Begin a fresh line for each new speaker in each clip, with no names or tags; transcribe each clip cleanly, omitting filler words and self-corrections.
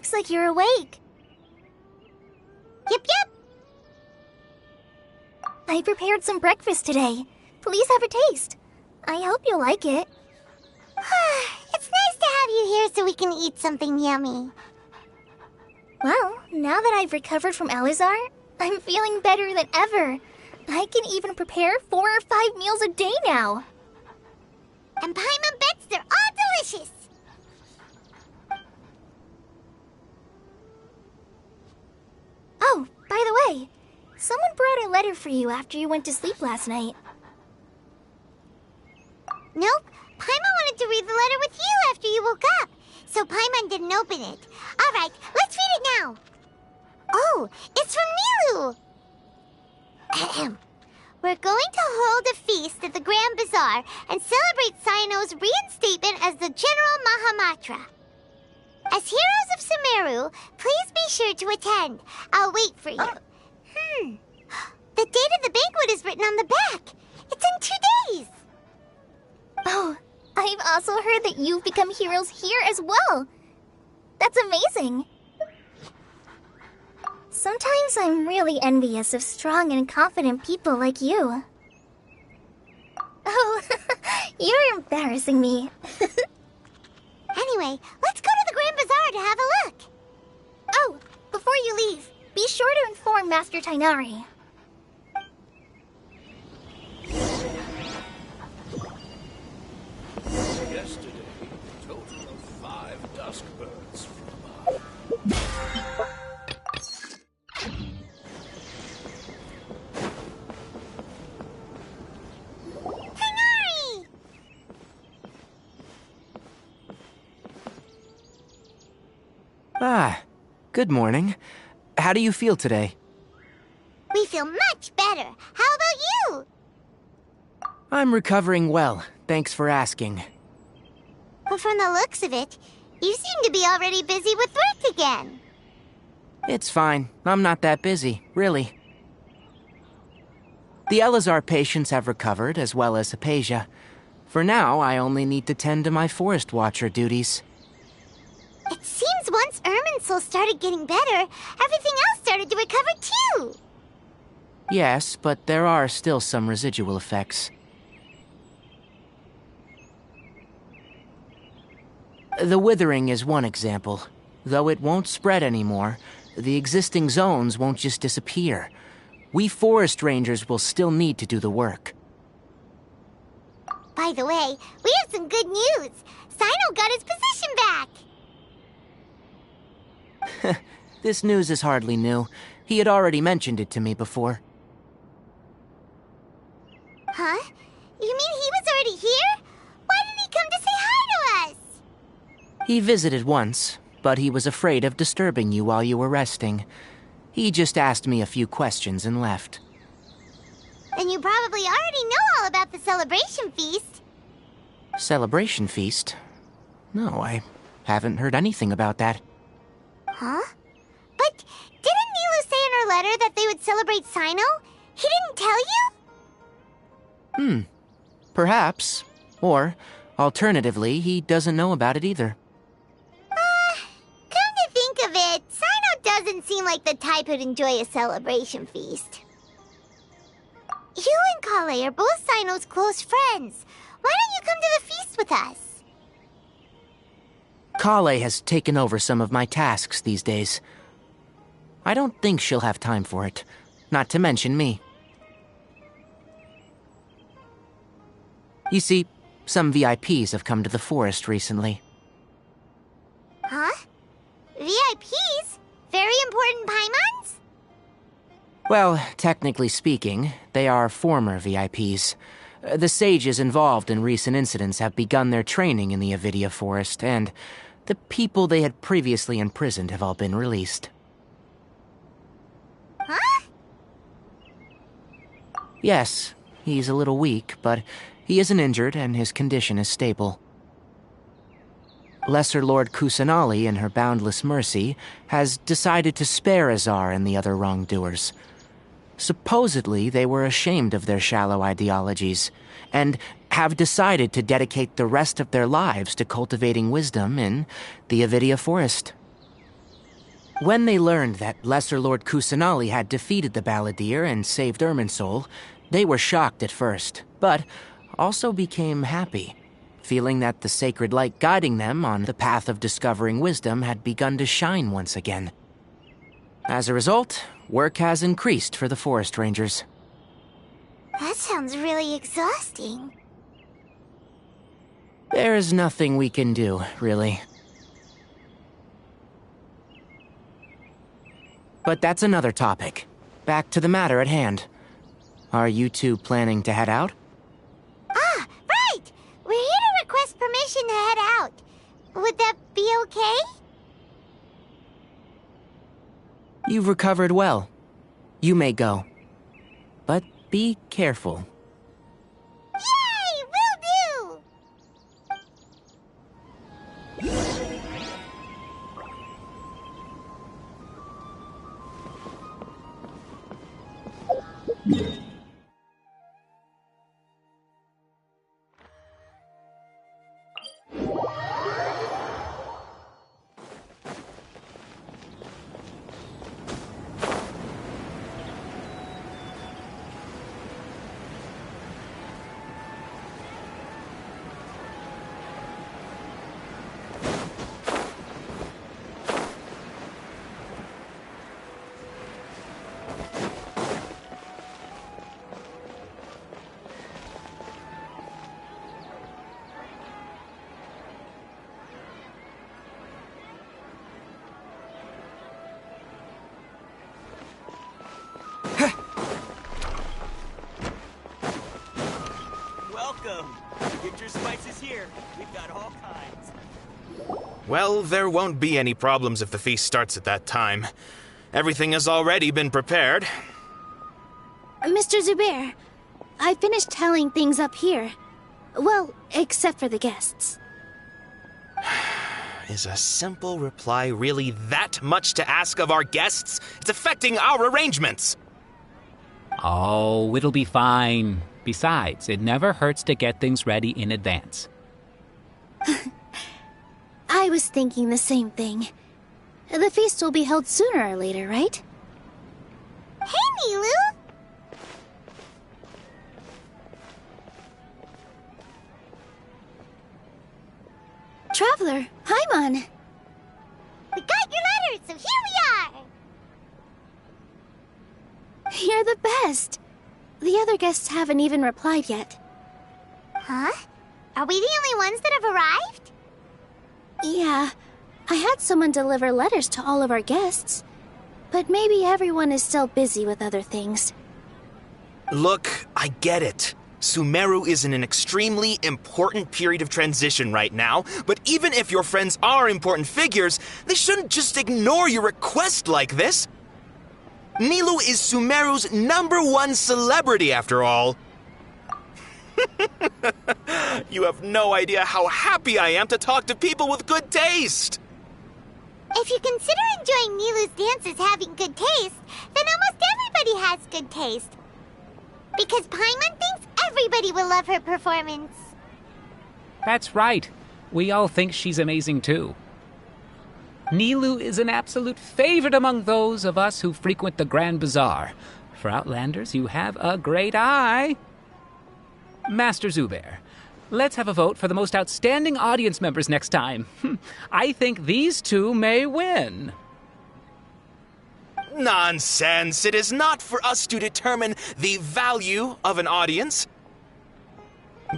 looks like you're awake.
Yep, yep.
I prepared some breakfast today. Please have a taste. I hope you'll like it.
It's nice to have you here so we can eat something yummy.
Well, now that I've recovered from Alizar, I'm feeling better than ever. I can even prepare 4 or 5 meals a day now.
And Paimon bets they're all delicious.
Oh, by the way, someone brought a letter for you after you went to sleep last night.
Nope. Paimon wanted to read the letter with you after you woke up, so Paimon didn't open it. All right, let's read it now. Oh, it's from Nilu. Ahem. We're going to hold a feast at the Grand Bazaar and celebrate Cyno's reinstatement as the General Mahamatra. As heroes of Sumeru, please be sure to attend. I'll wait for you. The date of the banquet is written on the back. It's in 2 days.
Oh, I've also heard that you've become heroes here as well. That's amazing. Sometimes I'm really envious of strong and confident people like you. Oh, you're embarrassing me.
Anyway, let's go to the Grand Bazaar to have a look.
Oh, before you leave, be sure to inform Master Tainari.
Yesterday, a total of 5 dusk birds flew by.
Tainari!
Ah, good morning. How do you feel today?
We feel much better. How about you?
I'm recovering well, thanks for asking.
But from the looks of it, you seem to be already busy with work again.
It's fine. I'm not that busy, really. The Elazar patients have recovered, as well as Hypatia. For now, I only need to tend to my Forest Watcher duties.
It seems once Irminsul started getting better, everything else started to recover too.
Yes, but there are still some residual effects. The withering is one example. Though it won't spread anymore, the existing zones won't just disappear. We forest rangers will still need to do the work.
By the way, we have some good news. Cyno got his position back.
This news is hardly new. He had already mentioned it to me before.
Huh? You mean he was already here? Why didn't he come to say hi to us?
He visited once, but he was afraid of disturbing you while you were resting. He just asked me a few questions and left.
Then you probably already know all about the celebration feast.
Celebration feast? No, I haven't heard anything about that.
Huh? But didn't Nilu say in her letter that they would celebrate Cyno? He didn't tell you?
Perhaps. Or, alternatively, he doesn't know about it either.
Come to think of it, Cyno doesn't seem like the type who'd enjoy a celebration feast. You and Kale are both Cyno's close friends. Why don't you come to the feast with us?
Kale has taken over some of my tasks these days. I don't think she'll have time for it. Not to mention me. You see, some VIPs have come to the forest recently.
Huh? VIPs? Very important Paimons?
Well, technically speaking, they are former VIPs. The sages involved in recent incidents have begun their training in the Avidia Forest, and the people they had previously imprisoned have all been released.
Huh?
Yes, he's a little weak, but he isn't injured and his condition is stable. Lesser Lord Kusanali, in her boundless mercy, has decided to spare Azar and the other wrongdoers. Supposedly, they were ashamed of their shallow ideologies, and have decided to dedicate the rest of their lives to cultivating wisdom in the Avidia Forest. When they learned that Lesser Lord Kusanali had defeated the Balladeer and saved Irminsul, they were shocked at first, but also became happy, feeling that the sacred light guiding them on the path of discovering wisdom had begun to shine once again. As a result, work has increased for the forest rangers.
That sounds really exhausting.
There's nothing we can do, really. But that's another topic. Back to the matter at hand. Are you two planning to head out?
Ah, right! We're here to request permission to head out. Would that be okay?
You've recovered well. You may go. But be careful.
Yay! Will do!
Welcome! Get your spices here. We've got all kinds.
Well, there won't be any problems if the feast starts at that time. Everything has already been prepared.
Mr. Zubair, I finished tallying things up here. Well, except for the guests.
Is a simple reply really that much to ask of our guests? It's affecting our arrangements!
Oh, it'll be fine. Besides, it never hurts to get things ready in advance.
I was thinking the same thing. The feast will be held sooner or later, right?
Hey, Nilu!
Traveler, Paimon!
We got your letter, so here we are!
You're the best! The other guests haven't even replied yet.
Huh? Are we the only ones that have arrived?
Yeah, I had someone deliver letters to all of our guests. But maybe everyone is still busy with other things.
Look, I get it. Sumeru is in an extremely important period of transition right now, but even if your friends are important figures, they shouldn't just ignore your request like this. Nilu is Sumeru's #1 celebrity, after all. You have no idea how happy I am to talk to people with good taste.
If you consider enjoying Nilu's dances having good taste, then almost everybody has good taste. Because Paimon thinks everybody will love her performance.
That's right. We all think she's amazing too. Nilu is an absolute favorite among those of us who frequent the Grand Bazaar. For Outlanders, you have a great eye. Master Zubair, let's have a vote for the most outstanding audience members next time. I think these two may win.
Nonsense! It is not for us to determine the value of an audience.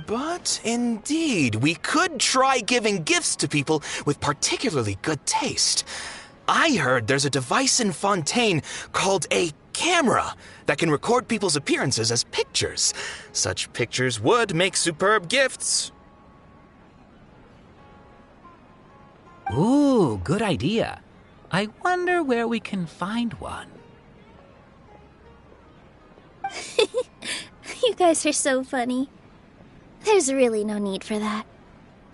But indeed, we could try giving gifts to people with particularly good taste. I heard there's a device in Fontaine called a camera that can record people's appearances as pictures. Such pictures would make superb gifts.
Ooh, good idea. I wonder where we can find one.
You guys are so funny. There's really no need for that.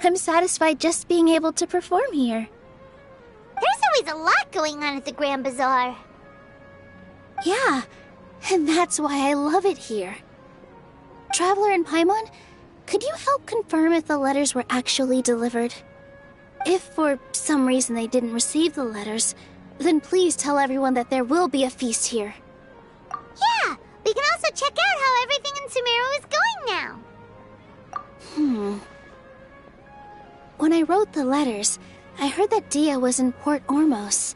I'm satisfied just being able to perform here.
There's always a lot going on at the Grand Bazaar.
Yeah, and that's why I love it here. Traveler and Paimon, could you help confirm if the letters were actually delivered? If for some reason they didn't receive the letters, Then please tell everyone that there will be a feast here.
Yeah, we can also check out how everything in Sumeru is going now.
When I wrote the letters, I heard that Dia was in Port Ormos,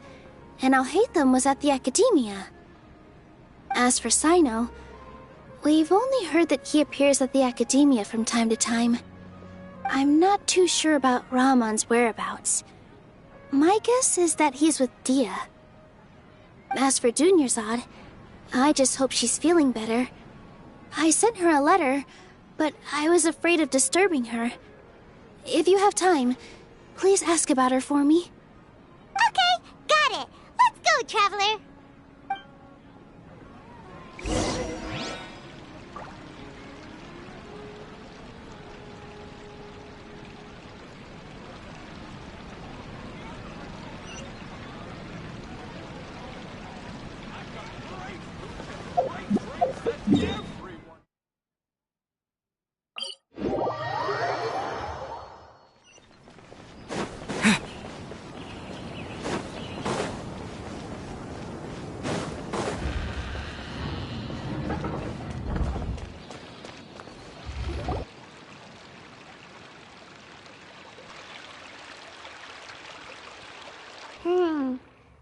and Alhaitham was at the Academia. As for Sino, we've only heard that he appears at the Academia from time to time. I'm not too sure about Rahman's whereabouts. My guess is that he's with Dia. As for Dunyarzad, I just hope she's feeling better. I sent her a letter, but I was afraid of disturbing her. If you have time, please ask about her for me.
Okay, got it. Let's go, Traveler.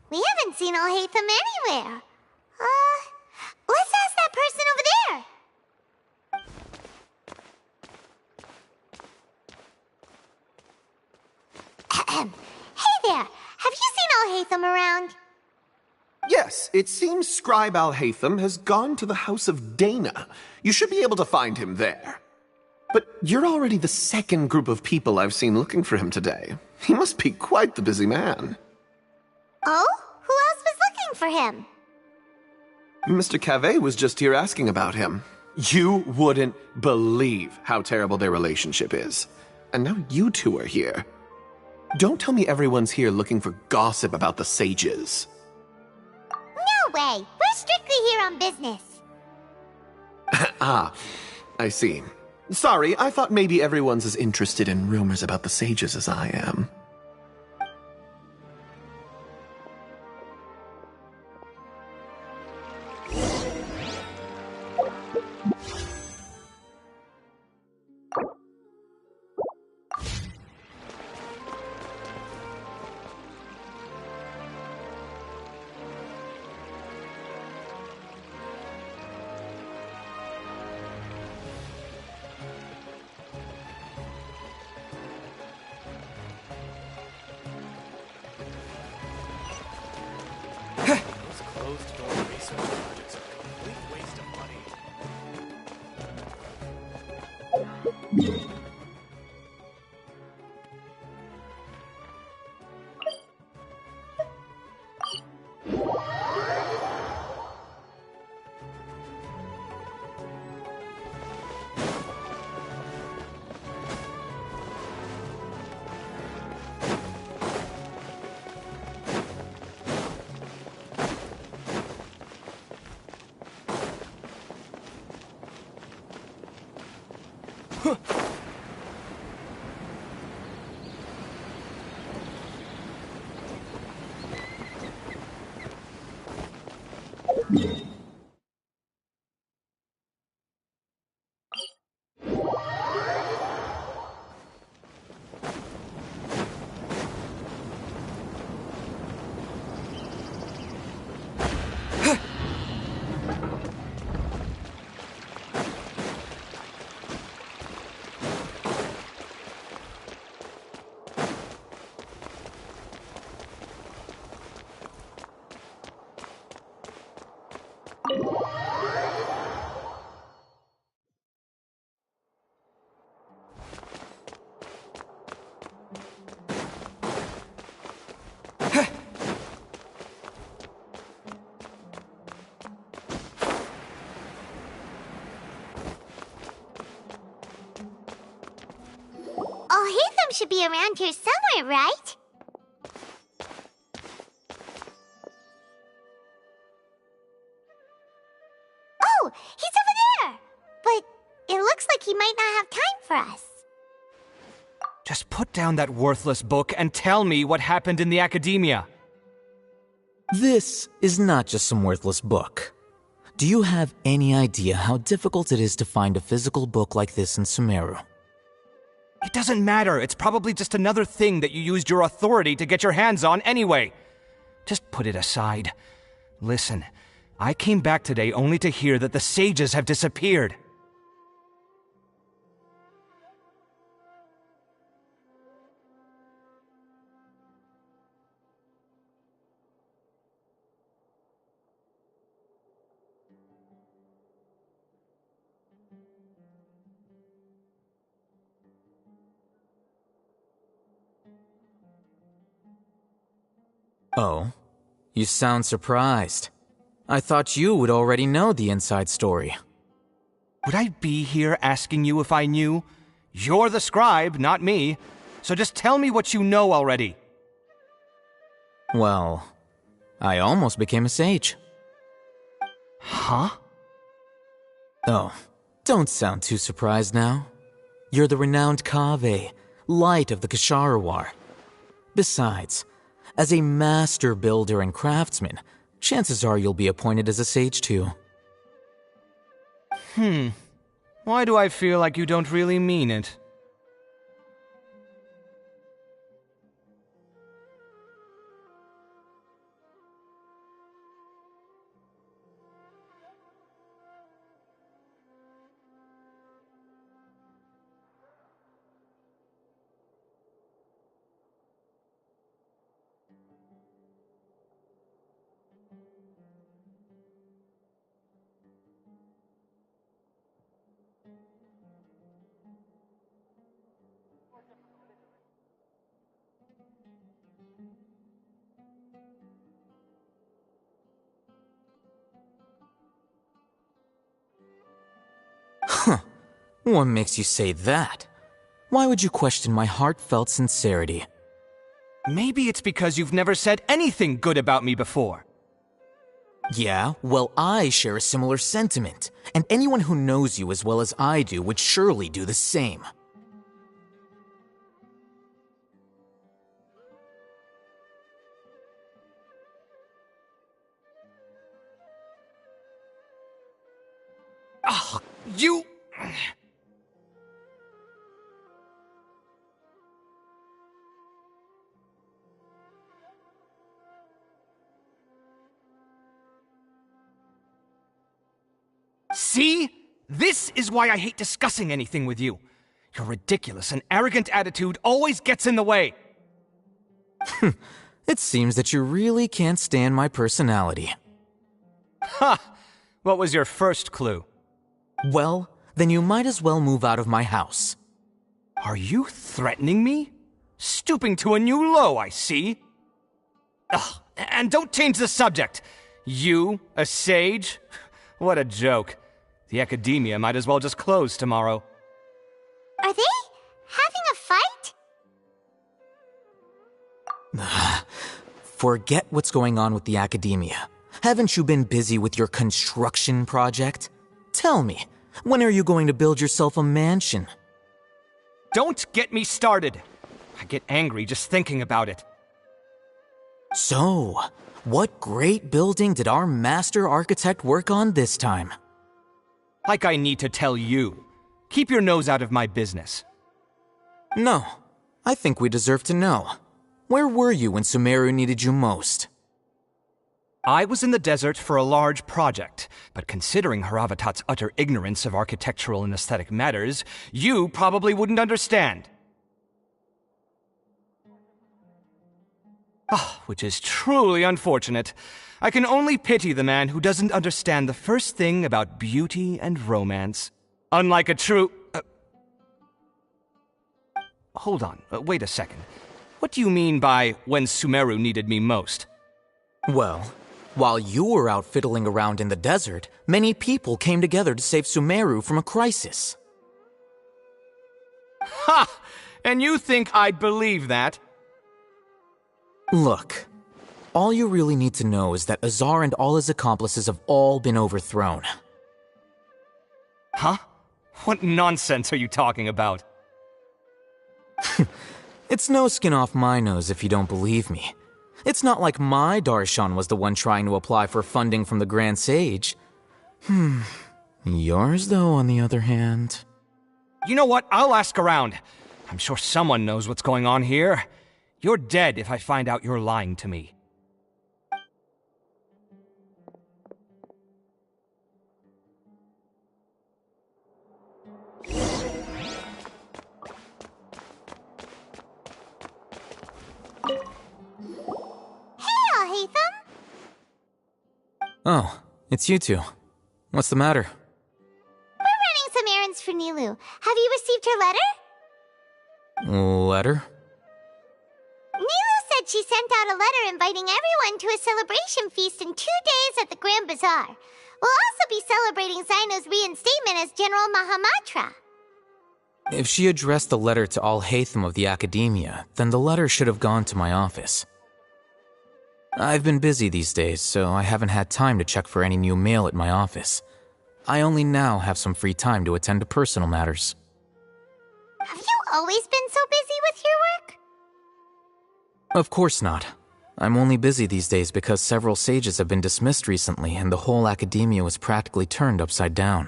We haven't seen Alhaitham anywhere. Let's ask that person over there. Hey there, have you seen Alhaitham around?
Yes, it seems Scribe Alhaitham has gone to the House of Dana. You should be able to find him there. But you're already the second group of people I've seen looking for him today. He must be quite the busy man.
Oh? Who else was looking for him?
Mr. Cavey was just here asking about him. You wouldn't believe how terrible their relationship is. And now you two are here. Don't tell me everyone's here looking for gossip about the sages.
No way! We're strictly here on business.
Ah, I see. Sorry, I thought maybe everyone's as interested in rumors about the sages as I am.
Those closed-door research projects are a complete waste of money.
Alhaitham should be around here somewhere, right? Oh, he's over there! But it looks like he might not have time for us.
Just put down that worthless book and tell me what happened in the Academia. This is not just some worthless book. Do you have any idea how difficult it is to find a physical book like this in Sumeru?
It doesn't matter. It's probably just another thing that you used your authority to get your hands on anyway. Just put it aside. Listen, I came back today only to hear that the sages have disappeared.
Oh, you sound surprised. I thought you would already know the inside story.
Would I be here asking you if I knew? You're the scribe, not me. So just tell me what you know already.
Well, I almost became a sage.
Huh?
Oh, don't sound too surprised now. You're the renowned Kaveh, light of the Ksharawar. Besides, as a master builder and craftsman, chances are you'll be appointed as a sage too.
Why do I feel like you don't really mean it?
What makes you say that? Why would you question my heartfelt sincerity?
Maybe it's because you've never said anything good about me before.
Yeah, well, I share a similar sentiment, and anyone who knows you as well as I do would surely do the same.
Ugh, you... See? This is why I hate discussing anything with you. Your ridiculous and arrogant attitude always gets in the way.
It seems that you really can't stand my personality.
Ha! What was your first clue?
Well, then you might as well move out of my house.
Are you threatening me? Stooping to a new low, I see. Ugh, and don't change the subject. You, a sage? What a joke. The academia might as well just close tomorrow.
Are they having a fight?
Forget what's going on with the academia. Haven't you been busy with your construction project? Tell me, when are you going to build yourself a mansion?
Don't get me started. I get angry just thinking about it.
So, what great building did our master architect work on this time?
Like I need to tell you. Keep your nose out of my business.
No, I think we deserve to know. Where were you when Sumeru needed you most?
I was in the desert for a large project, but considering Haravatat's utter ignorance of architectural and aesthetic matters, you probably wouldn't understand. Which is truly unfortunate. I can only pity the man who doesn't understand the first thing about beauty and romance. Unlike a true... Hold on, wait a second. What do you mean by when Sumeru needed me most?
Well, while you were out fiddling around in the desert, many people came together to save Sumeru from a crisis.
Ha! And you think I'd believe that?
Look, all you really need to know is that Azar and all his accomplices have all been overthrown.
Huh? What nonsense are you talking about?
It's no skin off my nose if you don't believe me. It's not like my Darshan was the one trying to apply for funding from the Grand Sage. Yours, though, on the other hand...
You know what? I'll ask around. I'm sure someone knows what's going on here. You're dead if I find out you're lying to me.
Oh, it's you two. What's the matter?
We're running some errands for Nilu. Have you received her letter?
Letter?
Nilu said she sent out a letter inviting everyone to a celebration feast in 2 days at the Grand Bazaar. We'll also be celebrating Zaino's reinstatement as General Mahamatra.
If she addressed the letter to all Hatham of the Academia, then the letter should have gone to my office. I've been busy these days, so I haven't had time to check for any new mail at my office. I only now have some free time to attend to personal matters.
Have you always been so busy with your work?
Of course not. I'm only busy these days because several sages have been dismissed recently and the whole Academia was practically turned upside down.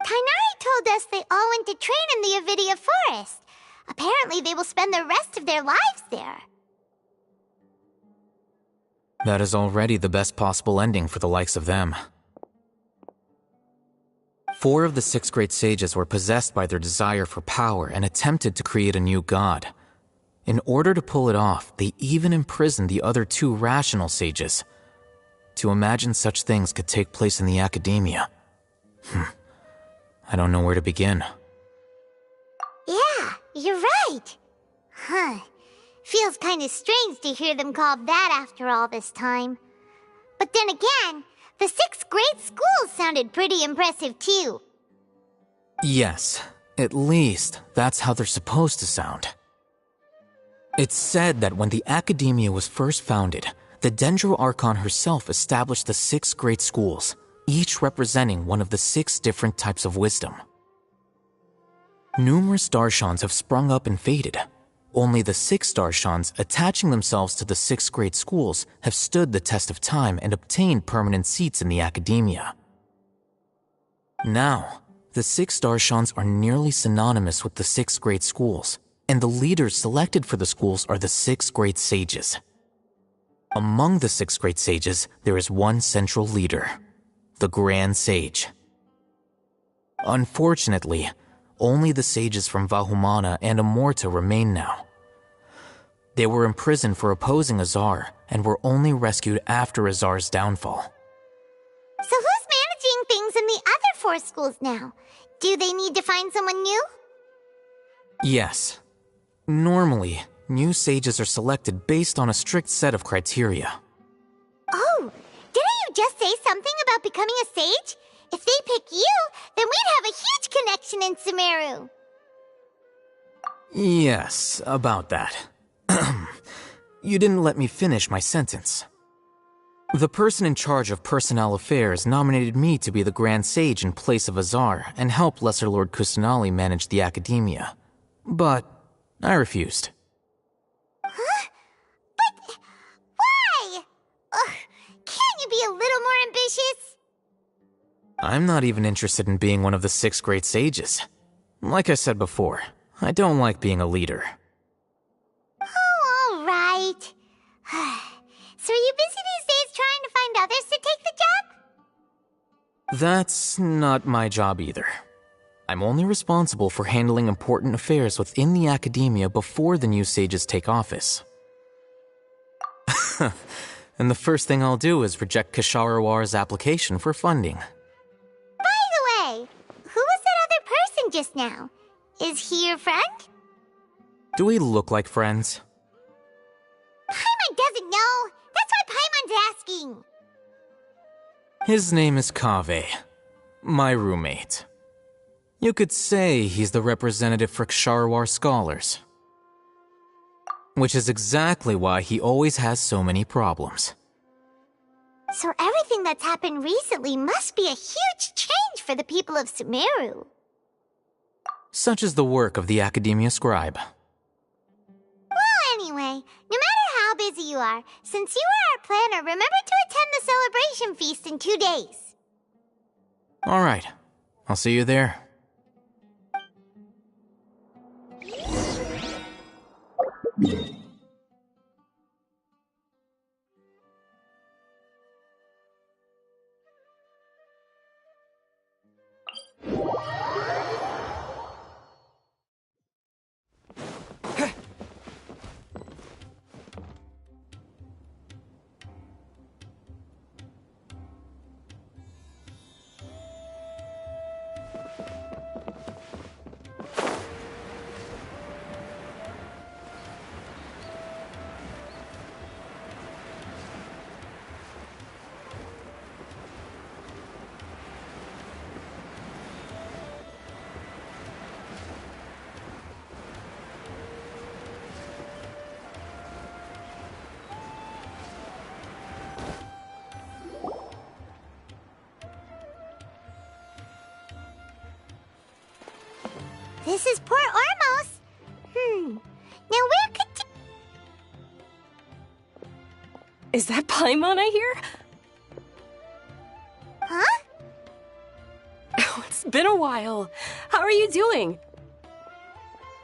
Tainari told us they all went to train in the Avidia Forest. Apparently they will spend the rest of their lives there.
That is already the best possible ending for the likes of them. 4 of the 6 great sages were possessed by their desire for power and attempted to create a new god. In order to pull it off, they even imprisoned the other 2 rational sages. To imagine such things could take place in the Academia. I don't know where to begin.
Yeah, you're right. Feels kinda strange to hear them called that after all this time. But then again, the 6 great schools sounded pretty impressive too.
Yes, at least that's how they're supposed to sound. It's said that when the Academia was first founded, the Dendro Archon herself established the 6 great schools, each representing one of the 6 different types of wisdom. Numerous Darshans have sprung up and faded. Only the 6 Darshans attaching themselves to the 6 great schools have stood the test of time and obtained permanent seats in the Academia. Now, the 6 Darshans are nearly synonymous with the 6 great schools, and the leaders selected for the schools are the 6 great sages. Among the 6 great sages, there is one central leader, the Grand Sage. Unfortunately, only the sages from Vahumana and Amorta remain now. They were imprisoned for opposing Azar and were only rescued after Azar's downfall.
So who's managing things in the other 4 schools now? Do they need to find someone new?
Yes. Normally, new sages are selected based on a strict set of criteria.
Oh, didn't you just say something about becoming a sage? If they pick you, then we'd have a huge connection in Sumeru.
Yes, about that. You didn't let me finish my sentence. The person in charge of personnel affairs nominated me to be the Grand Sage in place of Azar and help Lesser Lord Kusanali manage the Academia. But I refused.
Huh? But why? Can't you be a little more ambitious?
I'm not even interested in being one of the 6 great sages. Like I said before, I don't like being a leader.
Oh, all right. So are you busy these days trying to find others to take the job?
That's not my job either. I'm only responsible for handling important affairs within the Academia before the new sages take office. And the first thing I'll do is reject Kasharawar's application for funding.
By the way, who was that other person just now? Is he your friend?
Do we look like friends?
Paimon doesn't know. That's why Paimon's asking.
His name is Kaveh, my roommate. You could say he's the representative for Ksharawar scholars. Which is exactly why he always has so many problems.
So everything that's happened recently must be a huge change for the people of Sumeru.
Such is the work of the Academia Scribe.
Well, anyway, no matter how busy you are. Since you are our planner, remember to attend the celebration feast in 2 days.
All right. I'll see you there.
This is Port Ormos. Now where could...
Is that Paimon I hear?
Huh?
Oh, it's been a while. How are you doing?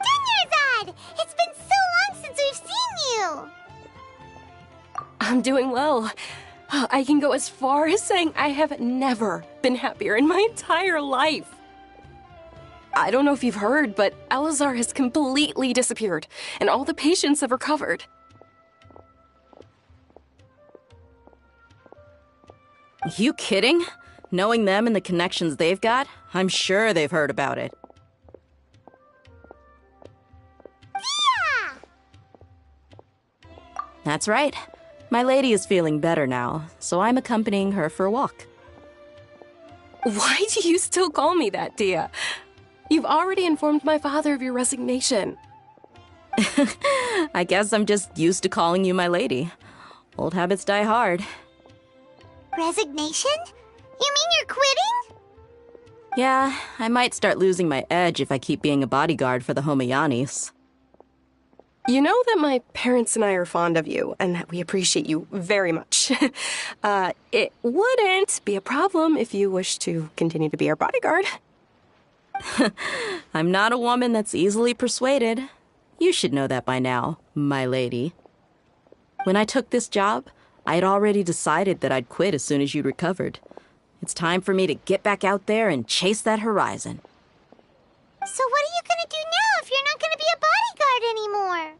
Dunyarzad! It's been so long since we've seen you!
I'm doing well. I can go as far as saying I have never been happier in my entire life. I don't know if you've heard, but Alizar has completely disappeared, and all the patients have recovered.
You kidding? Knowing them and the connections they've got, I'm sure they've heard about it.
Yeah!
That's right. My lady is feeling better now, so I'm accompanying her for a walk.
Why do you still call me that, Dia? You've already informed my father of your resignation.
I guess I'm just used to calling you my lady. Old habits die hard.
Resignation? You mean you're quitting?
Yeah, I might start losing my edge if I keep being a bodyguard for the Homayanis.
You know that my parents and I are fond of you, and that we appreciate you very much. It wouldn't be a problem if you wish to continue to be our bodyguard.
I'm not a woman that's easily persuaded. You should know that by now, my lady. When I took this job, I had already decided that I'd quit as soon as you recovered. It's time for me to get back out there and chase that horizon.
So what are you gonna do now if you're not gonna be a bodyguard anymore?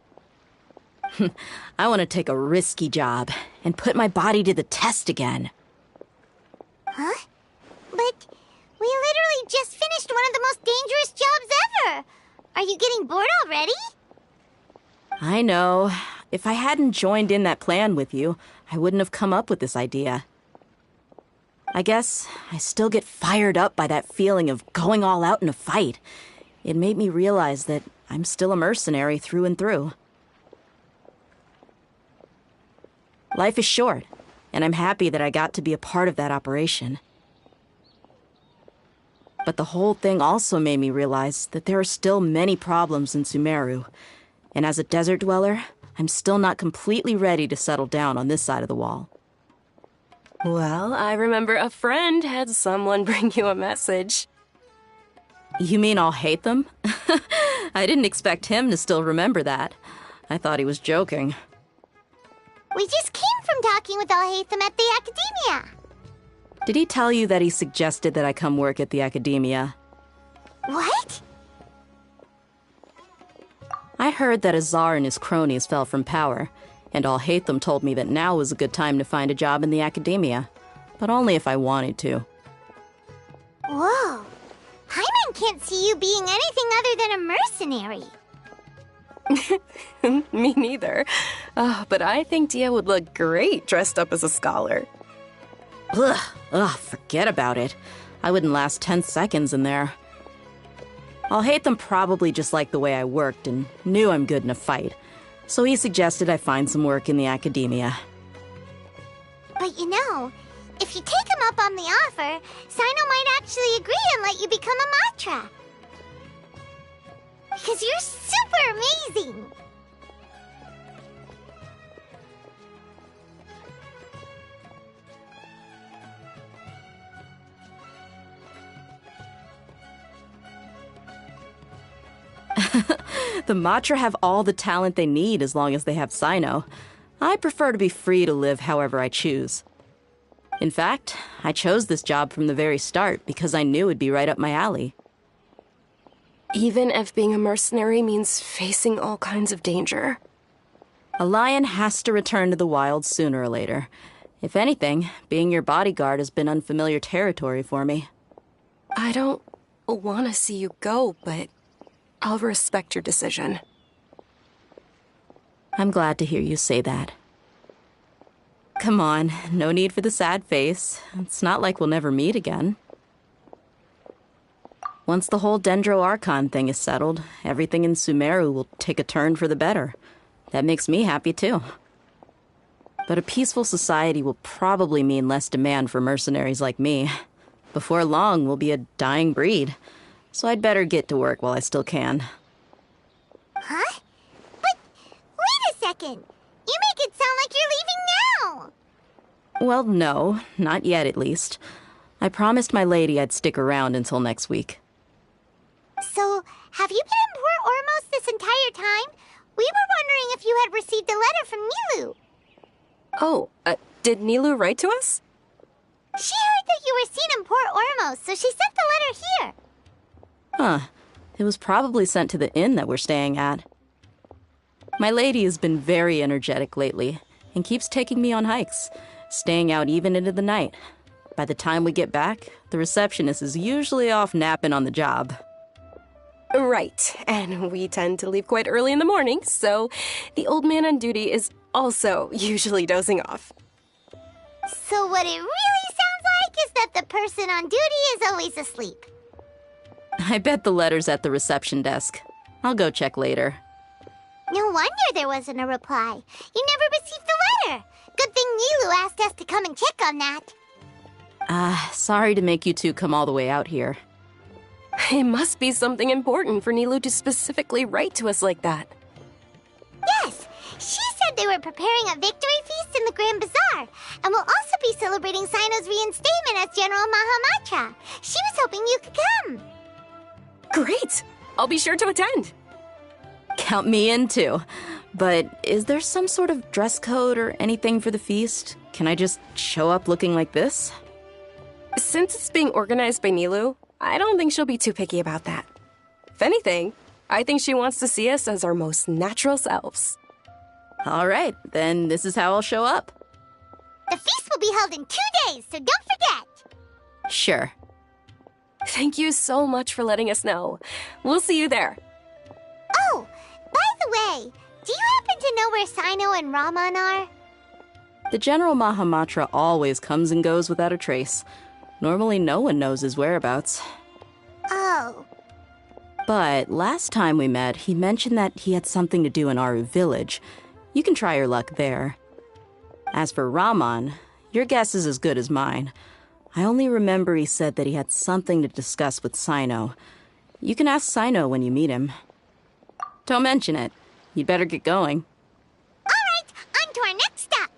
I want to take a risky job and put my body to the test again.
Huh? But we literally just finished one of the most dangerous jobs ever! Are you getting bored already?
I know. If I hadn't joined in that plan with you, I wouldn't have come up with this idea. I guess I still get fired up by that feeling of going all out in a fight. It made me realize that I'm still a mercenary through and through. Life is short, and I'm happy that I got to be a part of that operation. But the whole thing also made me realize that there are still many problems in Sumeru, and as a desert dweller, I'm still not completely ready to settle down on this side of the wall.
Well, I remember a friend had someone bring you a message.
You mean I'll hate them? I didn't expect him to still remember that. I thought he was joking.
We just came from talking with Alhaitham at the Academia.
Did he tell you that he suggested that I come work at the Academia?
What?
I heard that Azar and his cronies fell from power, and Alhaitham told me that now was a good time to find a job in the Academia, but only if I wanted to.
Whoa. Hyman can't see you being anything other than a mercenary.
Me neither. But I think Dia would look great dressed up as a scholar.
Ugh, forget about it. I wouldn't last 10 seconds in there. Alhaitham probably just liked the way I worked and knew I'm good in a fight, so he suggested I find some work in the Academia.
But you know, if you take him up on the offer, Sino might actually agree and let you become a Matra. Because you're super amazing!
The Matra have all the talent they need as long as they have Sino. I prefer to be free to live however I choose. In fact, I chose this job from the very start because I knew it'd be right up my alley.
Even if being a mercenary means facing all kinds of danger.
A lion has to return to the wild sooner or later. If anything, being your bodyguard has been unfamiliar territory for me.
I don't want to see you go, but I'll respect your decision.
I'm glad to hear you say that. Come on, no need for the sad face. It's not like we'll never meet again. Once the whole Dendro Archon thing is settled, everything in Sumeru will take a turn for the better. That makes me happy too. But a peaceful society will probably mean less demand for mercenaries like me. Before long, we'll be a dying breed. So I'd better get to work while I still can.
Huh? But wait a second. You make it sound like you're leaving now.
Well, no, not yet at least. I promised my lady I'd stick around until next week.
So, have you been in Port Ormos this entire time? We were wondering if you had received a letter from Nilu.
Oh, did Nilu write to us?
She heard that you were seen in Port Ormos, so she sent the letter here.
Huh. It was probably sent to the inn that we're staying at. My lady has been very energetic lately and keeps taking me on hikes, staying out even into the night. By the time we get back, the receptionist is usually off napping on the job.
Right, and we tend to leave quite early in the morning, so the old man on duty is also usually dozing off.
So what it really sounds like is that the person on duty is always asleep.
I bet the letter's at the reception desk. I'll go check later.
No wonder there wasn't a reply. You never received the letter. Good thing Nilu asked us to come and check on that.
Sorry to make you two come all the way out here.
It must be something important for Nilu to specifically write to us like that.
Yes, she said they were preparing a victory feast in the Grand Bazaar, and will also be celebrating Sino's reinstatement as General Mahamatra. She was hoping you could come.
Great! I'll be sure to attend.
Count me in too. But is there some sort of dress code or anything for the feast? Can I just show up looking like this?
Since it's being organized by Nilu, I don't think she'll be too picky about that. If anything, I think she wants to see us as our most natural selves.
All right, then this is how I'll show up.
The feast will be held in 2 days, so don't forget.
Sure.
Thank you so much for letting us know. We'll see you there.
Oh, by the way, do you happen to know where Sino and Raman are?
The General Mahamatra always comes and goes without a trace. Normally no one knows his whereabouts.
Oh.
But last time we met, he mentioned that he had something to do in Aru village. You can try your luck there. As for Raman, your guess is as good as mine. I only remember he said that he had something to discuss with Sino. You can ask Sino when you meet him. Don't mention it. You'd better get going.
All right, on to our next stop.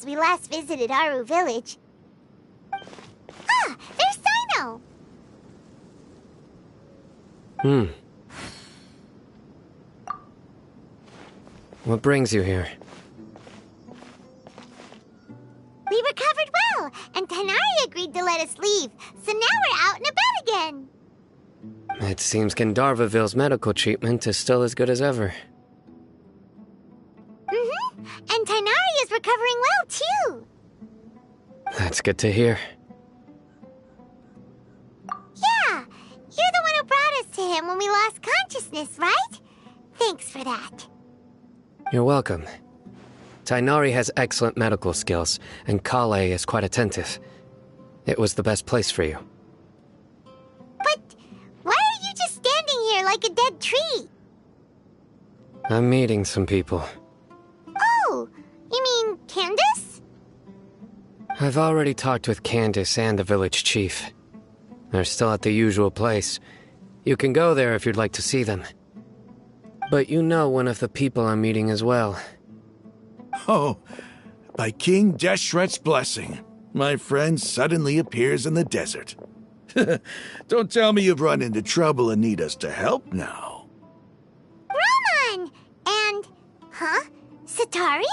since we last visited Aru Village. Ah, there's Sino!
What brings you here?
We recovered well, and Tanari agreed to let us leave, so now we're out and about again.
It seems Gandharvaville's medical treatment is still as good as ever.
Mm-hmm, and Tanari is recovering well, too.
That's good to hear.
Yeah, you're the one who brought us to him when we lost consciousness, right? Thanks for that.
You're welcome. Tainari has excellent medical skills, and Kale is quite attentive. It was the best place for you.
But why are you just standing here like a dead tree?
I'm meeting some people.
Oh, you mean Candace?
I've already talked with Candace and the village chief. They're still at the usual place. You can go there if you'd like to see them. But you know one of the people I'm meeting as well.
Oh, by King Deshret's blessing, my friend suddenly appears in the desert. Don't tell me you've run into trouble and need us to help now.
Roman! And... huh? Sataria?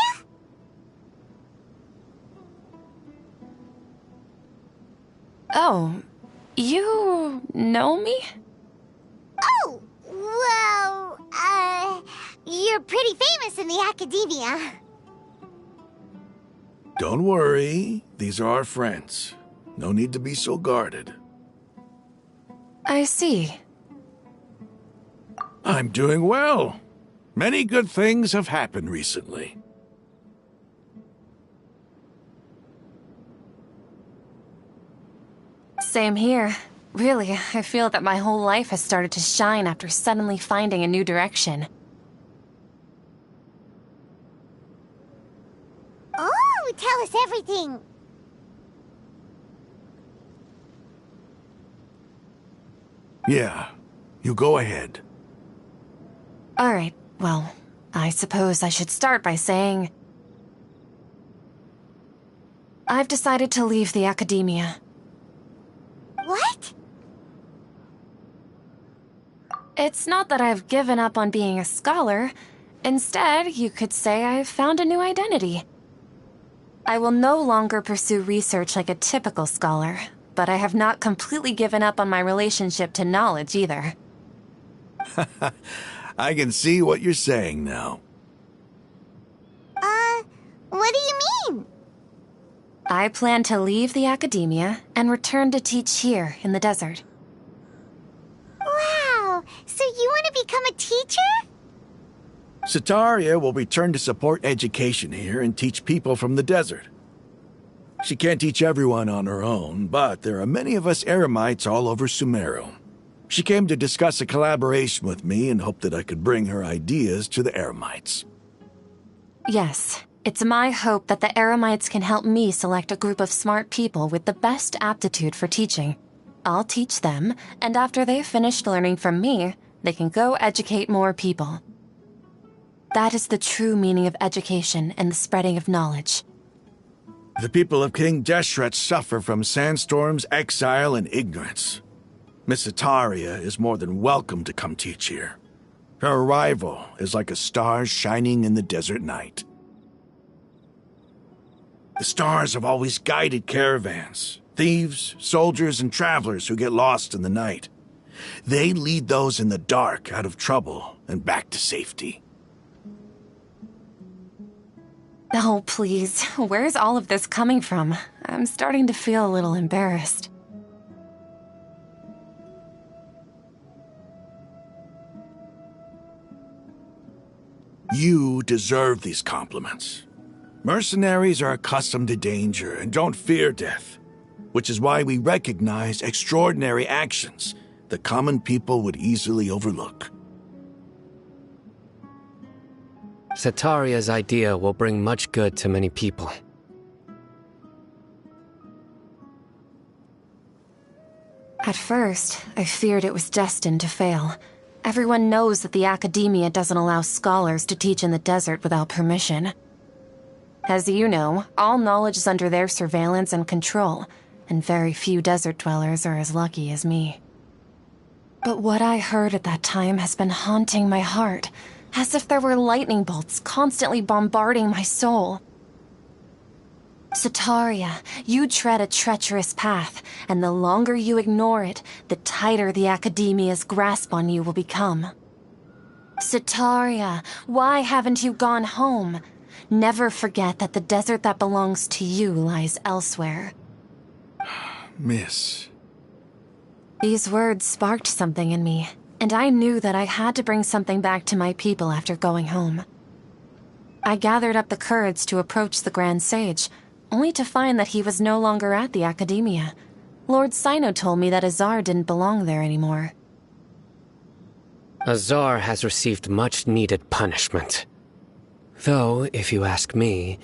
Oh, you know me?
Oh, well, you're pretty famous in the academia.
Don't worry, these are our friends. No need to be so guarded.
I see.
I'm doing well. Many good things have happened recently.
Same here. Really, I feel that my whole life has started to shine after suddenly finding a new direction.
Oh, tell us everything.
Yeah, you go ahead.
Alright, well, I suppose I should start by saying... I've decided to leave the academia.
What?
It's not that I've given up on being a scholar. Instead, you could say I've found a new identity. I will no longer pursue research like a typical scholar, but I have not completely given up on my relationship to knowledge either.
I can see what you're saying now.
What do you mean?
I plan to leave the academia and return to teach here in the desert.
Wow, so you want to become a teacher?
Sataria will return to support education here and teach people from the desert. She can't teach everyone on her own, but there are many of us Eremites all over Sumeru. She came to discuss a collaboration with me and hoped that I could bring her ideas to the Eremites.
Yes, it's my hope that the Eremites can help me select a group of smart people with the best aptitude for teaching. I'll teach them, and after they've finished learning from me, they can go educate more people. That is the true meaning of education and the spreading of knowledge.
The people of King Deshret suffer from sandstorms, exile, and ignorance. Miss Sataria is more than welcome to come teach here. Her arrival is like a star shining in the desert night. The stars have always guided caravans, thieves, soldiers, and travelers who get lost in the night. They lead those in the dark out of trouble and back to safety.
Oh, please. Where's all of this coming from? I'm starting to feel a little embarrassed.
You deserve these compliments. Mercenaries are accustomed to danger and don't fear death, which is why we recognize extraordinary actions that common people would easily overlook.
Sataria's idea will bring much good to many people.
At first, I feared it was destined to fail. Everyone knows that the academia doesn't allow scholars to teach in the desert without permission. As you know, all knowledge is under their surveillance and control, and very few desert dwellers are as lucky as me. But what I heard at that time has been haunting my heart, as if there were lightning bolts constantly bombarding my soul. Sataria, you tread a treacherous path, and the longer you ignore it, the tighter the Academia's grasp on you will become. Sataria, why haven't you gone home? Never forget that the desert that belongs to you lies elsewhere.
Miss.
These words sparked something in me, and I knew that I had to bring something back to my people after going home. I gathered up the courage to approach the Grand Sage, only to find that he was no longer at the Academia. Lord Sino told me that Azar didn't belong there anymore.
Azar has received much-needed punishment. Though, if you ask me,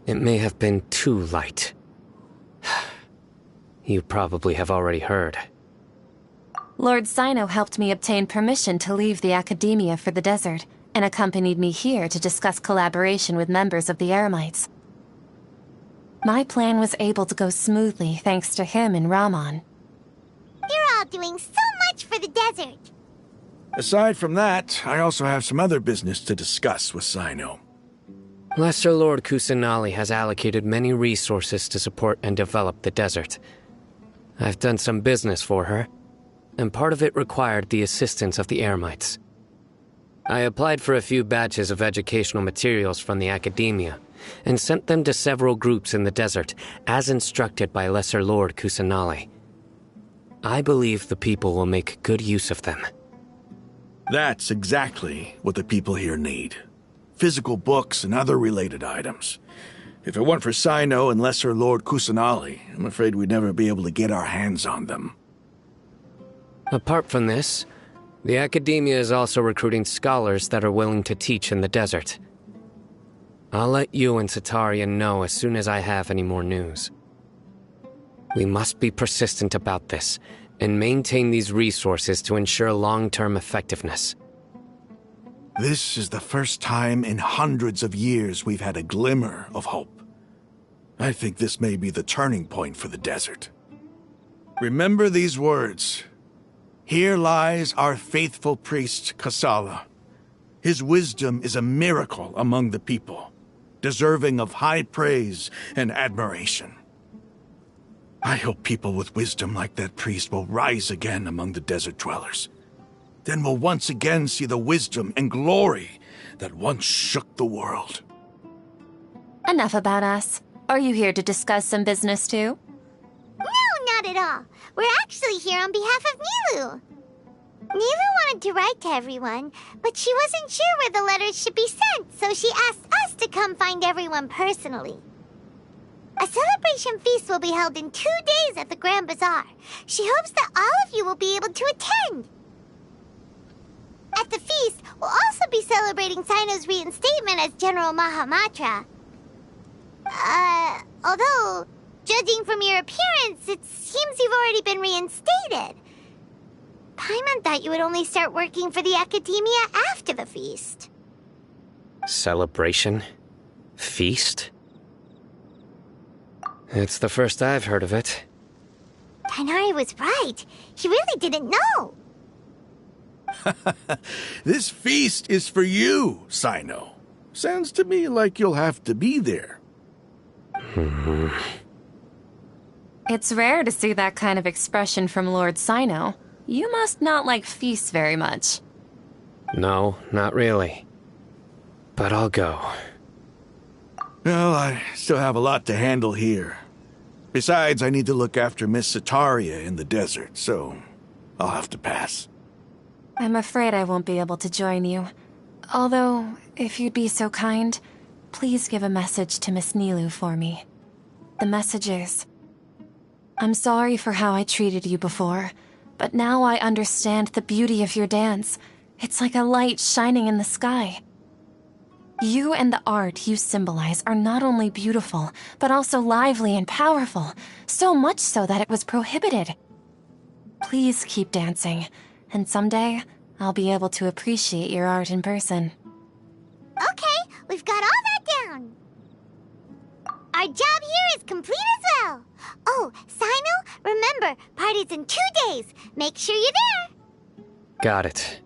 it may have been too light. You probably have already heard.
Lord Sino helped me obtain permission to leave the Academia for the desert, and accompanied me here to discuss collaboration with members of the Eremites. My plan was able to go smoothly thanks to him and Rahman.
You're all doing so much for the desert.
Aside from that, I also have some other business to discuss with Sino.
Lesser Lord Kusanali has allocated many resources to support and develop the desert. I've done some business for her, and part of it required the assistance of the Eremites. I applied for a few batches of educational materials from the Academia, and sent them to several groups in the desert, as instructed by Lesser Lord Kusanali. I believe the people will make good use of them.
That's exactly what the people here need. Physical books and other related items. If it weren't for Sino and Lesser Lord Kusanali, I'm afraid we'd never be able to get our hands on them.
Apart from this, the Academia is also recruiting scholars that are willing to teach in the desert. I'll let you and Sataria know as soon as I have any more news. We must be persistent about this, and maintain these resources to ensure long-term effectiveness.
This is the first time in hundreds of years we've had a glimmer of hope. I think this may be the turning point for the desert. Remember these words. Here lies our faithful priest, Kasala. His wisdom is a miracle among the people, deserving of high praise and admiration. I hope people with wisdom like that priest will rise again among the desert dwellers. Then we'll once again see the wisdom and glory that once shook the world.
Enough about us. Are you here to discuss some business too?
No, not at all. We're actually here on behalf of Nilu. Nilu wanted to write to everyone, but she wasn't sure where the letters should be sent, so she asked us to come find everyone personally. A celebration feast will be held in 2 days at the Grand Bazaar. She hopes that all of you will be able to attend. At the feast, we'll also be celebrating Sino's reinstatement as General Mahamatra. Although, judging from your appearance, it seems you've already been reinstated. Paimon thought you would only start working for the Academia after the feast.
Celebration? Feast? It's the first I've heard of it.
Tighnari was right. He really didn't know.
This feast is for you, Sino. Sounds to me like you'll have to be there.
It's rare to see that kind of expression from Lord Sino. You must not like feasts very much.
No, not really. But I'll go.
Well, I still have a lot to handle here. Besides, I need to look after Miss Sataria in the desert, so I'll have to pass.
I'm afraid I won't be able to join you. Although, if you'd be so kind, please give a message to Miss Nilu for me. The message is, I'm sorry for how I treated you before, but now I understand the beauty of your dance. It's like a light shining in the sky. You and the art you symbolize are not only beautiful, but also lively and powerful, so much so that it was prohibited. Please keep dancing, and someday I'll be able to appreciate your art in person.
Okay, we've got all that down. Our job here is complete as well. Oh, Sino, remember, party's in 2 days. Make sure you're there.
Got it.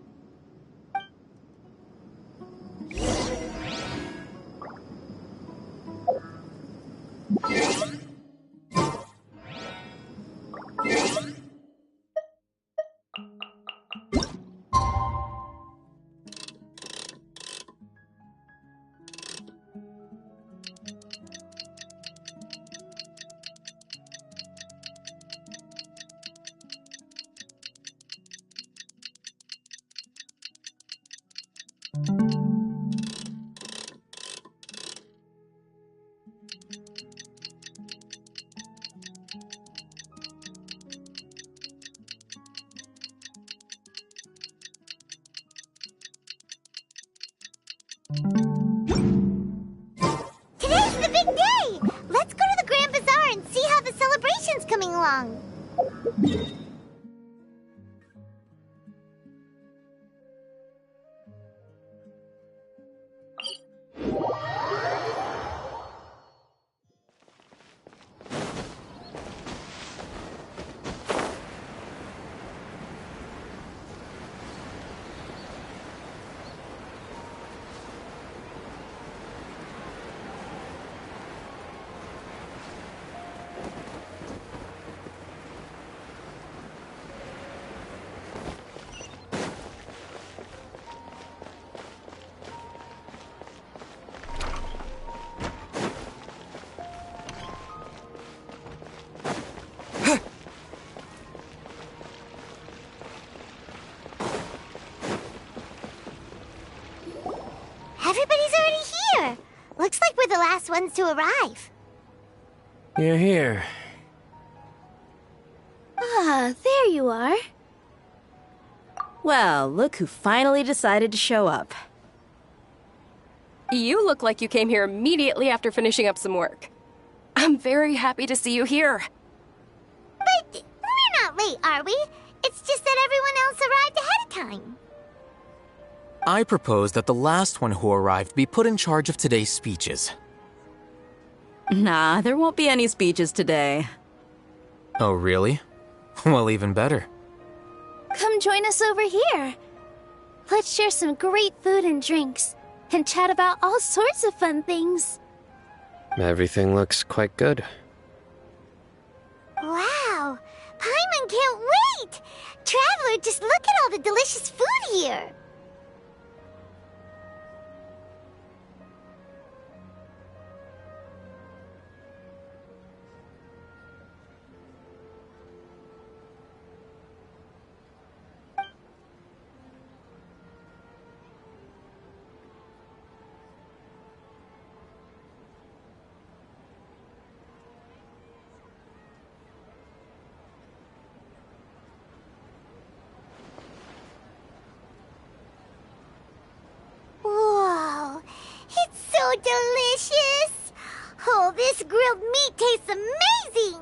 Today's the big day. Let's go to the Grand Bazaar and see how the celebration's coming along. Everybody's already here. Looks like we're the last ones to arrive.
You're here.
Ah, there you are.
Well, look who finally decided to show up.
You look like you came here immediately after finishing up some work. I'm very happy to see you here.
But we're not late, are we? It's just that everyone else arrived ahead of time.
I propose that the last one who arrived be put in charge of today's speeches.
Nah, there won't be any speeches today.
Oh, really? Well, even better.
Come join us over here. Let's share some great food and drinks, and chat about all sorts of fun things.
Everything looks quite good.
Wow, Paimon can't wait! Traveler, just look at all the delicious food here. Whoa, it's so delicious! Oh, this grilled meat tastes amazing!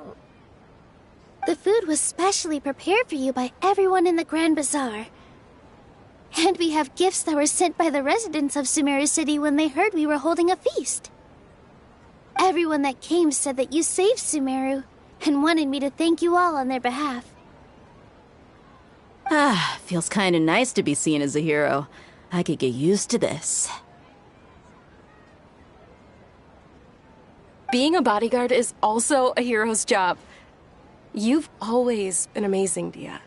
The food was specially prepared for you by everyone in the Grand Bazaar. And we have gifts that were sent by the residents of Sumeru City when they heard we were holding a feast. Everyone that came said that you saved Sumeru and wanted me to thank you all on their behalf.
Ah, feels kinda nice to be seen as a hero. I could get used to this.
Being a bodyguard is also a hero's job. You've always been amazing, Dia.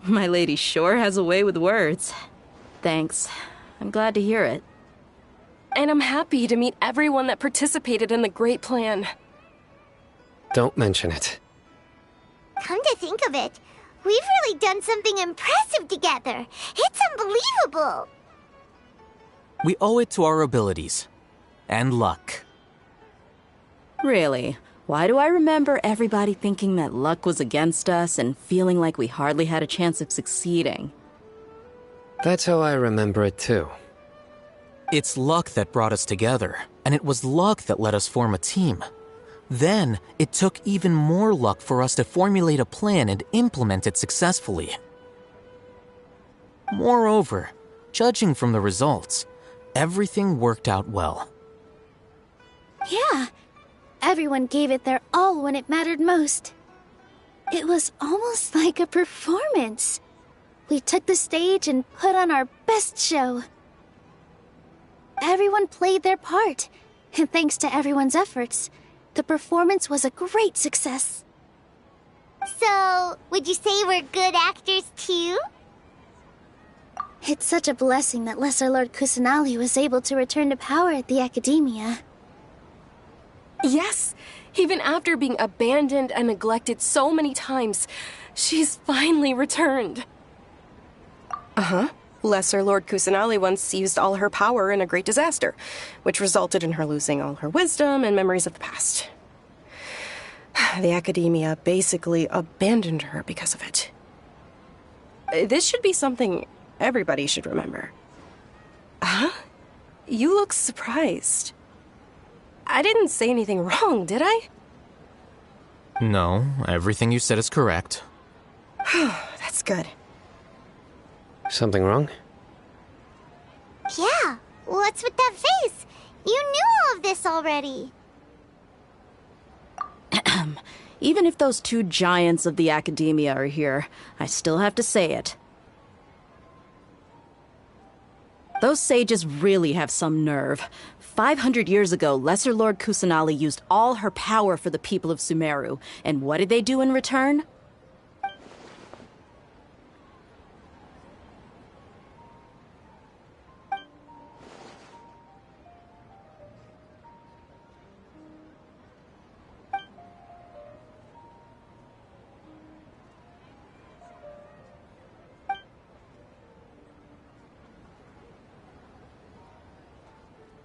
My lady sure has a way with words. Thanks. I'm glad to hear it.
And I'm happy to meet everyone that participated in the great plan.
Don't mention it.
Come to think of it, we've really done something impressive together. It's unbelievable.
We owe it to our abilities. And luck.
Really? Why do I remember everybody thinking that luck was against us and feeling like we hardly had a chance of succeeding?
That's how I remember it too.
It's luck that brought us together, and it was luck that let us form a team. Then, it took even more luck for us to formulate a plan and implement it successfully. Moreover, judging from the results, everything worked out well.
Yeah, everyone gave it their all when it mattered most. It was almost like a performance. We took the stage and put on our best show. Everyone played their part, and thanks to everyone's efforts, the performance was a great success.
So, would you say we're good actors too?
It's such a blessing that Lesser Lord Kusanali was able to return to power at the Academia.
Yes, even after being abandoned and neglected so many times, she's finally returned. Uh-huh. Lesser Lord Kusanali once used all her power in a great disaster, which resulted in her losing all her wisdom and memories of the past. The Academia basically abandoned her because of it. This should be something everybody should remember. Huh? You look surprised. I didn't say anything wrong, did I?
No, everything you said is correct.
That's good.
Something wrong?
Yeah, what's with that face? You knew all of this already.
Even if those two giants of the Academia are here, I still have to say it. Those sages really have some nerve. 500 years ago, Lesser Lord Kusanali used all her power for the people of Sumeru, and what did they do in return?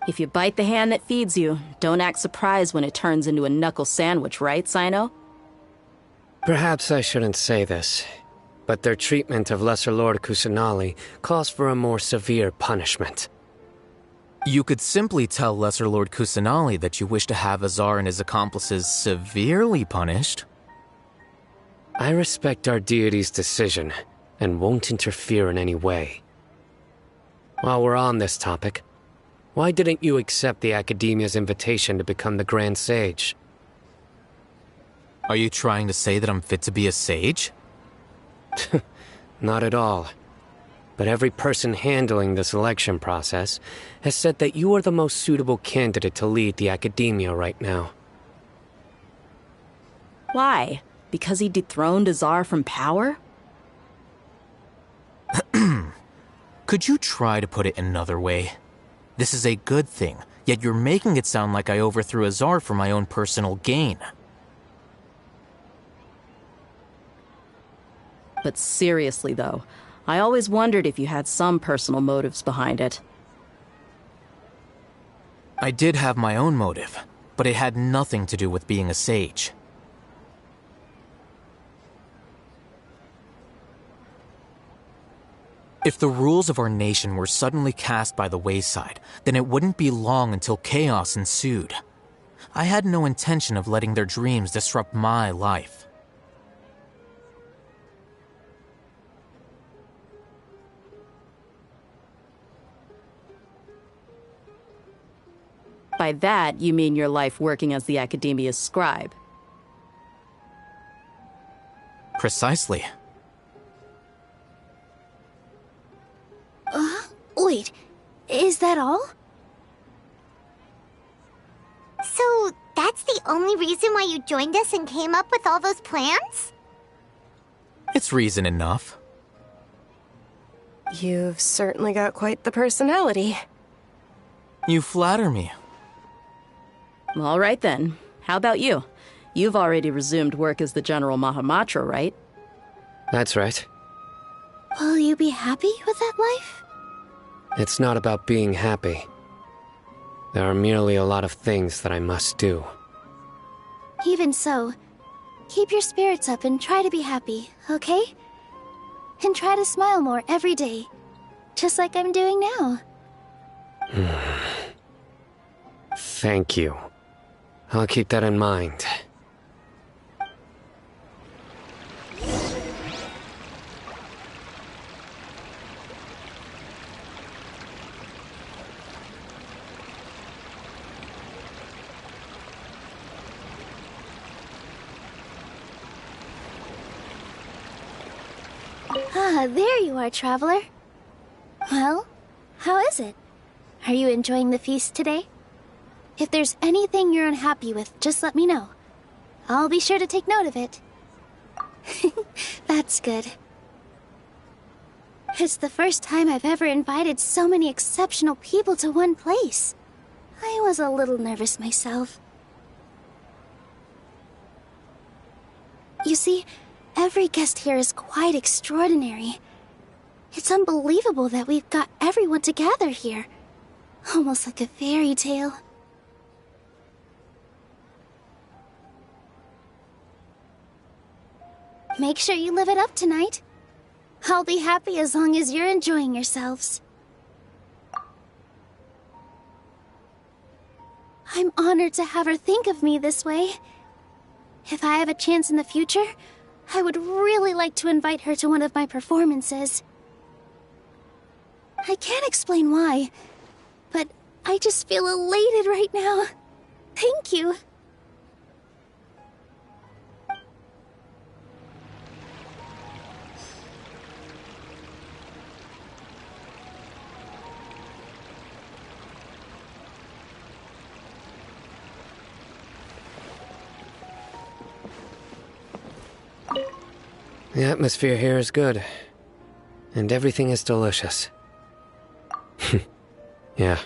If you bite the hand that feeds you, don't act surprised when it turns into a knuckle sandwich, right, Sino?
Perhaps I shouldn't say this, but their treatment of Lesser Lord Kusanali calls for a more severe punishment.
You could simply tell Lesser Lord Kusanali that you wish to have Azar and his accomplices severely punished.
I respect our deity's decision, and won't interfere in any way. While we're on this topic, why didn't you accept the Academia's invitation to become the Grand Sage?
Are you trying to say that I'm fit to be a sage?
Not at all. But every person handling the selection process has said that you are the most suitable candidate to lead the Academia right now.
Why? Because he dethroned Azar from power?
Could you try to put it another way? This is a good thing, yet you're making it sound like I overthrew Azar for my own personal gain.
But seriously, though, I always wondered if you had some personal motives behind it.
I did have my own motive, but it had nothing to do with being a sage. If the rules of our nation were suddenly cast by the wayside, then it wouldn't be long until chaos ensued. I had no intention of letting their dreams disrupt my life.
By that, you mean your life working as the Academia's scribe.
Precisely.
Wait, is that all?
So, that's the only reason why you joined us and came up with all those plans?
It's reason enough.
You've certainly got quite the personality.
You flatter me.
All right then. How about you? You've already resumed work as the General Mahamatra, right?
That's right.
Will you be happy with that life?
It's not about being happy. There are merely a lot of things that I must do.
Even so, keep your spirits up and try to be happy, okay? And try to smile more every day, just like I'm doing now.
Thank you. I'll keep that in mind.
Ah, there you are, traveler. Well, how is it? Are you enjoying the feast today? If there's anything you're unhappy with, just let me know. I'll be sure to take note of it. That's good. It's the first time I've ever invited so many exceptional people to one place. I was a little nervous myself. You see, every guest here is quite extraordinary. It's unbelievable that we've got everyone together here. Almost like a fairy tale. Make sure you live it up tonight. I'll be happy as long as you're enjoying yourselves. I'm honored to have her think of me this way. If I have a chance in the future, I would really like to invite her to one of my performances. I can't explain why, but I just feel elated right now. Thank you.
The atmosphere here is good, and everything is delicious. Yeah.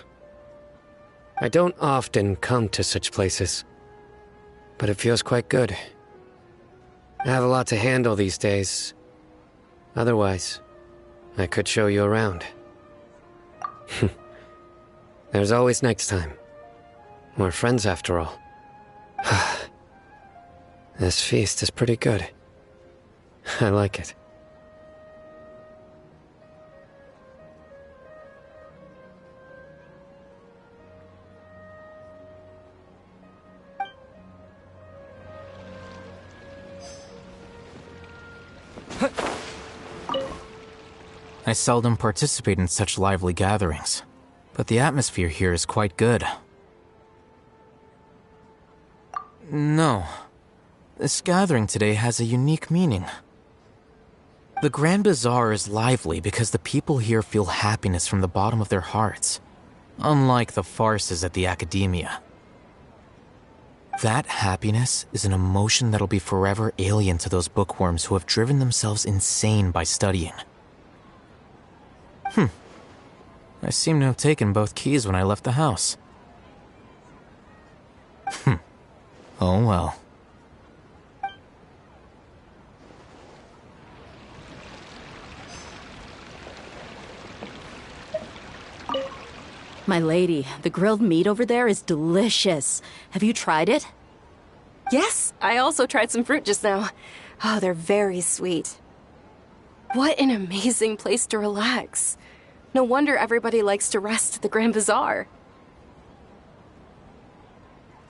I don't often come to such places, but it feels quite good. I have a lot to handle these days. Otherwise, I could show you around. There's always next time. We're friends after all. This feast is pretty good. I like it.
I seldom participate in such lively gatherings, but the atmosphere here is quite good. No. This gathering today has a unique meaning. The Grand Bazaar is lively because the people here feel happiness from the bottom of their hearts, unlike the farces at the Academia. That happiness is an emotion that'll be forever alien to those bookworms who have driven themselves insane by studying. I seem to have taken both keys when I left the house. Oh well.
My lady, the grilled meat over there is delicious. Have you tried it?
Yes, I also tried some fruit just now. Oh, they're very sweet. What an amazing place to relax. No wonder everybody likes to rest at the Grand Bazaar.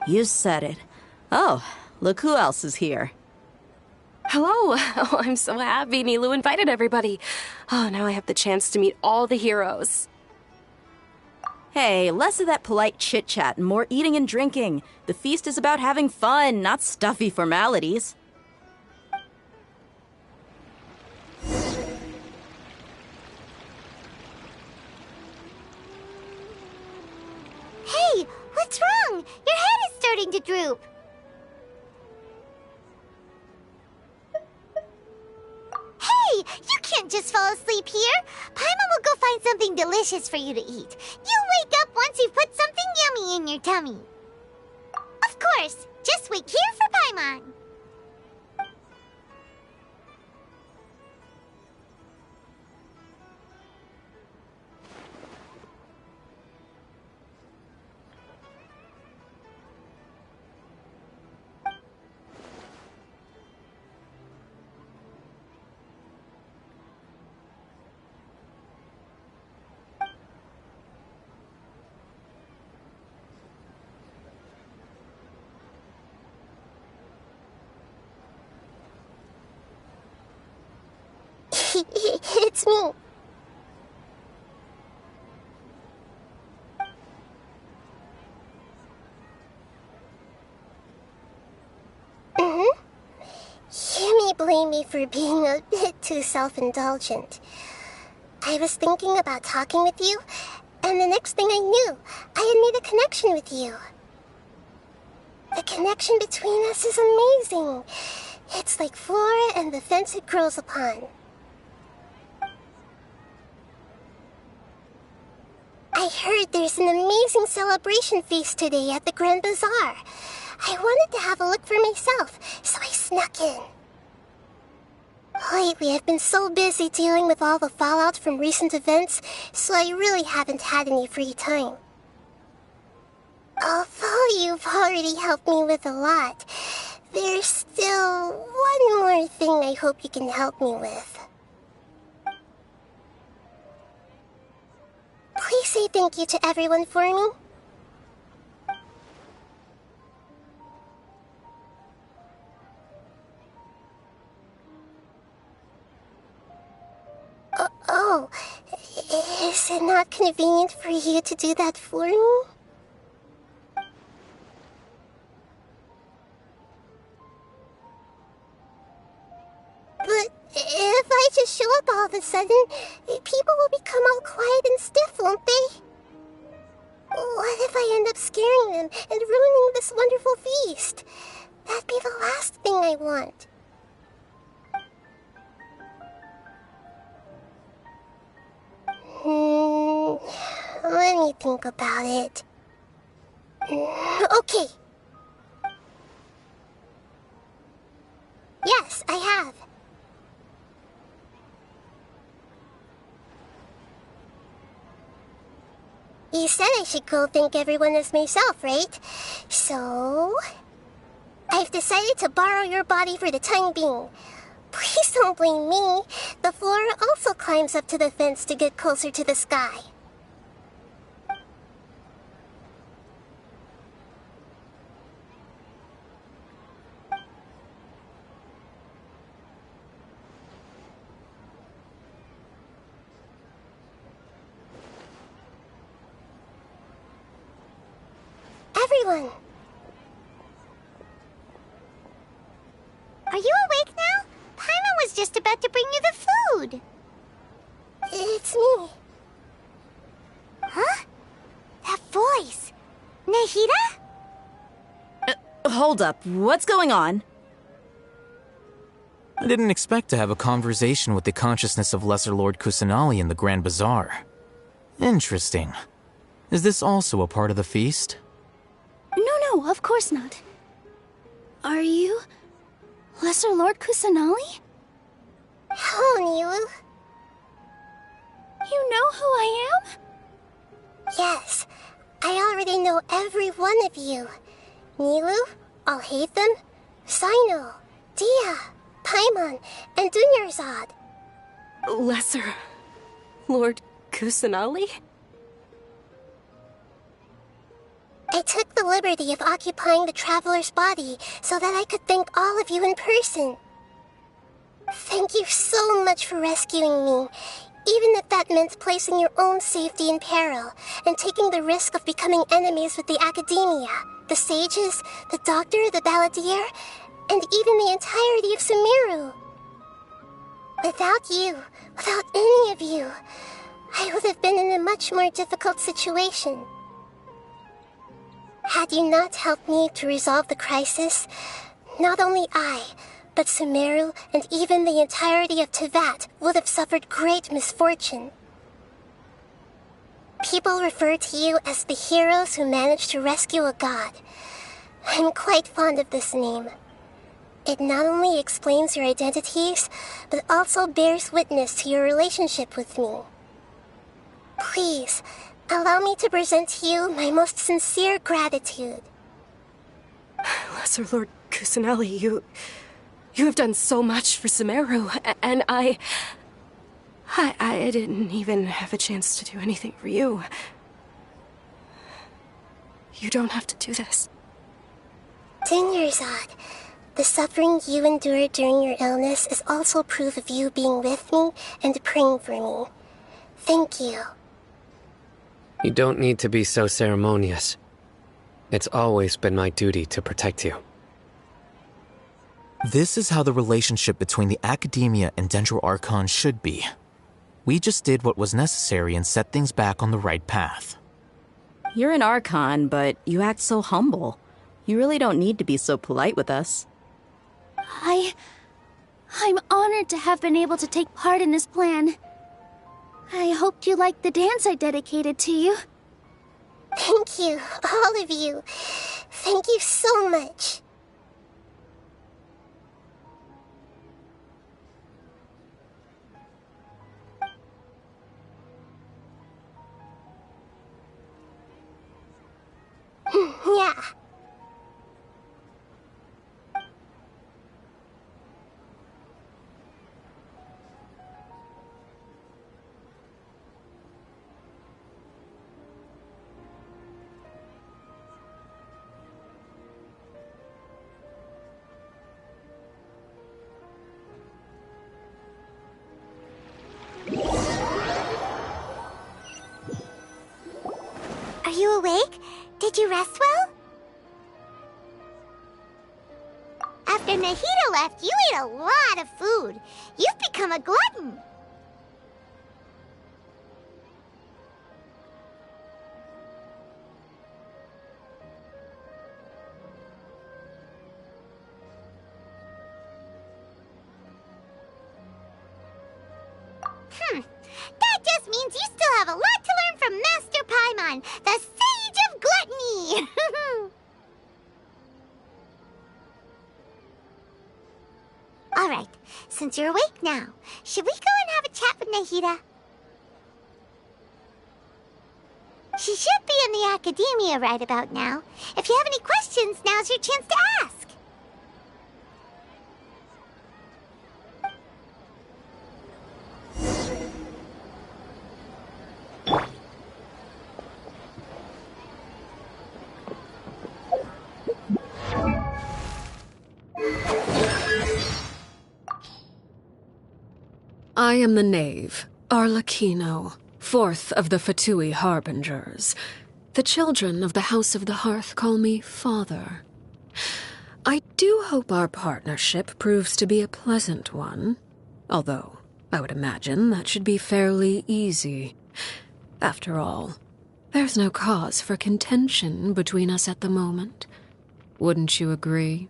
You said it. Oh, look who else is here.
Hello. Oh, I'm so happy Nilu invited everybody. Oh, now I have the chance to meet all the heroes.
Hey, less of that polite chit-chat and more eating and drinking. The feast is about having fun, not stuffy formalities.
Hey, what's wrong? Your head is starting to droop. Hey, you can't just fall asleep here. Paimon will go find something delicious for you to eat. You'll wake up once you've put something yummy in your tummy. Of course, just wait here for Paimon. It's me. You may blame me for being a bit too self-indulgent. I was thinking about talking with you, and the next thing I knew, I had made a connection with you. The connection between us is amazing. It's like flora and the fence it grows upon. I heard there's an amazing celebration feast today at the Grand Bazaar. I wanted to have a look for myself, so I snuck in. Lately, I've been so busy dealing with all the fallout from recent events, so I really haven't had any free time. Although you've already helped me with a lot, there's still one more thing I hope you can help me with. Please say thank you to everyone for me. Oh, is it not convenient for you to do that for me? But if I just show up all of a sudden, people will become all quiet and stiff, won't they? What if I end up scaring them and ruining this wonderful feast? That'd be the last thing I want. Let me think about it. Okay. Yes, I have. You said I should go thank everyone as myself, right? So, I've decided to borrow your body for the time being. Please don't blame me. The flora also climbs up to the fence to get closer to the sky. Everyone! Are you awake now? Paimon was just about to bring you the food. It's me.
Huh? That voice. Nahida?
Hold up. What's going on?
I didn't expect to have a conversation with the consciousness of Lesser Lord Kusanali in the Grand Bazaar. Interesting. Is this also a part of the feast?
No, of course not. Are you Lesser Lord Kusanali?
Hello, Nilu.
You know who I am?
Yes, I already know every one of you. Nilu, Alhaitham, Sino, Dia, Paimon, and Dunyarzad.
Lesser Lord Kusanali?
I took the liberty of occupying the traveler's body so that I could thank all of you in person. Thank you so much for rescuing me, even if that meant placing your own safety in peril and taking the risk of becoming enemies with the Academia, the sages, the doctor, the balladeer, and even the entirety of Sumeru. Without you, without any of you, I would have been in a much more difficult situation. Had you not helped me to resolve the crisis, not only I, but Sumeru and even the entirety of Tevat would have suffered great misfortune. People refer to you as the heroes who managed to rescue a god. I'm quite fond of this name. It not only explains your identities, but also bears witness to your relationship with me. Please, allow me to present to you my most sincere gratitude.
Lesser Lord Kusanali, you have done so much for Sumeru, and I didn't even have a chance to do anything for you. You don't have to do this.
Dunyarzad, the suffering you endured during your illness is also proof of you being with me and praying for me. Thank you.
You don't need to be so ceremonious. It's always been my duty to protect you.
This is how the relationship between the Academia and Dendro Archon should be. We just did what was necessary and set things back on the right path.
You're an Archon, but you act so humble. You really don't need to be so polite with us.
I'm honored to have been able to take part in this plan. I hoped you liked the dance I dedicated to you.
Thank you, all of you. Thank you so much. Yeah. Are you awake? Did you rest well? After Nahida left, you ate a lot of food. You've become a glutton. That just means you still have a lot to learn from Master Paimon, the Sage of Gluttony! Alright, since you're awake now, should we go and have a chat with Nahida? She should be in the Academia right about now. If you have any questions, now's your chance to ask.
I am the knave, Arlecchino, fourth of the Fatui Harbingers. The children of the House of the Hearth call me Father. I do hope our partnership proves to be a pleasant one, although I would imagine that should be fairly easy. After all, there's no cause for contention between us at the moment. Wouldn't you agree?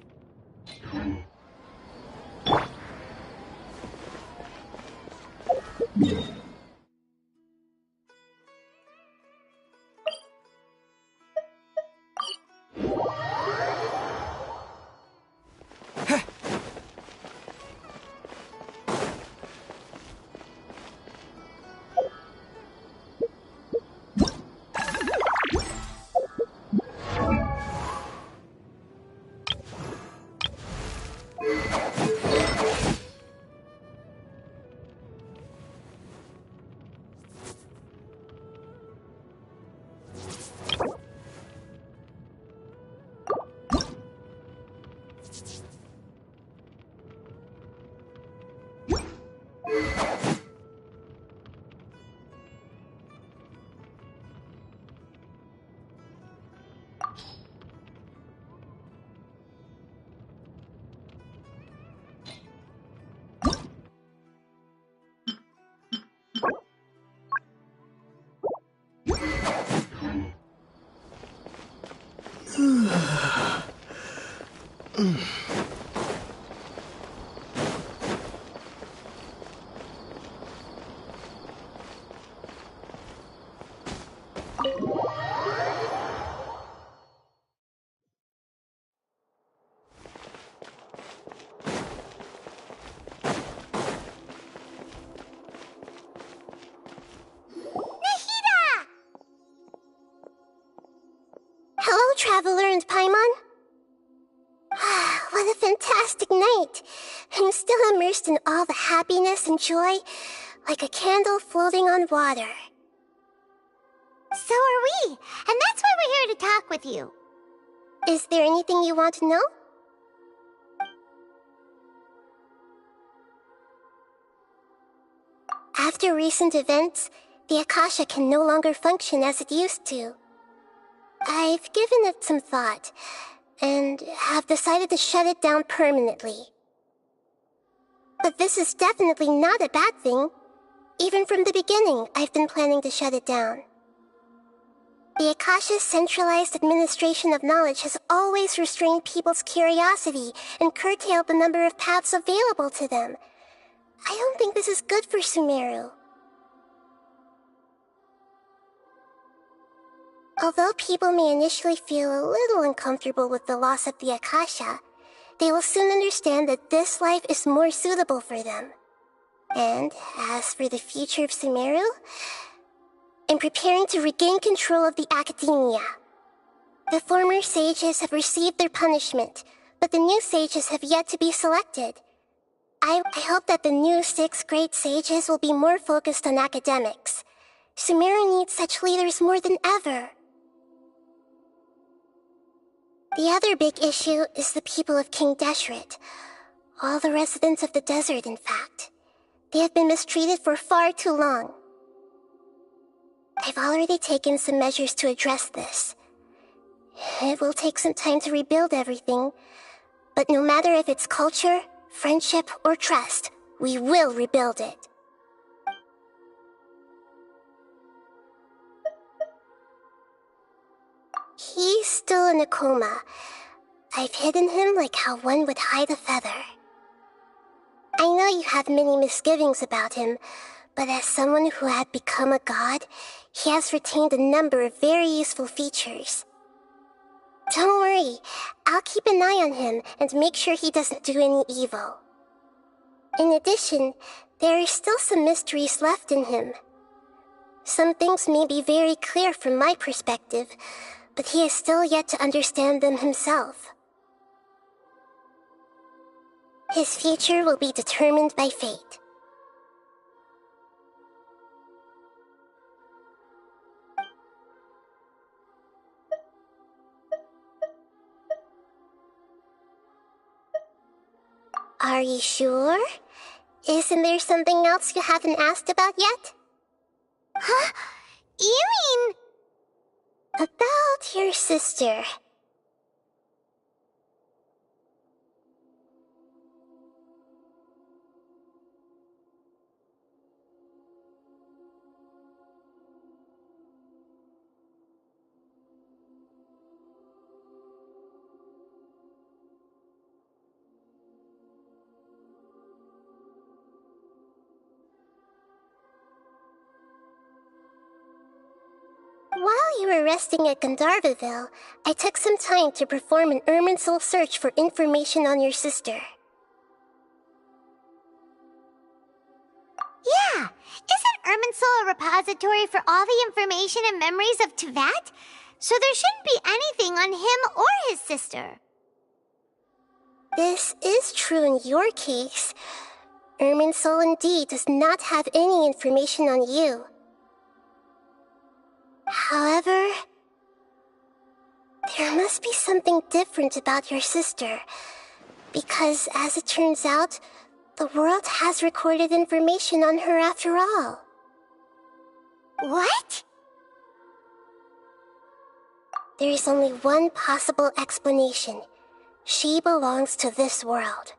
Hello, Traveler and Paimon. What a fantastic night. I'm still immersed in all the happiness and joy, like a candle floating on water. So are we, and that's why we're here to talk with you. Is there anything you want to know? After recent events, the Akasha can no longer function as it used to. I've given it some thought, and have decided to shut it down permanently. But this is definitely not a bad thing. Even from the beginning, I've been planning to shut it down. The Akasha's centralized administration of knowledge has always restrained people's curiosity and curtailed the number of paths available to them. I don't think this is good for Sumeru. Although people may initially feel a little uncomfortable with the loss of the Akasha, they will soon understand that this life is more suitable for them. And as for the future of Sumeru, I'm preparing to regain control of the academia. The former sages have received their punishment, but the new sages have yet to be selected. I hope that the new 6th grade sages will be more focused on academics. Sumeru needs such leaders more than ever. The other big issue is the people of King Deshret. All the residents of the desert, in fact. They have been mistreated for far too long. I've already taken some measures to address this. It will take some time to rebuild everything, but no matter if it's culture, friendship, or trust, we will rebuild it. He's still in a coma. I've hidden him like how one would hide a feather. I know you have many misgivings about him, but as someone who had become a god, he has retained a number of very useful features. Don't worry, I'll keep an eye on him and make sure he doesn't do any evil. In addition, there are still some mysteries left in him. Some things may be very clear from my perspective, but he is still yet to understand them himself. His future will be determined by fate. Are you sure? Isn't there something else you haven't asked about yet? Huh? You mean...
About your sister. While you were resting at Gandharvaville, I took some time to perform an Irminsul search for information on your sister.
Yeah! Isn't Irminsul a repository for all the information and memories of Teyvat? So there shouldn't be anything on him or his sister.
This is true in your case. Irminsul indeed does not have any information on you. However, there must be something different about your sister, because as it turns out, the world has recorded information on her after all.
What?
There is only one possible explanation. She belongs to this world.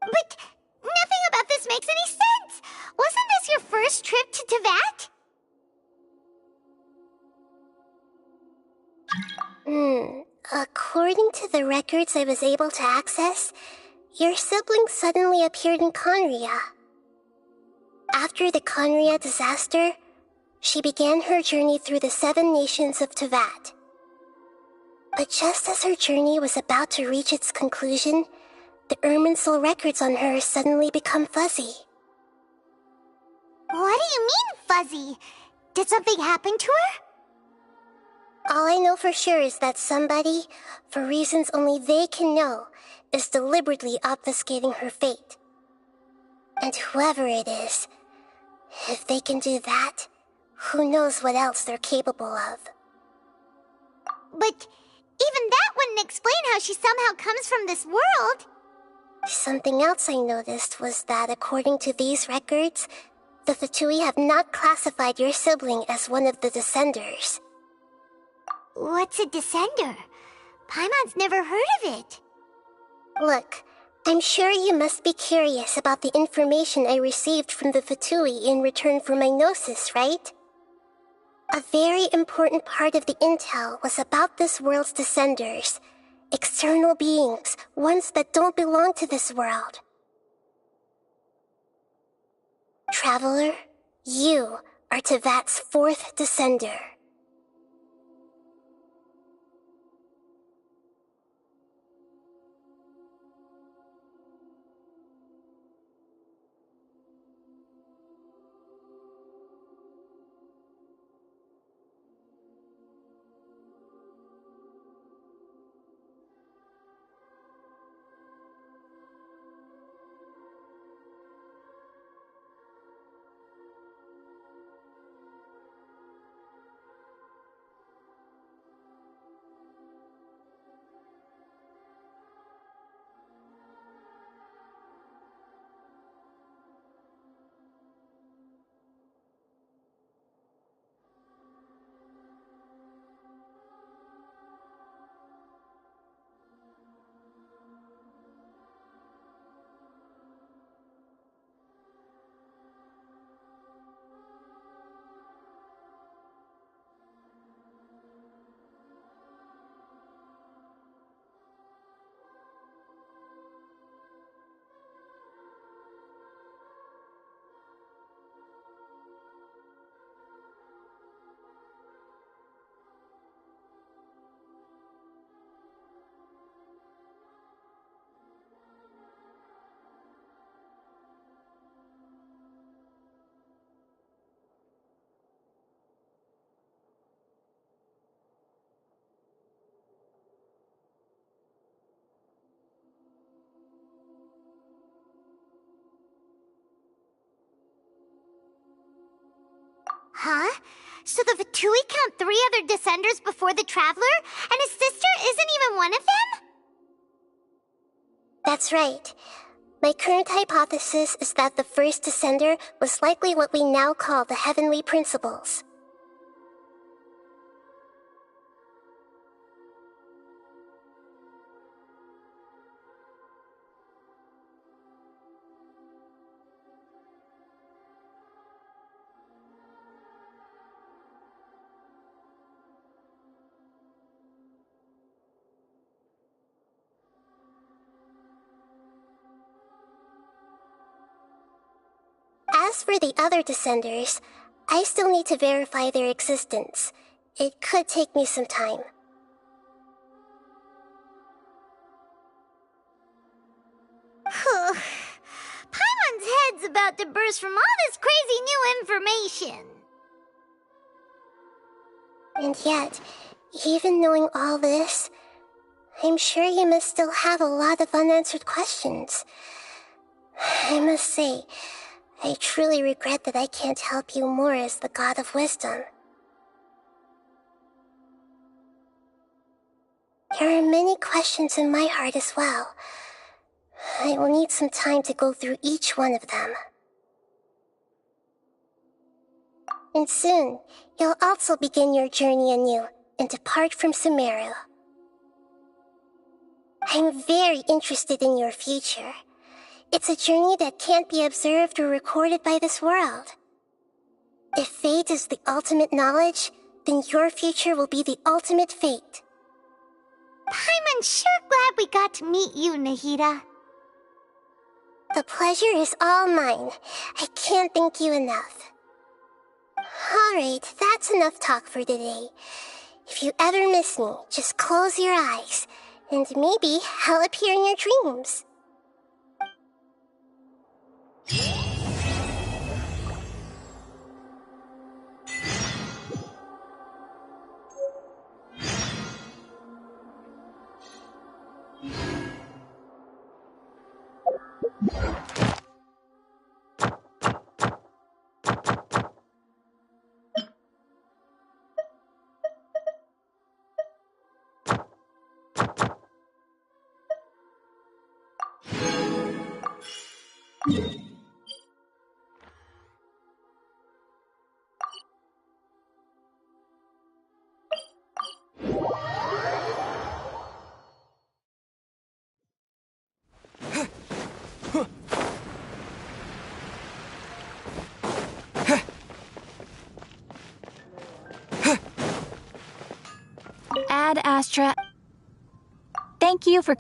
But nothing about this makes any sense! Wasn't this your first trip to Teyvat?
According to the records I was able to access, your sibling suddenly appeared in Conria. After the Conria disaster, she began her journey through the 7 nations of Teyvat. But just as her journey was about to reach its conclusion, the Irminsul records on her suddenly become fuzzy.
What do you mean, fuzzy? Did something happen to her?
All I know for sure is that somebody, for reasons only they can know, is deliberately obfuscating her fate. And whoever it is, if they can do that, who knows what else they're capable of.
But Even that wouldn't explain how she somehow comes from this world.
Something else I noticed was that according to these records, the Fatui have not classified your sibling as one of the Descenders.
What's a Descender? Paimon's never heard of it.
Look, I'm sure you must be curious about the information I received from the Fatui in return for my gnosis, right? A very important part of the intel was about this world's Descenders. External beings, ones that don't belong to this world. Traveler, you are Tevat's 4th Descender.
Huh? So the Fatui count 3 other Descenders before the Traveler, and his sister isn't even one of them?
That's right. My current hypothesis is that the first Descender was likely what we now call the Heavenly Principles. As for the other Descenders, I still need to verify their existence. It could take me some time.
Paimon's head's about to burst from all this crazy new information.
And yet, even knowing all this, I'm sure you must still have a lot of unanswered questions. I must say, I truly regret that I can't help you more as the God of Wisdom. There are many questions in my heart as well. I will need some time to go through each one of them. And soon, you'll also begin your journey anew and depart from Sumeru. I'm very interested in your future. It's a journey that can't be observed or recorded by this world. If fate is the ultimate knowledge, then your future will be the ultimate fate.
Paimon's sure glad we got to meet you, Nahida.
The pleasure is all mine. I can't thank you enough. Alright, that's enough talk for today. If you ever miss me, just close your eyes, and maybe I'll appear in your dreams.
Ad Astra. Thank you for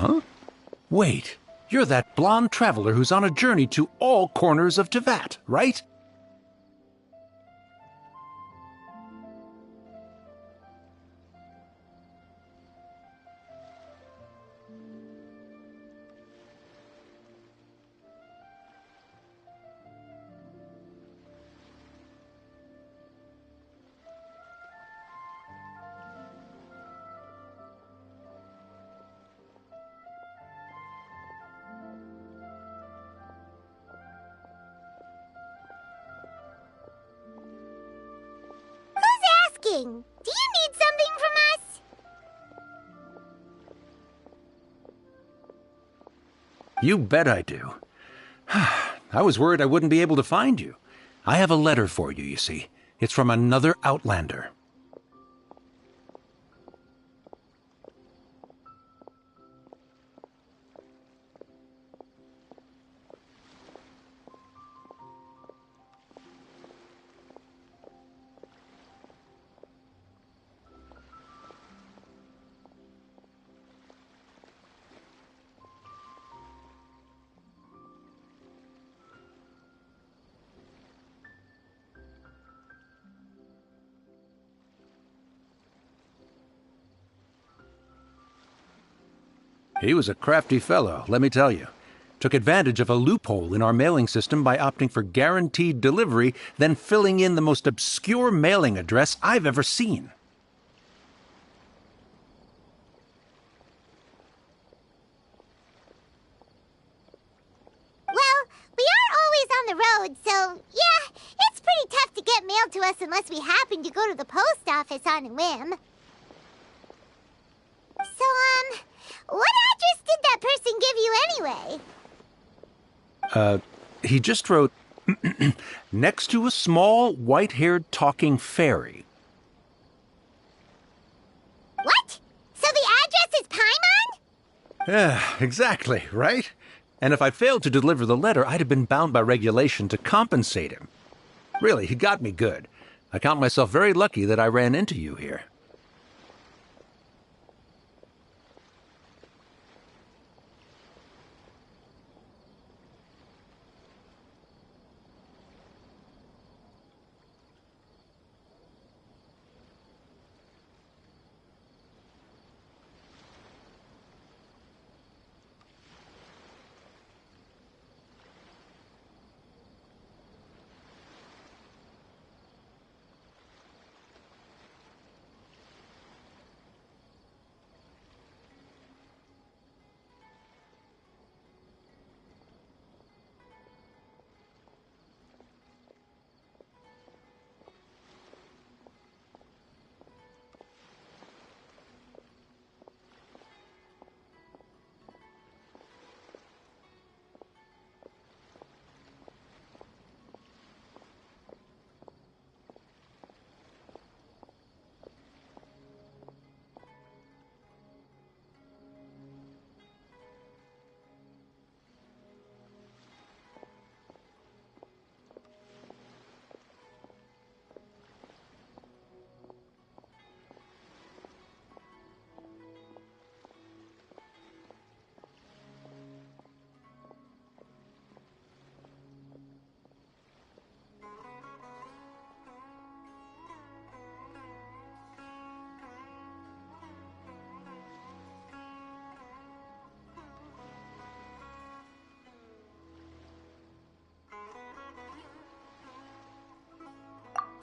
Huh? Wait, you're that blonde traveler who's on a journey to all corners of Teyvat, right?
Do you need something from us?
You bet I do. I was worried I wouldn't be able to find you. I have a letter for you, you see. It's from another Outlander.
He was a crafty fellow, let me tell you. Took advantage of a loophole in our mailing system by opting for guaranteed delivery, then filling in the most obscure mailing address I've ever seen.
Well, we are always on the road, so yeah, it's pretty tough to get mail to us unless we happen to go to the post office on a whim. So, what address did that person give you anyway?
He just wrote, next to a small, white-haired talking fairy.
What? So the address is Paimon?
Yeah, exactly, right? And if I failed to deliver the letter, I'd have been bound by regulation to compensate him. Really, he got me good. I count myself very lucky that I ran into you here.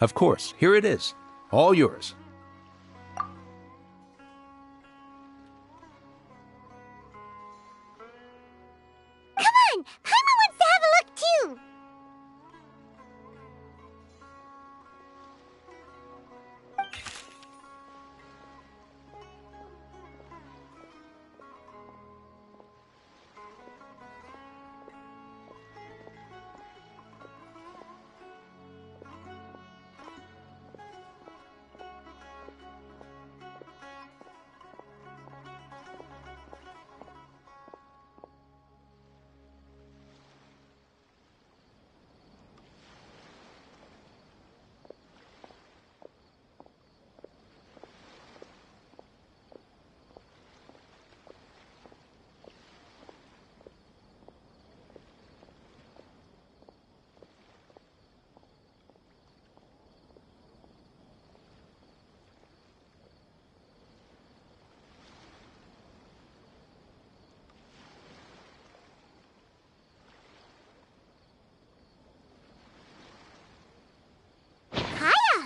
Of course, here it is. All yours.
Come on! Paimon wants to have a look too!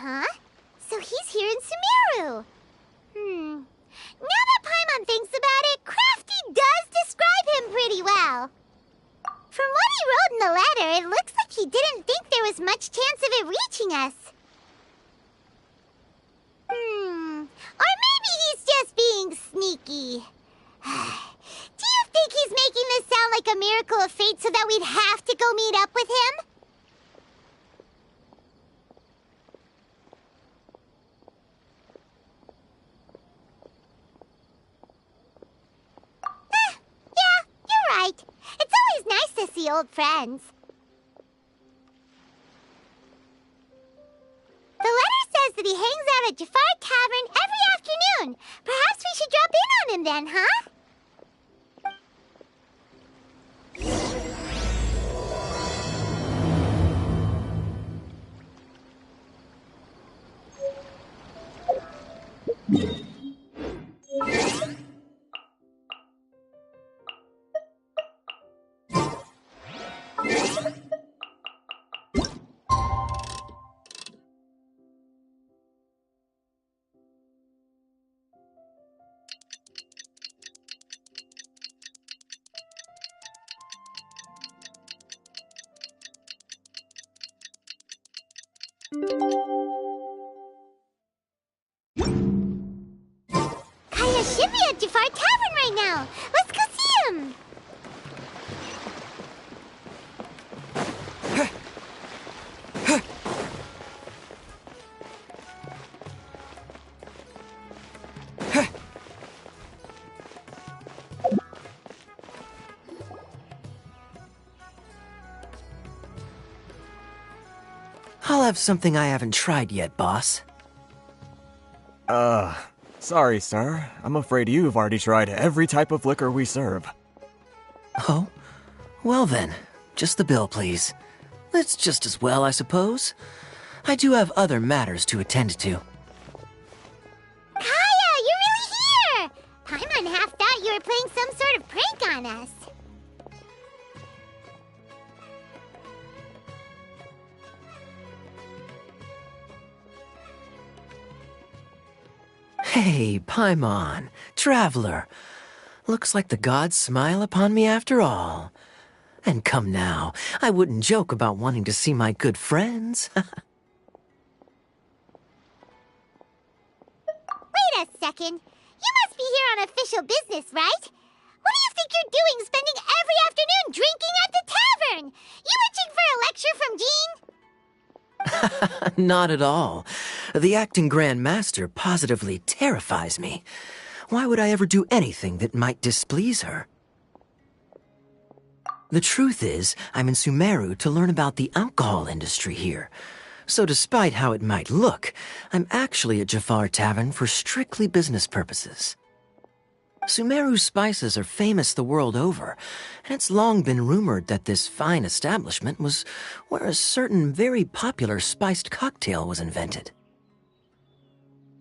Huh? So he's here in Sumeru. Now that Paimon thinks about it, Crafty does describe him pretty well. From what he wrote in the letter, it looks like he didn't think there was much chance of it reaching us. Or maybe he's just being sneaky. Do you think he's making this sound like a miracle of fate so that we'd have to go meet up with him? Right. It's always nice to see old friends. The letter says that he hangs out at Jafar Tavern every afternoon. Perhaps we should drop in on him then, huh? should be at Jafar Tavern right now. Let's go see him.
I'll have something I haven't tried yet, boss.
Sorry, sir. I'm afraid you've already tried every type of liquor we serve.
Oh? Well then, just the bill, please. It's just as well, I suppose. I do have other matters to attend to.
Kaya, you're really here! Paimon half thought you were playing some sort of prank on us.
Hey, Paimon, traveler. Looks like the gods smile upon me after all. And come now, I wouldn't joke about wanting to see my good friends.
Wait a second. You must be here on official business, right? What do you think you're doing spending every afternoon drinking at the tavern? You itching for a lecture from Jean?
Not at all. The acting Grand Master positively terrifies me. Why would I ever do anything that might displease her? The truth is, I'm in Sumeru to learn about the alcohol industry here. So despite how it might look, I'm actually at Jafar Tavern for strictly business purposes. Sumeru spices are famous the world over, and it's long been rumored that this fine establishment was where a certain very popular spiced cocktail was invented.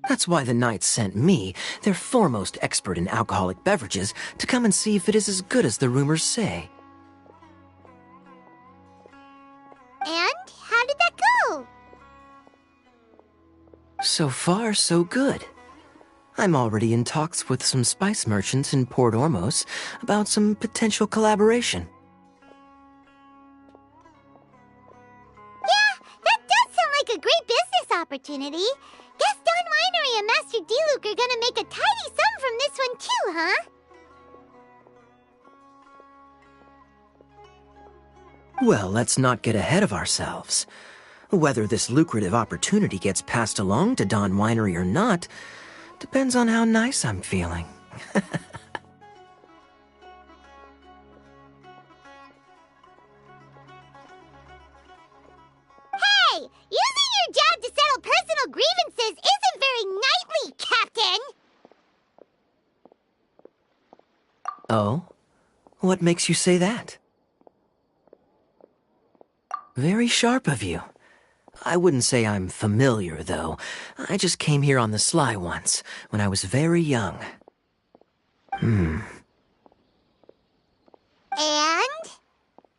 That's why the Knights sent me, their foremost expert in alcoholic beverages, to come and see if it is as good as the rumors say.
And how did that go?
So far, so good. I'm already in talks with some spice merchants in Port Ormos about some potential collaboration.
Yeah, that does sound like a great business opportunity. Guess Don Winery and Master D-Luke are gonna make a tidy sum from this one too, huh?
Well, let's not get ahead of ourselves. Whether this lucrative opportunity gets passed along to Don Winery or not depends on how nice I'm feeling.
Hey! Using your job to settle personal grievances isn't very knightly, Captain!
Oh? What makes you say that? Very sharp of you. I wouldn't say I'm familiar, though. I just came here on the sly once, when I was very young.
And?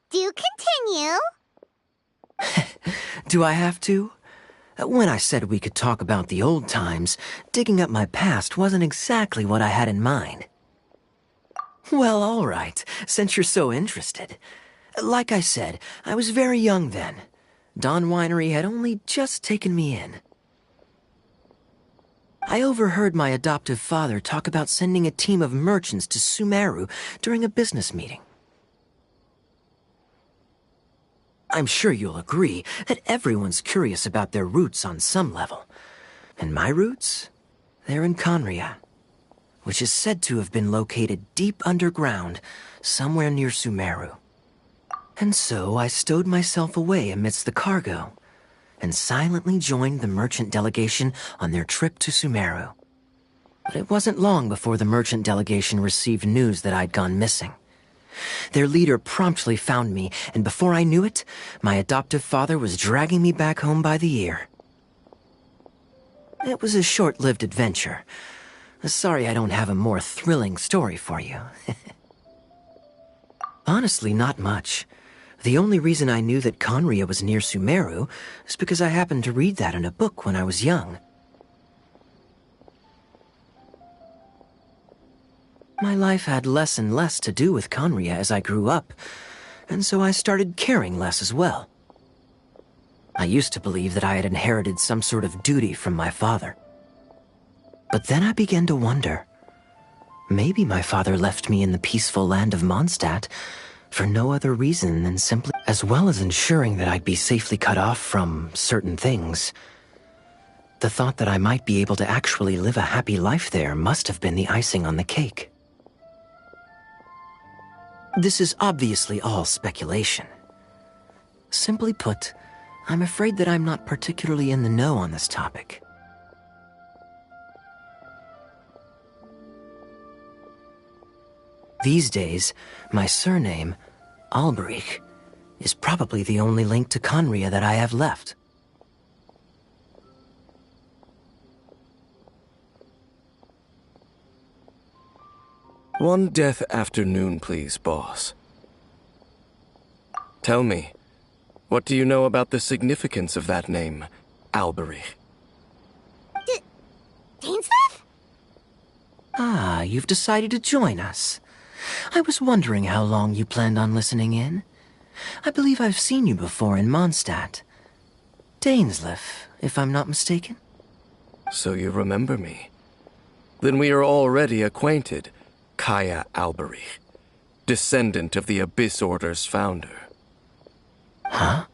Do continue.
Do I have to? When I said we could talk about the old times, digging up my past wasn't exactly what I had in mind. Well, all right, since you're so interested. Like I said, I was very young then. Don Winery had only just taken me in. I overheard my adoptive father talk about sending a team of merchants to Sumeru during a business meeting. I'm sure you'll agree that everyone's curious about their roots on some level. And my roots? They're in Conria, which is said to have been located deep underground, somewhere near Sumeru. And so I stowed myself away amidst the cargo, and silently joined the merchant delegation on their trip to Sumeru. But it wasn't long before the merchant delegation received news that I'd gone missing. Their leader promptly found me, and before I knew it, my adoptive father was dragging me back home by the ear. It was a short-lived adventure. Sorry I don't have a more thrilling story for you. Honestly, not much. The only reason I knew that Conria was near Sumeru is because I happened to read that in a book when I was young. My life had less and less to do with Conria as I grew up, and so I started caring less as well. I used to believe that I had inherited some sort of duty from my father. But then I began to wonder, Maybe my father left me in the peaceful land of Mondstadt for no other reason than simply as well as ensuring that I'd be safely cut off from certain things. The thought that I might be able to actually live a happy life there must have been the icing on the cake. This is obviously all speculation. Simply put, I'm afraid that I'm not particularly in the know on this topic. These days, my surname, Alberich, is probably the only link to Conria that I have left.
One death afternoon, please, boss. Tell me, what do you know about the significance of that name, Alberich?
Dainsleif?
Ah, you've decided to join us. I was wondering how long you planned on listening in. I believe I've seen you before in Mondstadt. Dainsleif, if I'm not mistaken.
So you remember me. Then we are already acquainted, Kaya Alberich, descendant of the Abyss Order's founder.
Huh?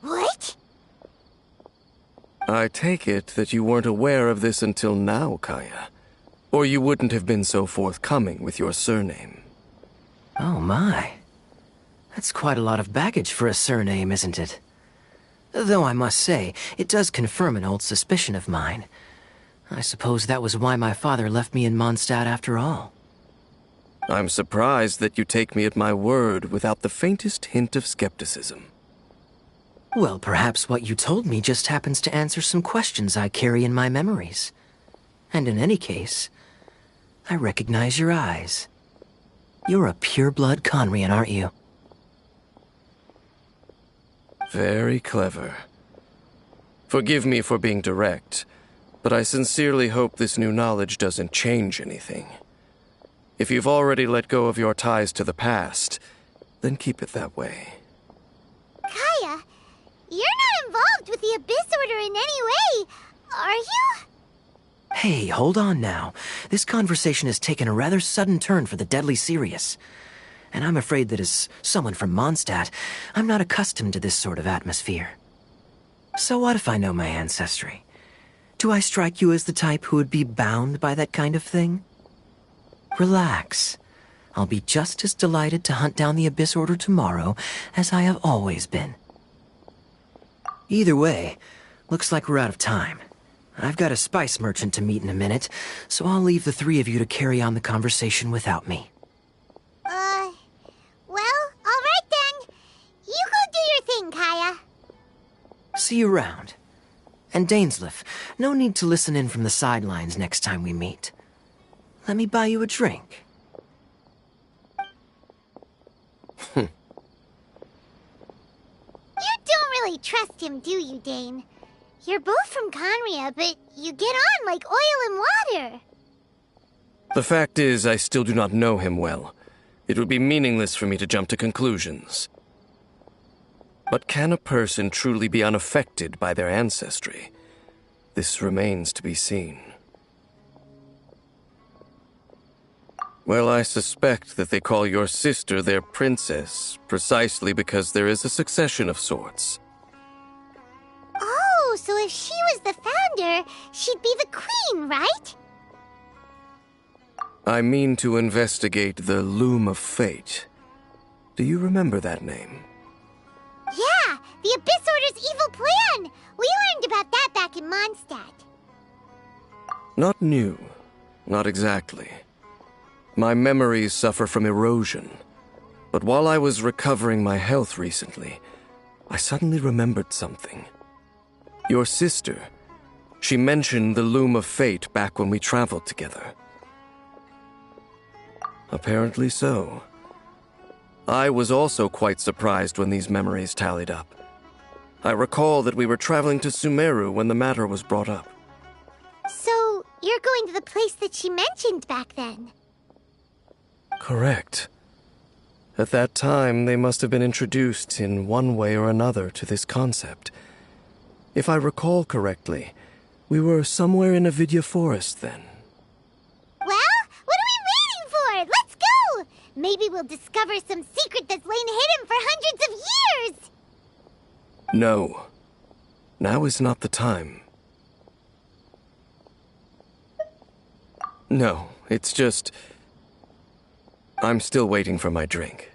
What?
I take it that you weren't aware of this until now, Kaya. Or you wouldn't have been so forthcoming with your surname.
Oh my. That's quite a lot of baggage for a surname, isn't it? Though I must say, it does confirm an old suspicion of mine. I suppose that was why my father left me in Mondstadt after all.
I'm surprised that you take me at my word without the faintest hint of skepticism.
Well, perhaps what you told me just happens to answer some questions I carry in my memories. And in any case, I recognize your eyes. You're a pure-blood Conrian, aren't you?
Very clever. Forgive me for being direct, but I sincerely hope this new knowledge doesn't change anything. If you've already let go of your ties to the past, then keep it that way.
Kaya, you're not involved with the Abyss Order in any way, are you?
Hey, hold on now. This conversation has taken a rather sudden turn for the deadly serious. And I'm afraid that as someone from Mondstadt, I'm not accustomed to this sort of atmosphere. So what if I know my ancestry? Do I strike you as the type who would be bound by that kind of thing? Relax. I'll be just as delighted to hunt down the Abyss Order tomorrow as I have always been. Either way, looks like we're out of time. I've got a spice merchant to meet in a minute, so I'll leave the three of you to carry on the conversation without me.
Well, alright then. You go do your thing, Kaya.
See you around. And Dainsleif, no need to listen in from the sidelines next time we meet. Let me buy you a drink.
You don't really trust him, do you, Dane? You're both from Conria, but you get on like oil and water.
The fact is, I still do not know him well. It would be meaningless for me to jump to conclusions. But can a person truly be unaffected by their ancestry? This remains to be seen. Well, I suspect that they call your sister their princess, precisely because there is a succession of sorts.
Oh, so if she was the founder, she'd be the queen, right?
I mean to investigate the Loom of Fate. Do you remember that name?
Yeah, the Abyss Order's evil plan! We learned about that back in Mondstadt.
Not new. Not exactly. My memories suffer from erosion. But while I was recovering my health recently, I suddenly remembered something. Your sister. She mentioned the Loom of Fate back when we traveled together. Apparently so. I was also quite surprised when these memories tallied up. I recall that we were traveling to Sumeru when the matter was brought up.
So, you're going to the place that she mentioned back then?
Correct. At that time, they must have been introduced in one way or another to this concept. If I recall correctly, We were somewhere in Avidya Forest then.
Well, what are we waiting for? Let's go! Maybe we'll discover some secret that's lain hidden for hundreds of years!
No. Now is not the time. No, it's just... I'm still waiting for my drink.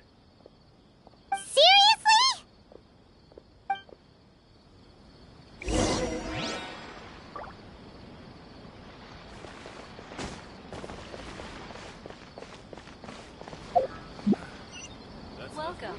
Seriously?
Welcome.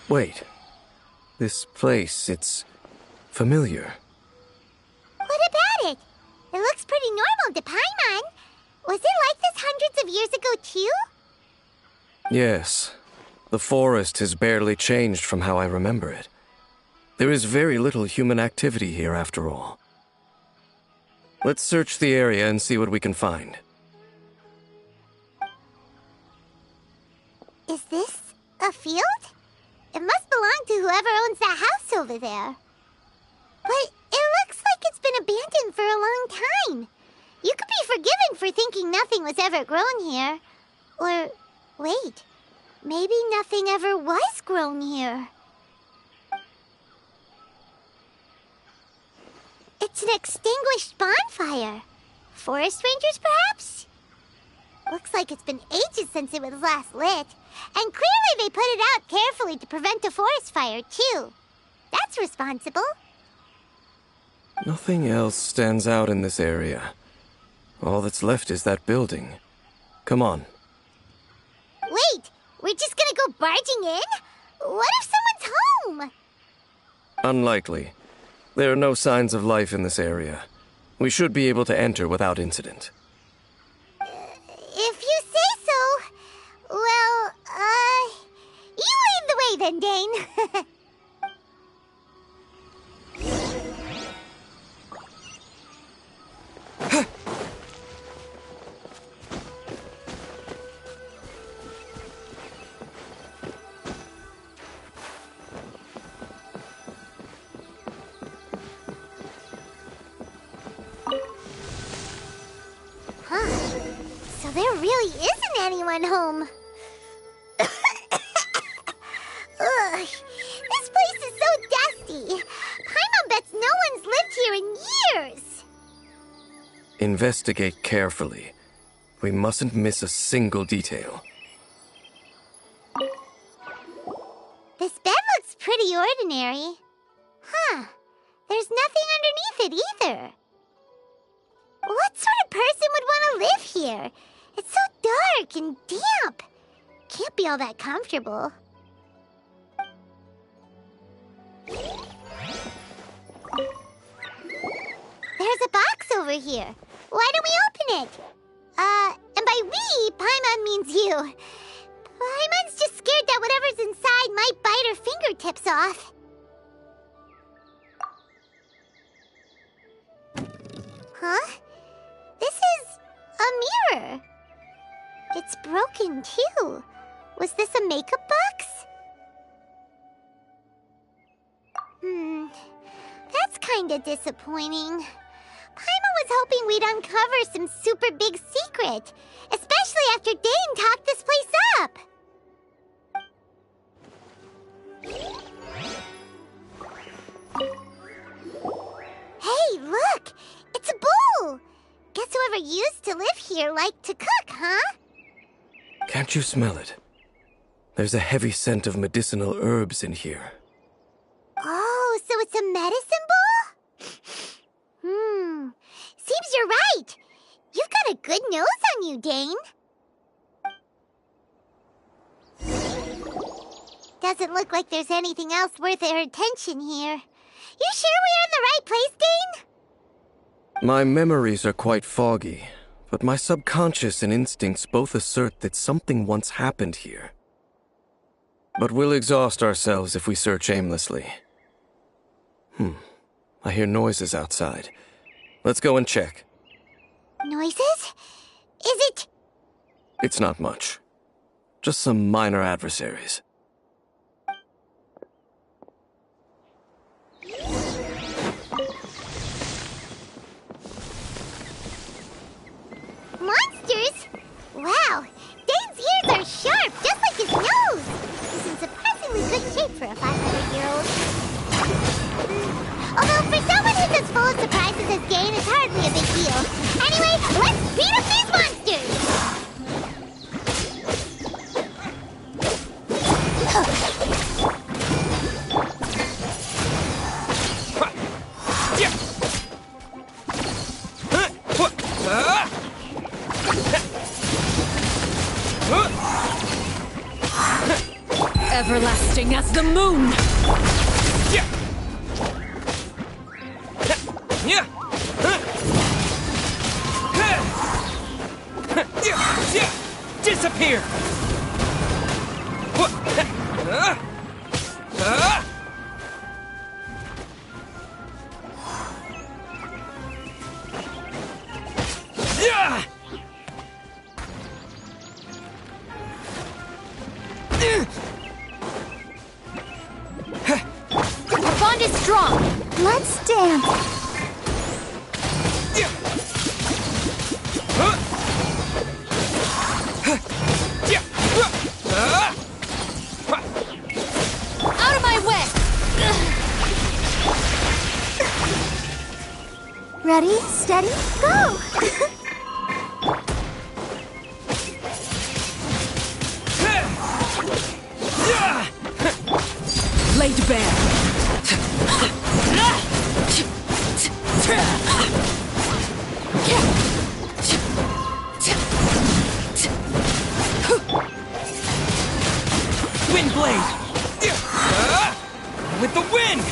Wait. This place, it's familiar.
What about it? It looks pretty normal to Paimon. Was it like this hundreds of years ago, too?
Yes. The forest has barely changed from how I remember it. There is very little human activity here, after all. Let's search the area and see what we can find.
Is this a field? It must belong to whoever owns that house over there. But it looks like it's been abandoned for a long time. You could be forgiven for thinking nothing was ever grown here. Or, wait, maybe nothing ever was grown here. It's an extinguished bonfire. Forest rangers, perhaps? Looks like it's been ages since it was last lit. And clearly they put it out carefully to prevent a forest fire, too. That's responsible.
Nothing else stands out in this area. All that's left is that building. Come on.
Wait, we're just gonna go barging in? What if someone's home?
Unlikely. There are no signs of life in this area. We should be able to enter without incident.
If you say so. Well, you lead the way then, Dane. So there really isn't anyone home. Ugh, this place is so dusty. Paimon bets no one's lived here in years.
Investigate carefully. We mustn't miss a single detail.
This bed looks pretty ordinary. Huh. There's nothing underneath it either. What sort of person would want to live here? It's so dark and damp. Can't be all that comfortable. There's a box over here. Why don't we open it? And by we, Paimon means you. Paimon's just scared that whatever's inside might bite her fingertips off. Huh? This is a mirror. It's broken, too. Was this a makeup box? kinda disappointing. Paimon was hoping we'd uncover some super big secret, especially after Dane talked this place up. Hey, look! It's a bull! Guess whoever used to live here liked to cook, huh?
Can't you smell it? There's a heavy scent of medicinal herbs in here.
Oh, so it's a medicine bull? Seems you're right. You've got a good nose on you, Dane. Doesn't look like there's anything else worth our attention here. You sure we're in the right place, Dane?
My memories are quite foggy, but my subconscious and instincts both assert that something once happened here. But we'll exhaust ourselves if we search aimlessly. I hear noises outside. Let's go and check.
Noises? Is it...
It's not much. Just some minor adversaries.
Monsters? Wow, Dane's ears are sharp, just like his nose. He's in surprisingly good shape for a 500-year-old. Although for someone who's as full of surprises as Dane, it's hardly a big deal. Anyway, let's beat up these monsters!
Everlasting as the moon!
Disappear!
Our bond is strong. Let's dance. Out of my way.
Ready, steady, go!
Laid bare.
Windblade! With the wind!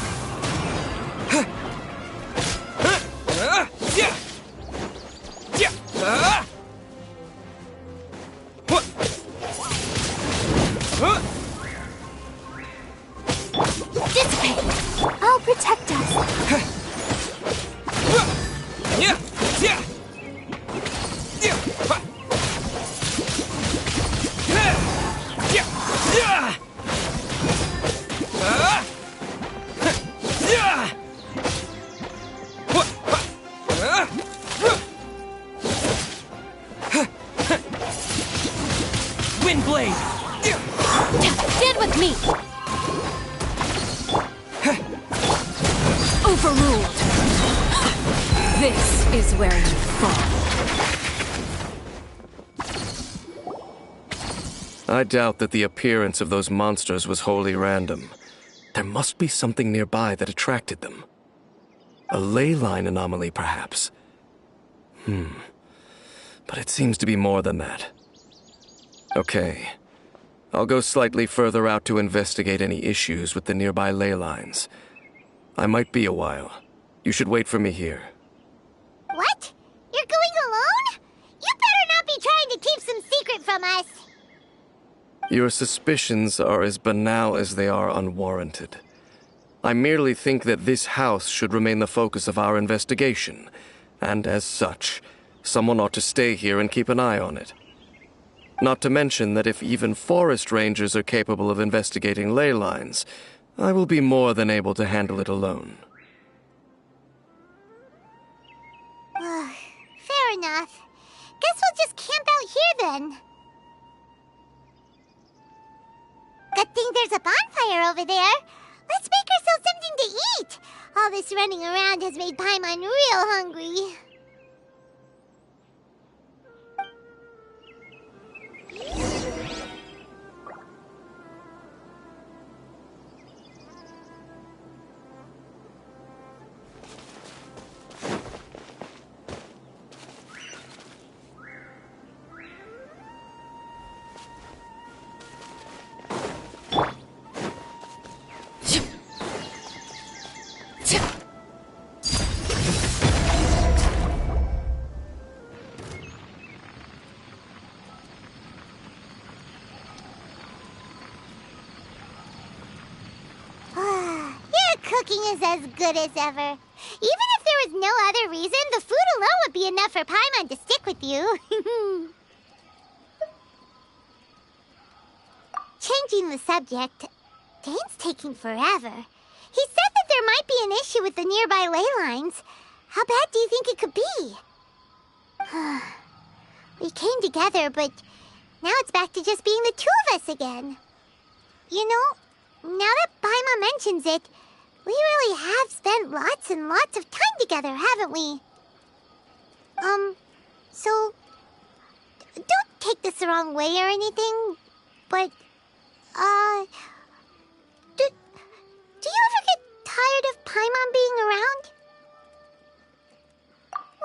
Dissipate! I'll protect us.
Windblade!
Stand with me! Overruled! This is where you fall.
I doubt that the appearance of those monsters was wholly random. There must be something nearby that attracted them. A ley line anomaly, perhaps. But it seems to be more than that. Okay. I'll go slightly further out to investigate any issues with the nearby ley lines. I might be a while. You should wait for me here.
What? You're going alone? You better not be trying to keep some secret from us.
Your suspicions are as banal as they are unwarranted. I merely think that this house should remain the focus of our investigation, and as such, someone ought to stay here and keep an eye on it. Not to mention that if even forest rangers are capable of investigating ley lines, I will be more than able to handle it alone.
enough. Guess we'll just camp out here then. Good thing there's a bonfire over there. Let's make ourselves something to eat. All this running around has made Paimon real hungry. Cooking is as good as ever. Even if there was no other reason, the food alone would be enough for Paimon to stick with you. Changing the subject, Dane's taking forever. He said that there might be an issue with the nearby ley lines. How bad do you think it could be? We came together, but now it's back to just being the two of us again. You know, now that Paimon mentions it, we really have spent lots and lots of time together, haven't we? So, don't take this the wrong way or anything, but, do you ever get tired of Paimon being around?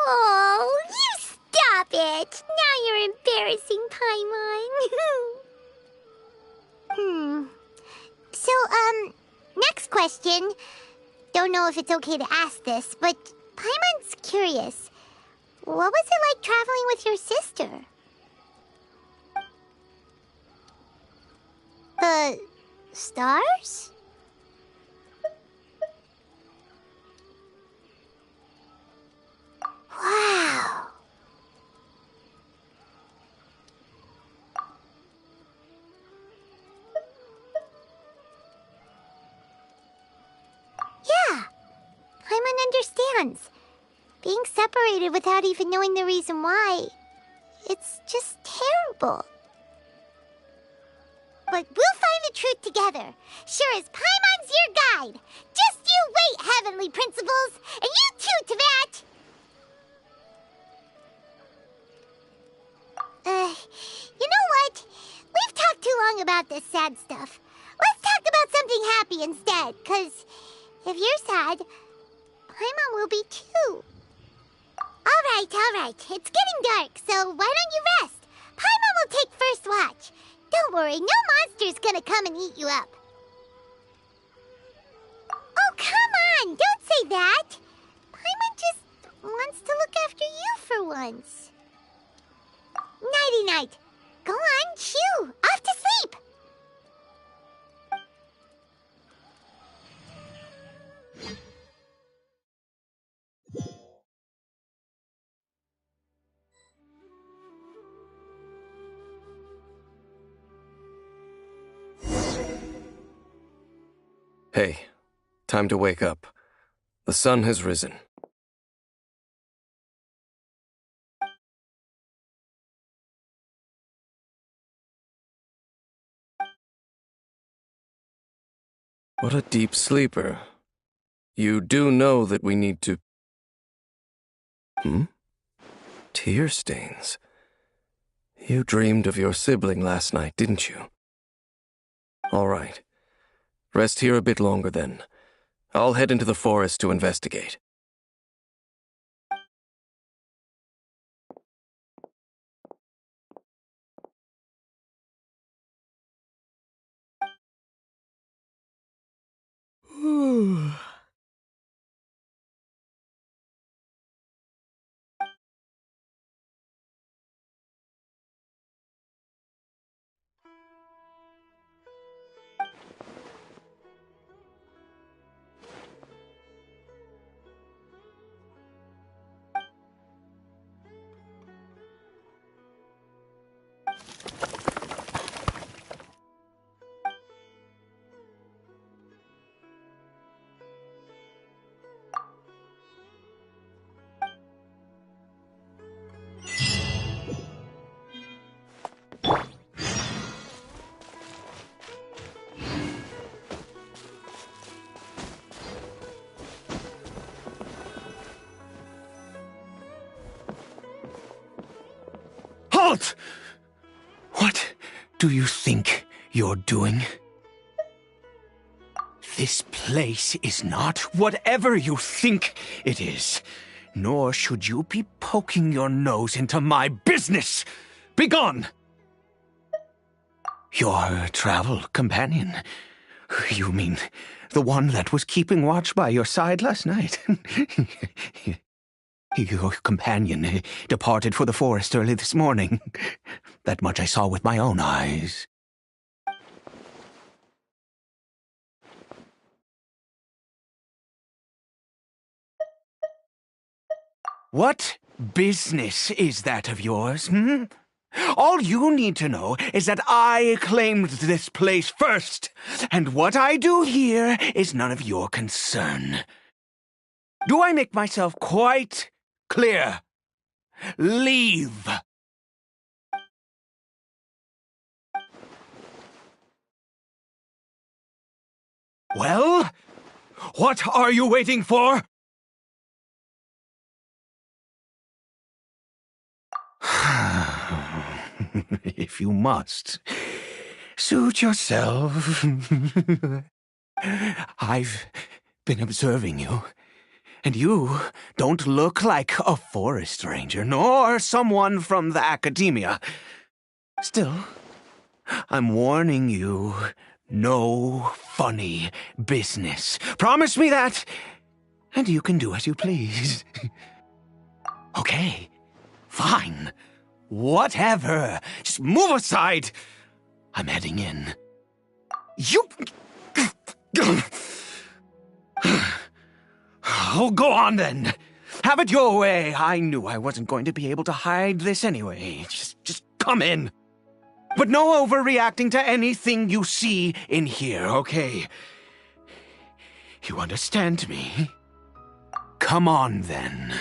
Oh, you stop it! Now you're embarrassing Paimon. So, next question. Don't know if it's okay to ask this, but Paimon's curious. What was it like traveling with your sister? The stars? Wow. Yeah, Paimon understands. Being separated without even knowing the reason why, it's just terrible. But we'll find the truth together. Sure as Paimon's your guide. Just you wait, Heavenly Principles, and you too, Teyvat! You know what? We've talked too long about this sad stuff. Let's talk about something happy instead, 'cause if you're sad, Paimon will be too. All right. It's getting dark, so why don't you rest? Paimon will take first watch. Don't worry, no monster's gonna come and eat you up. Oh, come on! Don't say that! Paimon just wants to look after you for once. Nighty-night. Go on, shoo! Off to sleep!
Hey, time to wake up. The sun has risen. What a deep sleeper. You do know that we need to... Tear stains. You dreamed of your sibling last night, didn't you? All right. Rest here a bit longer then. I'll head into the forest to investigate.
do you think you're doing? This place is not whatever you think it is, nor should you be poking your nose into my business. Begone! Your travel companion. You mean the one that was keeping watch by your side last night? Your companion departed for the forest early this morning. That much I saw with my own eyes. What business is that of yours, hmm? All you need to know is that I claimed this place first, and what I do here is none of your concern. Do I make myself quite clear? Leave! Well, what are you waiting for? If you must, suit yourself. I've been observing you, and you don't look like a forest ranger, nor someone from the academia. Still, I'm warning you, no funny business. Promise me that, and you can do as you please. Okay, fine. Whatever. Just move aside. I'm heading in. You... Oh, go on then. Have it your way. I knew I wasn't going to be able to hide this anyway. Just come in. But no overreacting to anything you see in here, okay? You understand me? Come on then.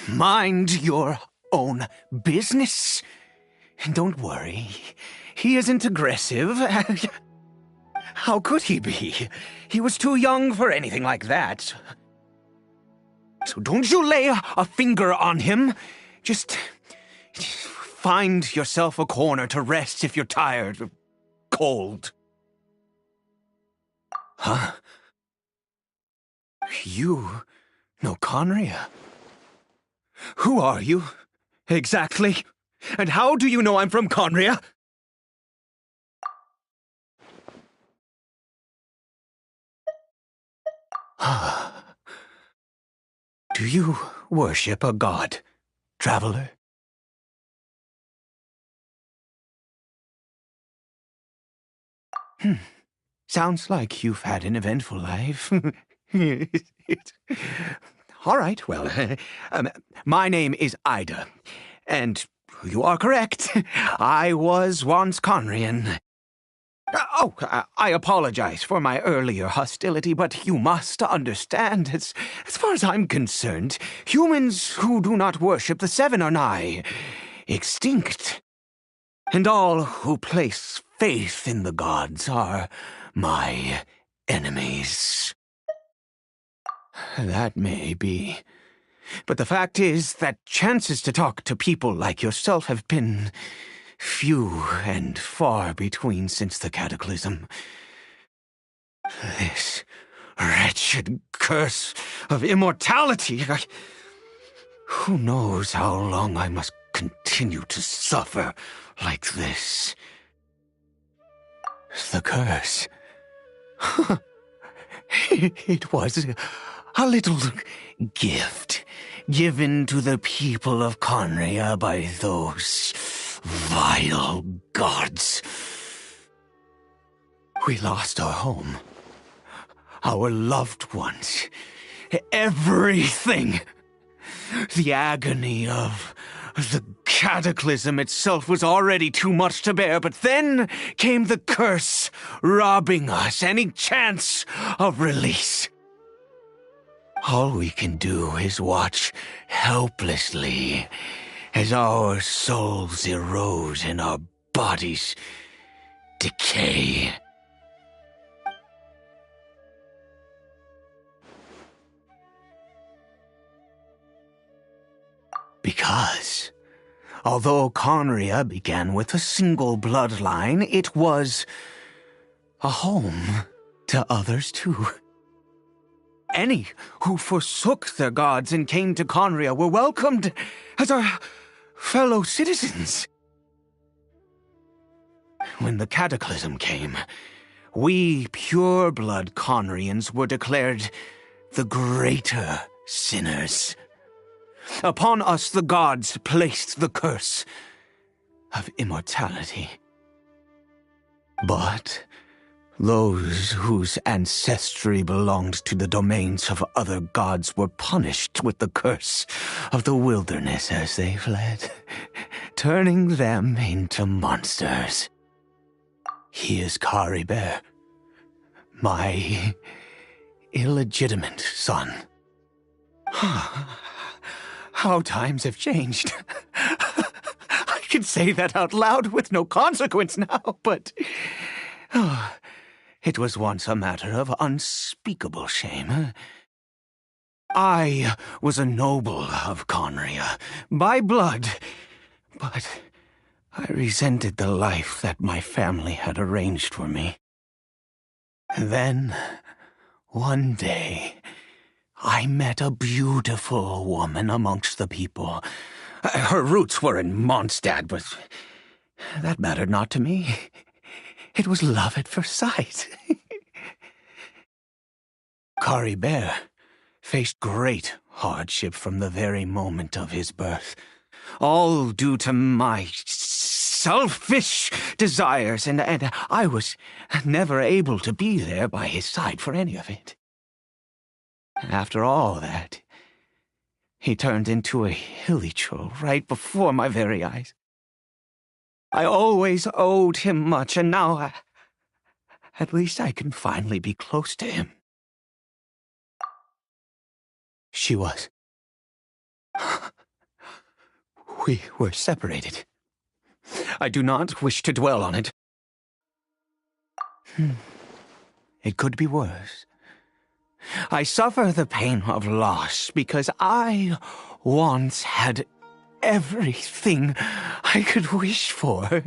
Mind your own business. And don't worry, he isn't aggressive. How could he be? He was too young for anything like that. So don't you lay a finger on him. Just find yourself a corner to rest if you're tired or cold. Huh? You know Conria? Who are you, exactly? And how do you know I'm from Conria? Do you worship a god, traveler? Sounds like you've had an eventful life. All right, well, my name is Ida, and you are correct. I was once Conrian. I apologize for my earlier hostility, but you must understand, as far as I'm concerned, humans who do not worship the Seven are nigh extinct. And all who place faith in the gods are my enemies. That may be. But the fact is that chances to talk to people like yourself have been few and far between since the cataclysm. This wretched curse of immortality. Who knows how long I must continue to suffer like this? The curse. It was a little gift given to the people of Conria by those vile gods. We lost our home, our loved ones, everything. The agony of the cataclysm itself was already too much to bear, but then came the curse, robbing us any chance of release. All we can do is watch helplessly as our souls erode and our bodies decay. Because, although Conria began with a single bloodline, it was a home to others too. Any who forsook their gods and came to Conria were welcomed as our fellow citizens. When the cataclysm came, we pure-blood Conrians were declared the greater sinners. Upon us the gods placed the curse of immortality. But those whose ancestry belonged to the domains of other gods were punished with the curse of the wilderness as they fled, turning them into monsters. He is Caribert, my illegitimate son. How times have changed. I can say that out loud with no consequence now, but it was once a matter of unspeakable shame. I was a noble of Conria, by blood, but I resented the life that my family had arranged for me. And then, one day, I met a beautiful woman amongst the people. Her roots were in Mondstadt, but that mattered not to me. It was love at first sight. Caribert faced great hardship from the very moment of his birth, all due to my selfish desires, and I was never able to be there by his side for any of it. After all that, he turned into a hilichurl right before my very eyes. I always owed him much, and now at least I can finally be close to him. She was. We were separated. I do not wish to dwell on it. It could be worse. I suffer the pain of loss because I once had everything I could wish for.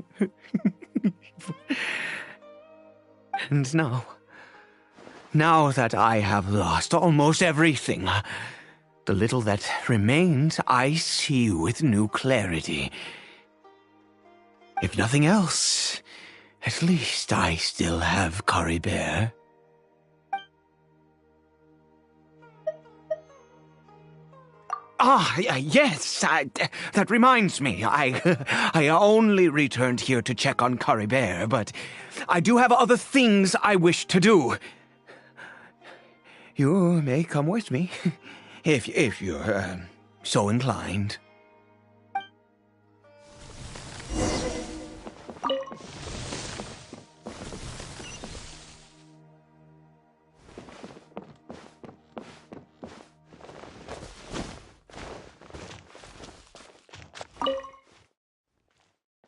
And now that I have lost almost everything, the little that remains I see with new clarity. If nothing else, at least I still have Caribert. Yes, that reminds me. I only returned here to check on Caribert, but I do have other things I wish to do. You may come with me, if you're so inclined.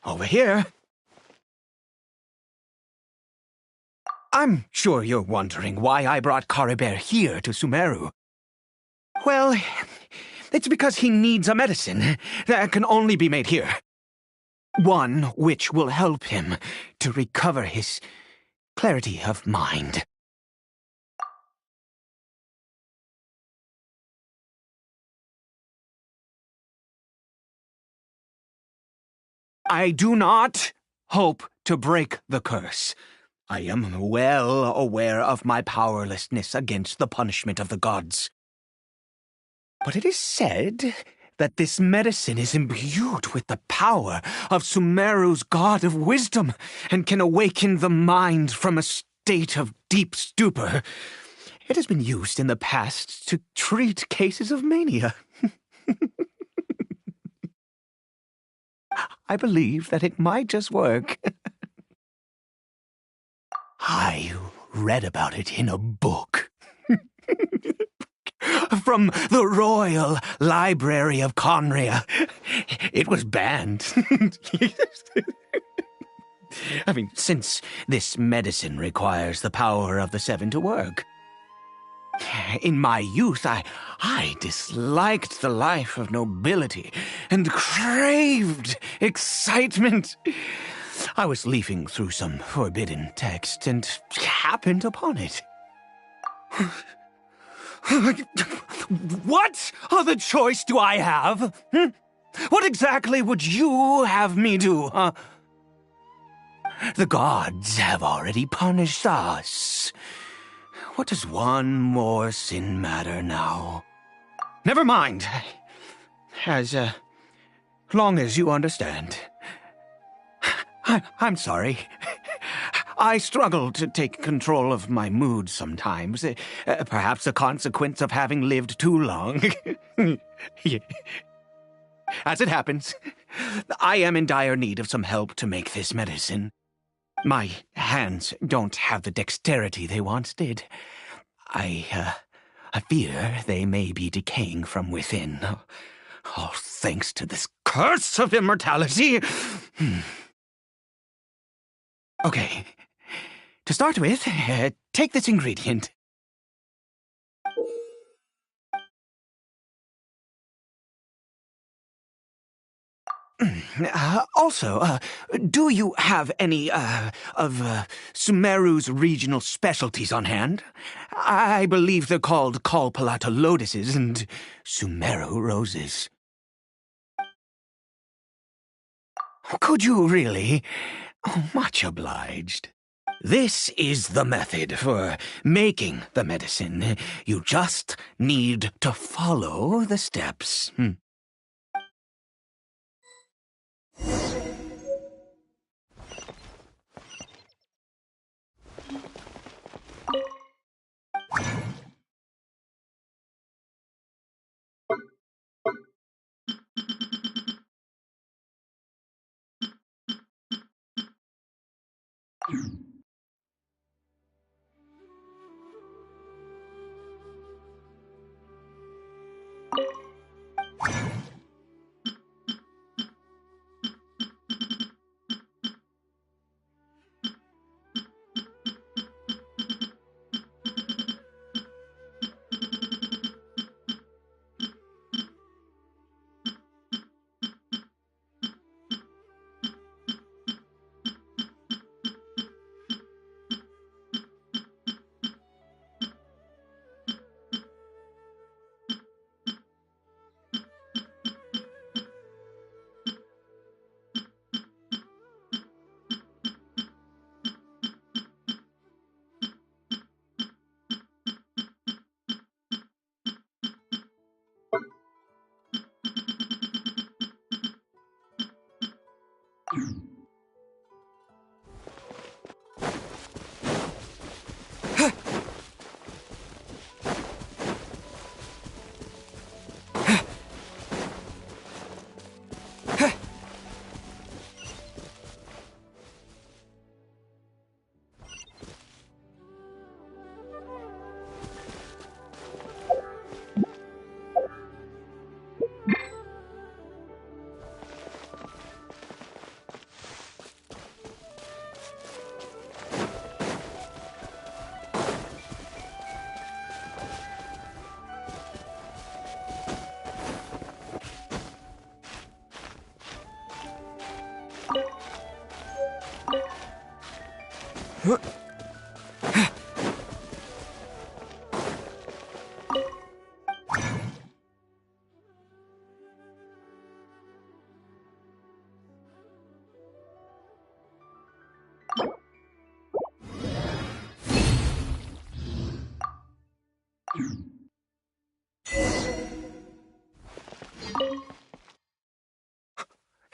Over here. I'm sure you're wondering why I brought Caribert here to Sumeru. Well, it's because he needs a medicine that can only be made here. One which will help him to recover his clarity of mind. I do not hope to break the curse. I am well aware of my powerlessness against the punishment of the gods. But it is said that this medicine is imbued with the power of Sumeru's god of wisdom and can awaken the mind from a state of deep stupor. It has been used in the past to treat cases of mania. I believe that it might just work. I read about it in a book. From the Royal Library of Conria. It was banned. I mean, since this medicine requires the power of the seven to work. In my youth, I disliked the life of nobility and craved excitement. I was leafing through some forbidden text and happened upon it. What other choice do I have? What exactly would you have me do, huh? The gods have already punished us. What does one more sin matter now? Never mind. As long as you understand. I'm sorry. I struggle to take control of my mood sometimes. Perhaps a consequence of having lived too long. As it happens, I am in dire need of some help to make this medicine. My hands don't have the dexterity they once did. I fear they may be decaying from within. All thanks to this curse of immortality. Okay. To start with, take this ingredient. Also, do you have any, of Sumeru's regional specialties on hand? I believe they're called Kalpalata lotuses and Sumeru roses. Could you really? Oh, much obliged. This is the method for making the medicine. You just need to follow the steps.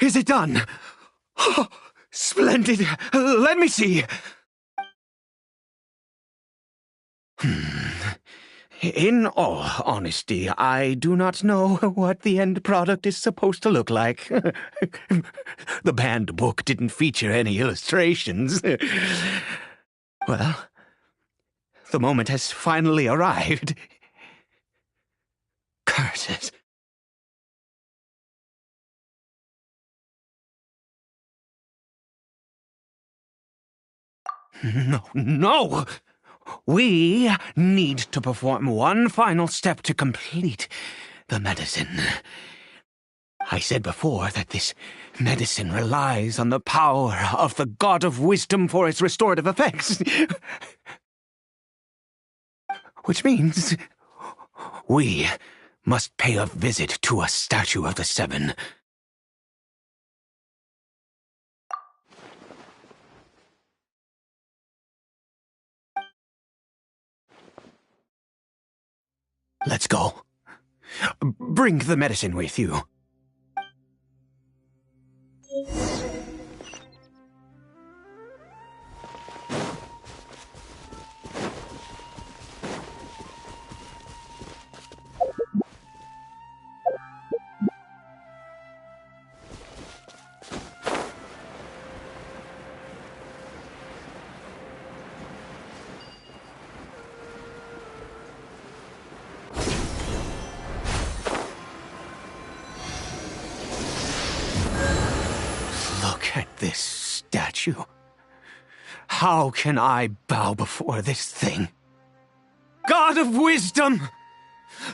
Is it done? Oh, splendid. Let me see. In all honesty, I do not know what the end product is supposed to look like. The banned book didn't feature any illustrations. Well, the moment has finally arrived. Curses. No! We need to perform one final step to complete the medicine. I said before that this medicine relies on the power of the God of Wisdom for its restorative effects. Which means we must pay a visit to a statue of the Seven. Let's go. Bring the medicine with you. Look at this statue. How can I bow before this thing? God of Wisdom!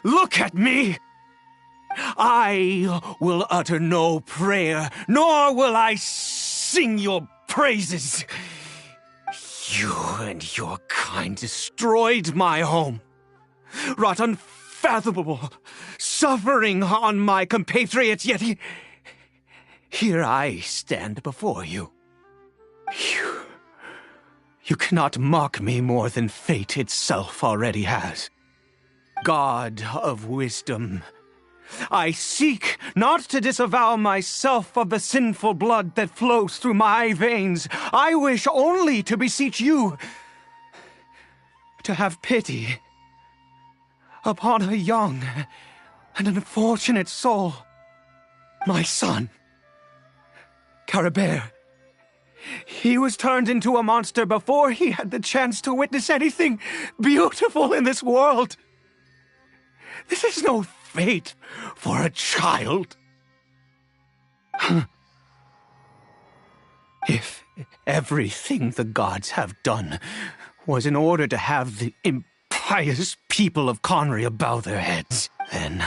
Look at me! I will utter no prayer, nor will I sing your praises. You and your kind destroyed my home, wrought unfathomable suffering on my compatriots, yet here I stand before you. You cannot mock me more than fate itself already has. God of Wisdom, I seek not to disavow myself of the sinful blood that flows through my veins. I wish only to beseech you to have pity upon a young and unfortunate soul, my son, Caribert. He was turned into a monster before he had the chance to witness anything beautiful in this world. This is no fate for a child. If everything the gods have done was in order to have the impious people of Conria bow their heads, then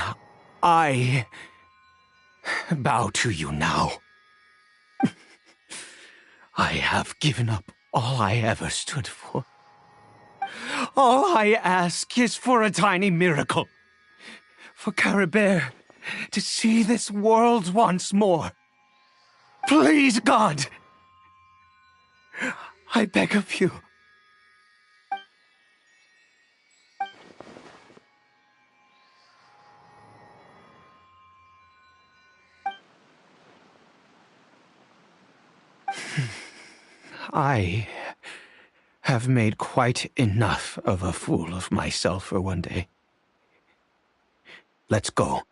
I bow to you now. I have given up all I ever stood for. All I ask is for a tiny miracle. For Caribert to see this world once more. Please, God! I beg of you. I have made quite enough of a fool of myself for one day. Let's go.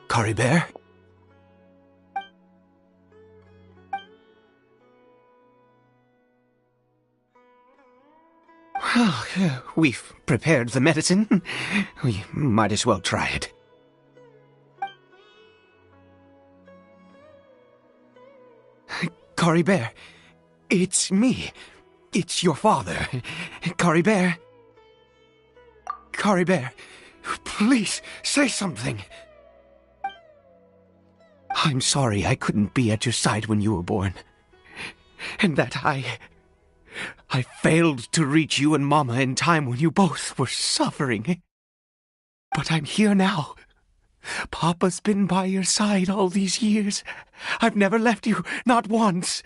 Caribert? Well, we've prepared the medicine. We might as well try it. Caribert, it's me, It's your father, Caribert. Caribert, please say something. I'm sorry I couldn't be at your side when you were born. And that I failed to reach you and Mama in time when you both were suffering. But I'm here now. Papa's been by your side all these years. I've never left you, not once.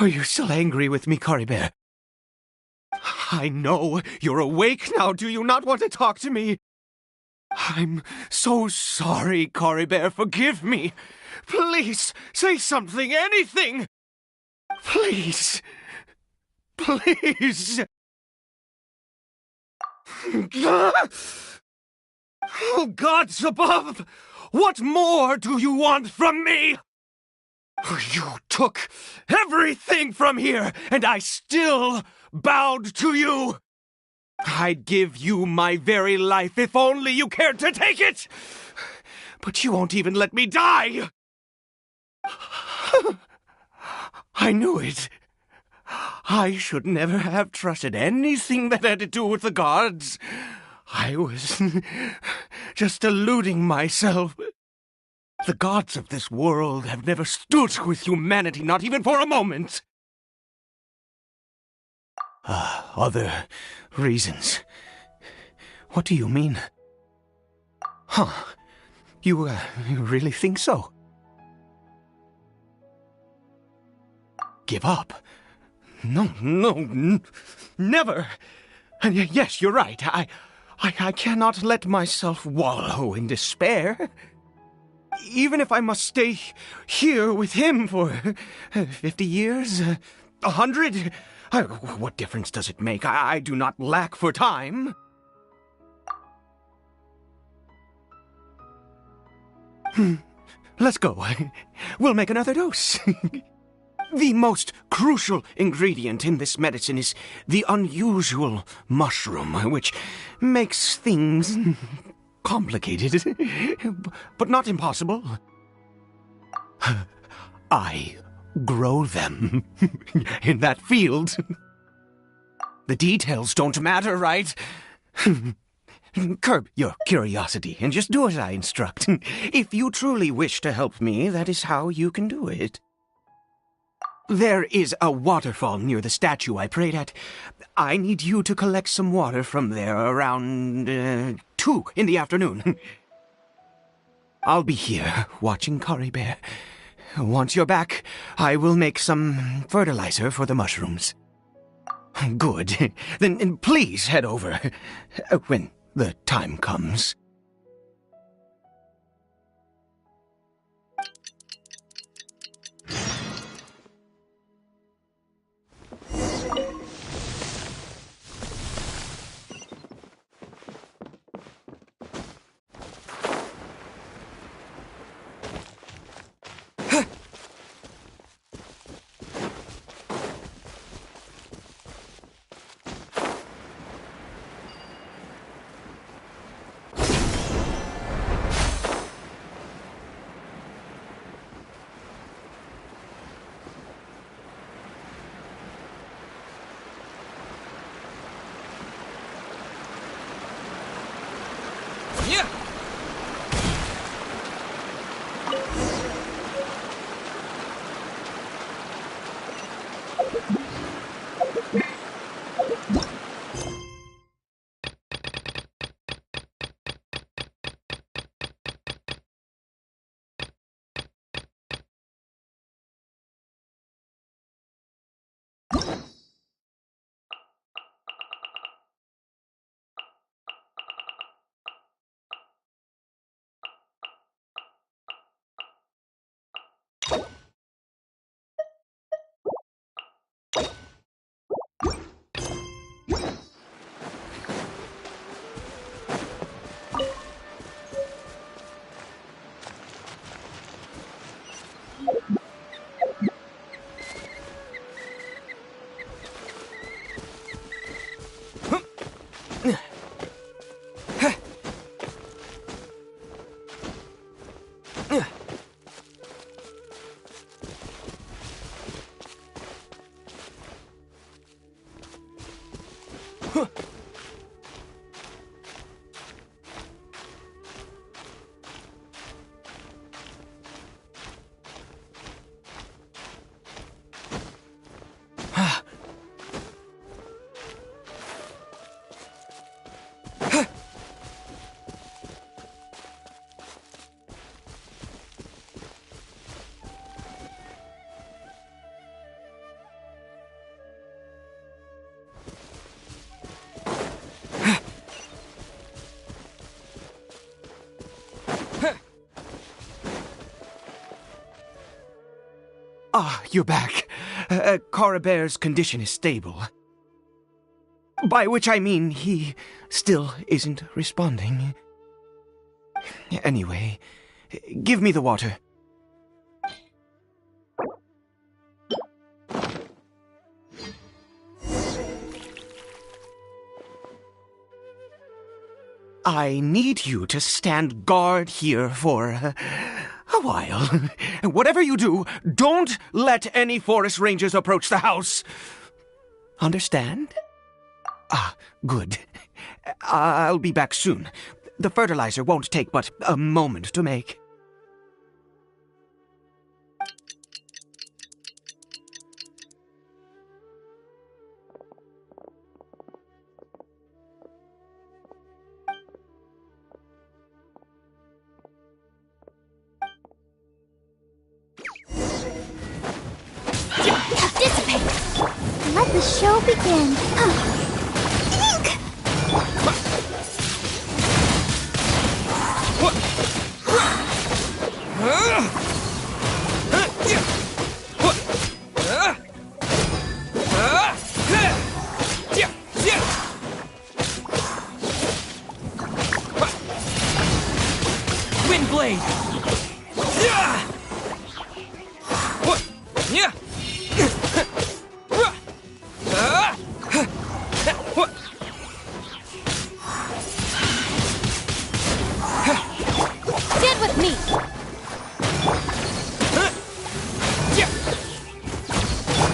Are you still angry with me, Caribert? I know you're awake now. Do you not want to talk to me? I'm so sorry, Caribert. Forgive me. Please, say something, anything. Please. Please. Oh, gods above! What more do you want from me? You took everything from here, and I still bowed to you. I'd give you my very life if only you cared to take it. But you won't even let me die. I knew it. I should never have trusted anything that had to do with the gods. I was just deluding myself. The gods of this world have never stood with humanity, not even for a moment. Other reasons. What do you mean? Huh. You really think so? Give up? No, never. And yes, you're right. I cannot let myself wallow in despair. Even if I must stay here with him for 50 years, 100, what difference does it make? I do not lack for time. Let's go. We'll make another dose. The most crucial ingredient in this medicine is the unusual mushroom, which makes things complicated, but not impossible. I grow them in that field. The details don't matter, right? Curb your curiosity and just do as I instruct. If you truly wish to help me, that is how you can do it. There is a waterfall near the statue I prayed at. I need you to collect some water from there around 2 in the afternoon. I'll be here watching Caribert. Once you're back, I will make some fertilizer for the mushrooms. Good. Then please head over when the time comes. Ah, you're back. Coribere's condition is stable. By which I mean he still isn't responding. Anyway, give me the water. I need you to stand guard here for a while. Whatever you do, don't let any forest rangers approach the house. Understand? Ah, good. I'll be back soon. The fertilizer won't take but a moment to make.
Dissipate! Let the show begin.
Windblade!
Stand with me!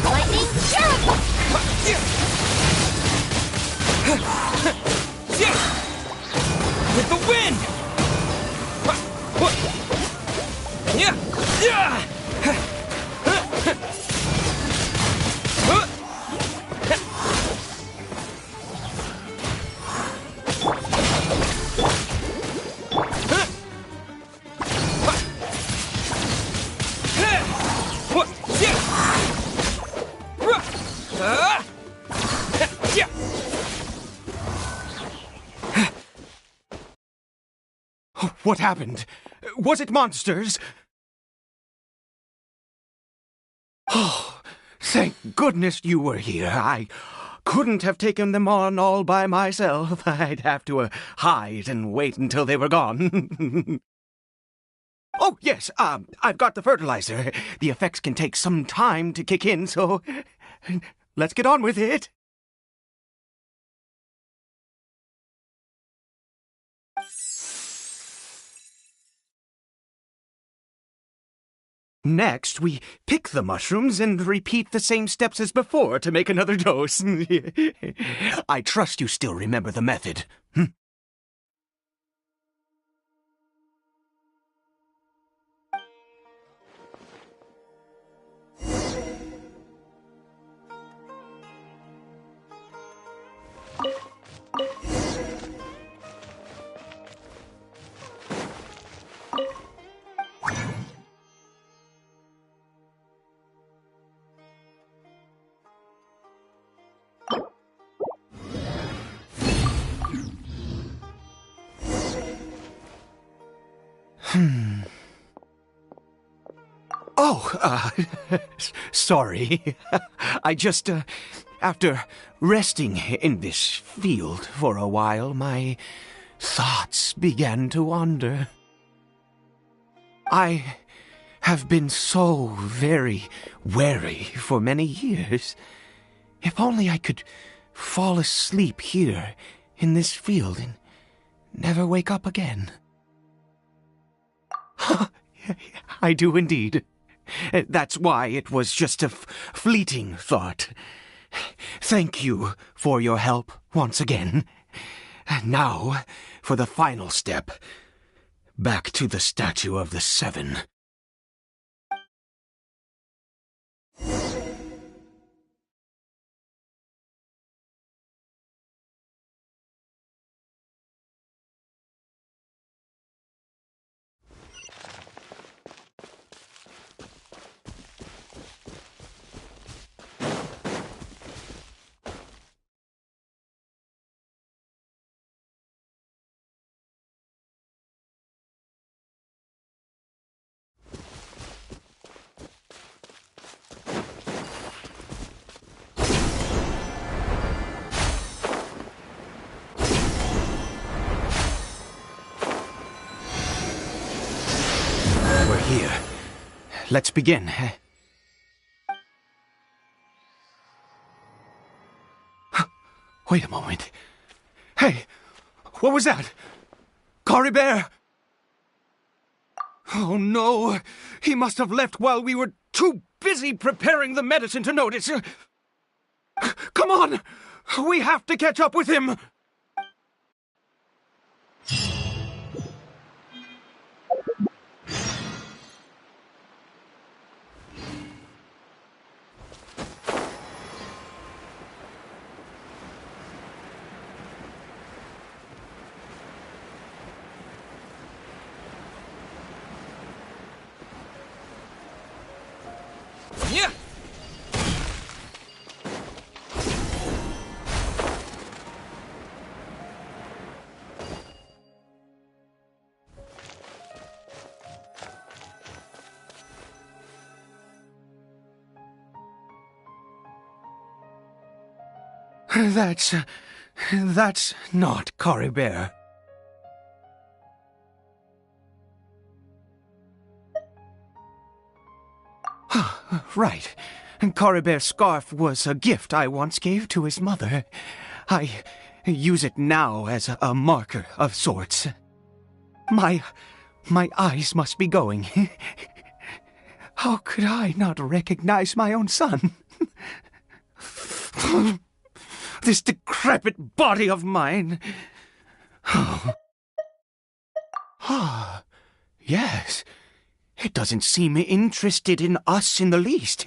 Lightning Sheriff!
With the wind!
What happened? Was it monsters? Oh, thank goodness you were here. I couldn't have taken them on all by myself. I'd have to hide and wait until they were gone. Oh, yes, I've got the fertilizer. The effects can take some time to kick in, so let's get on with it. Next, we pick the mushrooms and repeat the same steps as before to make another dose. I trust you still remember the method. Oh, sorry. I just, after resting in this field for a while, my thoughts began to wander. I have been so very wary for many years. If only I could fall asleep here in this field and never wake up again. I do indeed. That's why it was just a fleeting thought. Thank you for your help once again. Now, for the final step. Back to the Statue of the Seven. here. Let's begin. Wait a moment. Hey, what was that? Cory Bear! Oh no, he must have left while we were too busy preparing the medicine to notice. Come on, we have to catch up with him. Yeah. That's not Cory Bear. Right. Cory Bear's scarf was a gift I once gave to his mother. I use it now as a marker of sorts. My eyes must be going. How could I not recognize my own son? This decrepit body of mine. Yes. It doesn't seem interested in us in the least.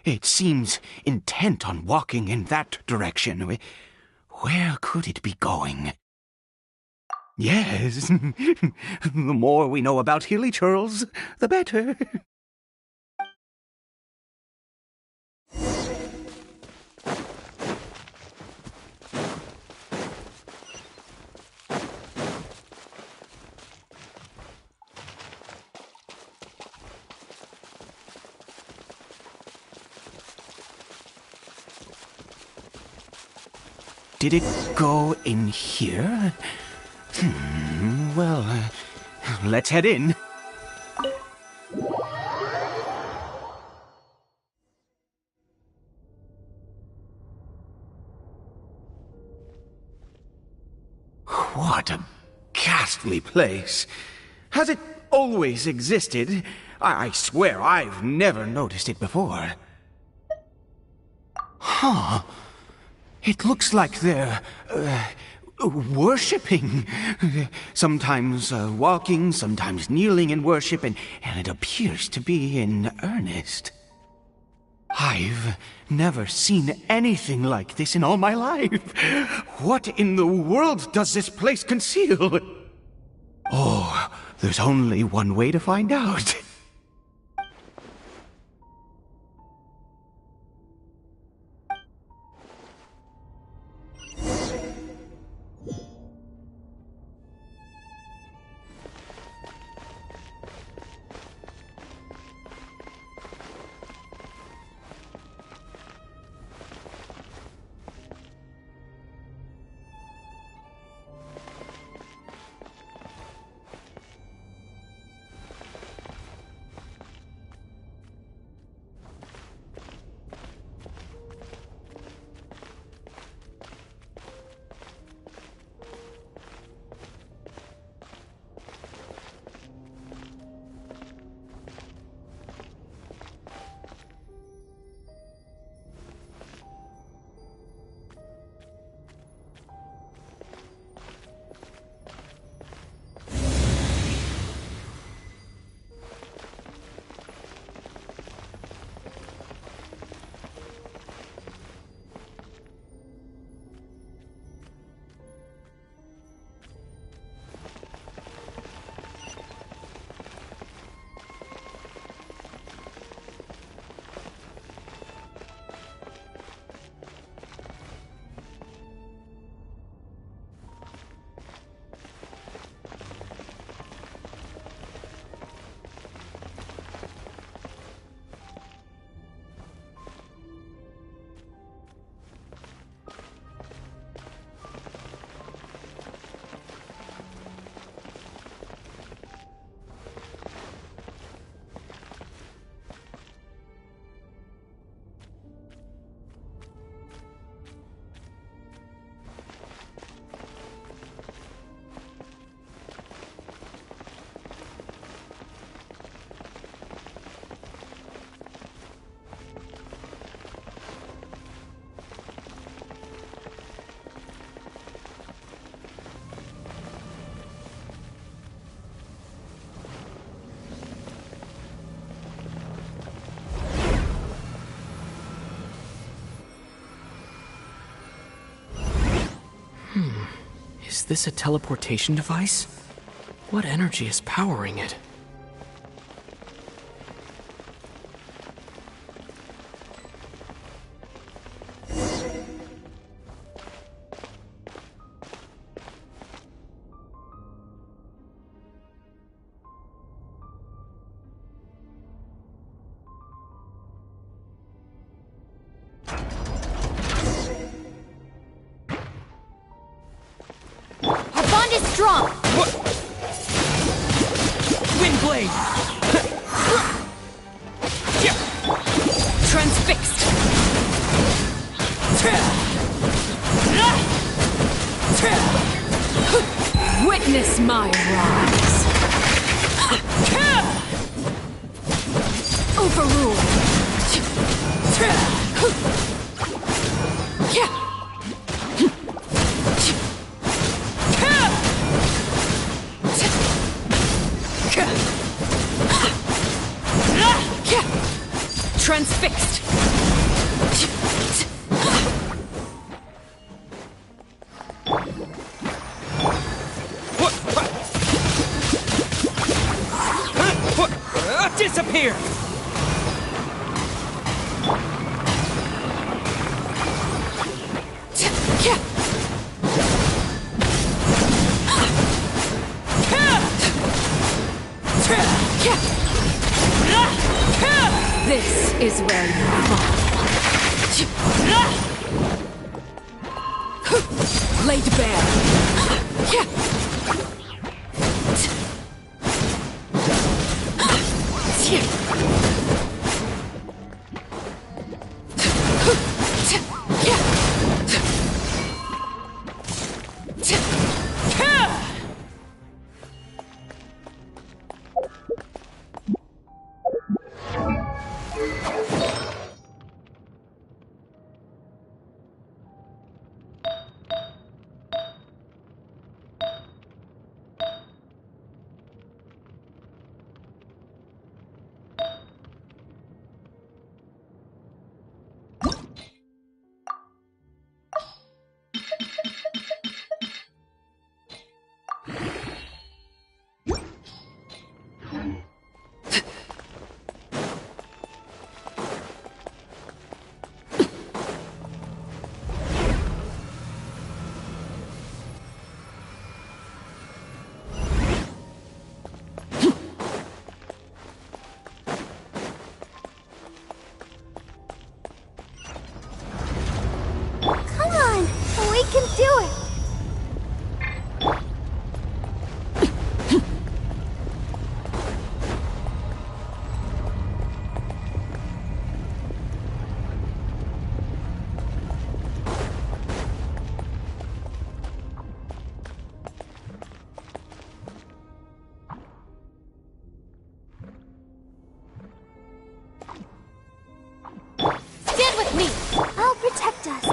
It seems intent on walking in that direction. Where could it be going? Yes. The more we know about Hilly Churls, the better. Did it go in here? Well, let's head in. What a ghastly place. Has it always existed? I swear I've never noticed it before. Huh. It looks like they're, worshipping. Sometimes walking, sometimes kneeling in worship, and it appears to be in earnest. I've never seen anything like this in all my life. What in the world does this place conceal? Oh, there's only one way to find out.
this a teleportation device? What energy is powering it?
Our bond is strong!
Wind blade!
Transfixed! Witness my rise! Overruled! Transfixed!
Disappear!
This is where you fall. Laid bare.
Come on! We can do it! Stand with me! I'll protect us.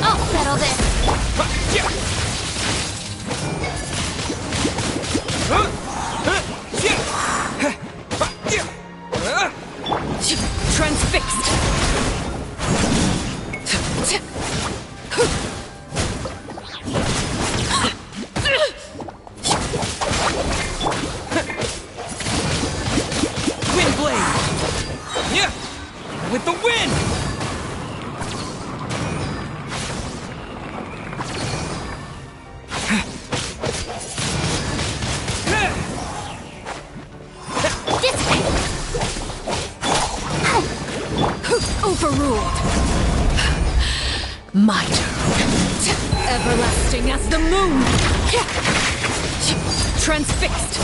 I'll settle this.
Transfixed!
Wind blade! Yeah! With the wind!
Overruled! My turn! Everlasting as the moon! Transfixed!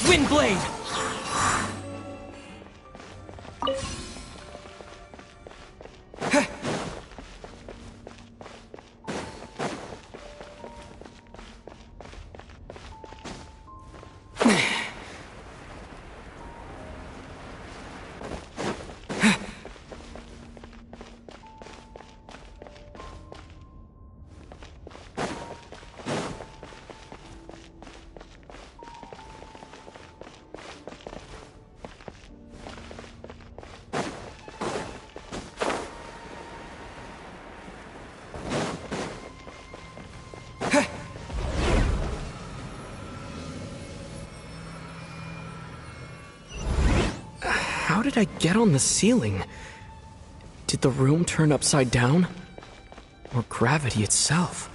Wind blade!
did I get on the ceiling? Did the room turn upside down? Or gravity itself?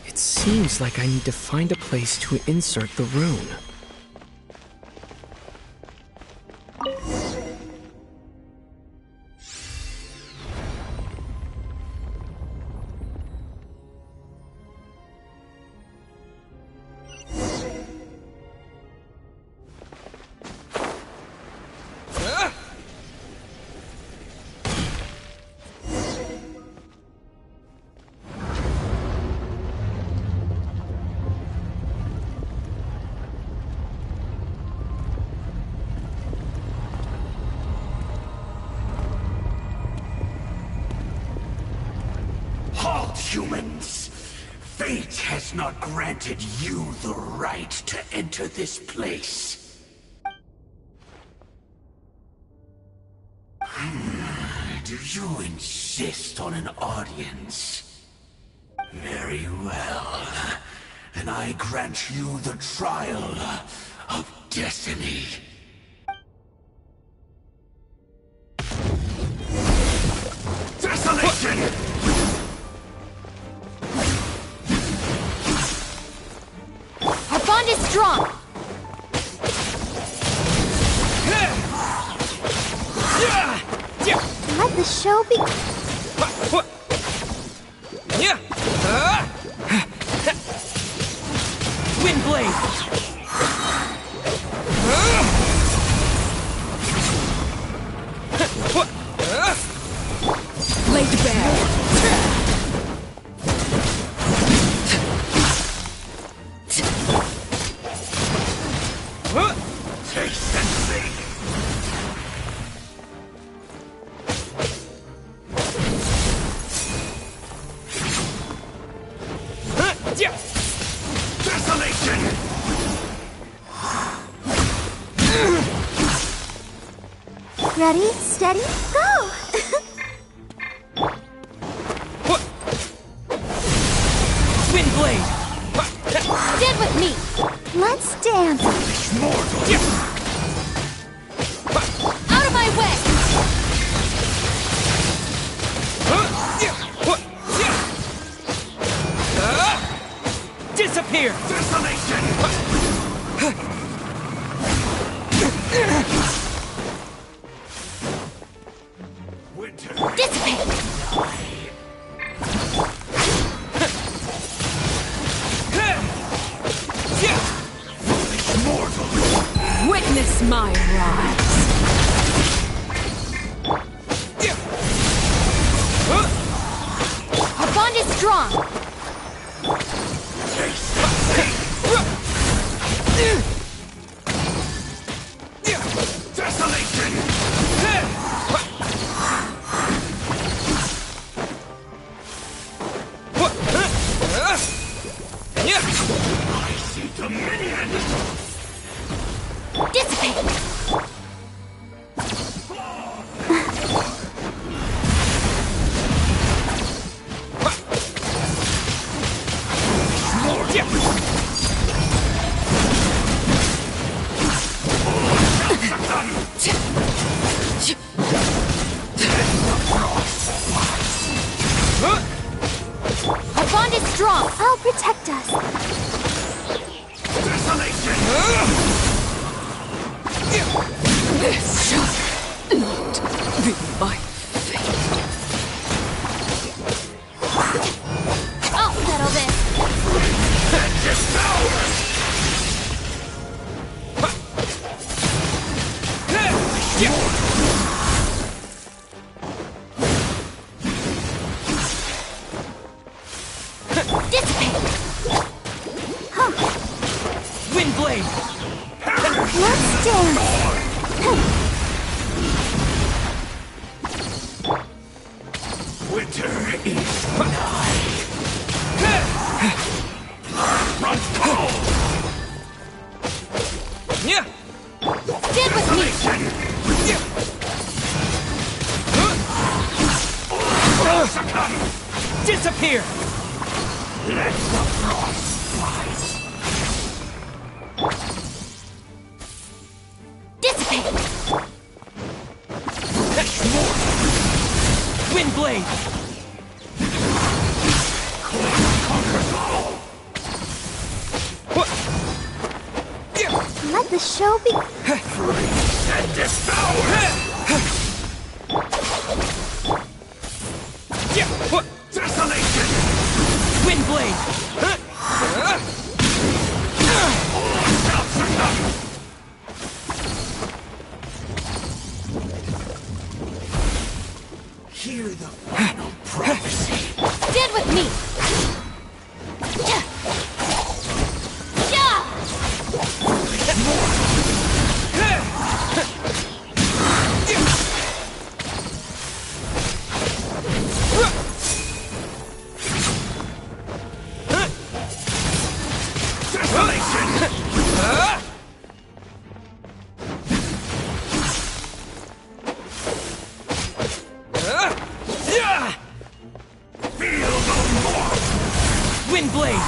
It seems like I need to find a place to insert the rune.
Humans, fate has not granted you the right to enter this place. Do you insist on an audience? Very well. Then I grant you the trial of destiny. Desolation!
Our bond is strong. Let the show be.
Wind blade! Laid bare!
Taste and see. Desolation!
Ready, steady, go!
Wind blade!
Stand with me. Let's dance. Out of my way!
Disappear!
Desolation!
Be my
I'll settle this. Dissipate.
Wind blade!
Let's dance.
Winter is nigh. Run cold!
Yeah!
Stand with me.
Disappear!
Let the frost
Dissipate.
Wind blade!
Let the show be.
freeze and devour! Desolation!
Wind blade!
Hear the final prophecy.
Stand with me.
Wind blade!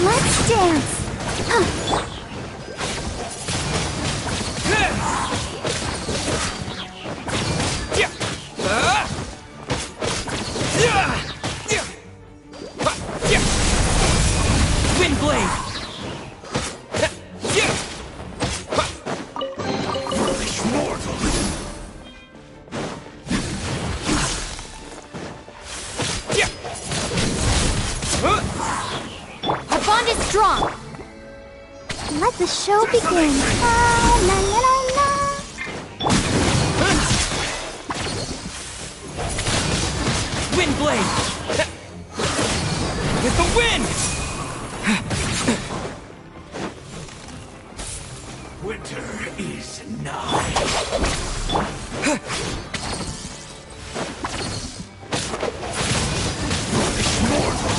Let's dance.
Wind blade!
Foolish mortal!
Our bond is strong. Let the show begin. La la la la la.
Wind blade! With the wind!
Winter is nigh. Foolish mortal!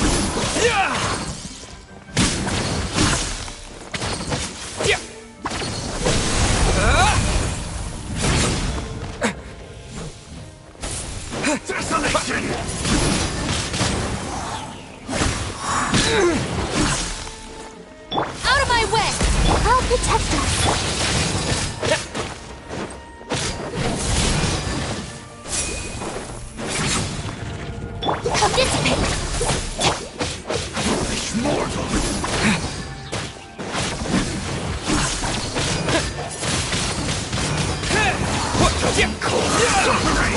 Desolation!
Out of my way. I'll protect us. Dissipate.
Foolish mortal! Cold suffering!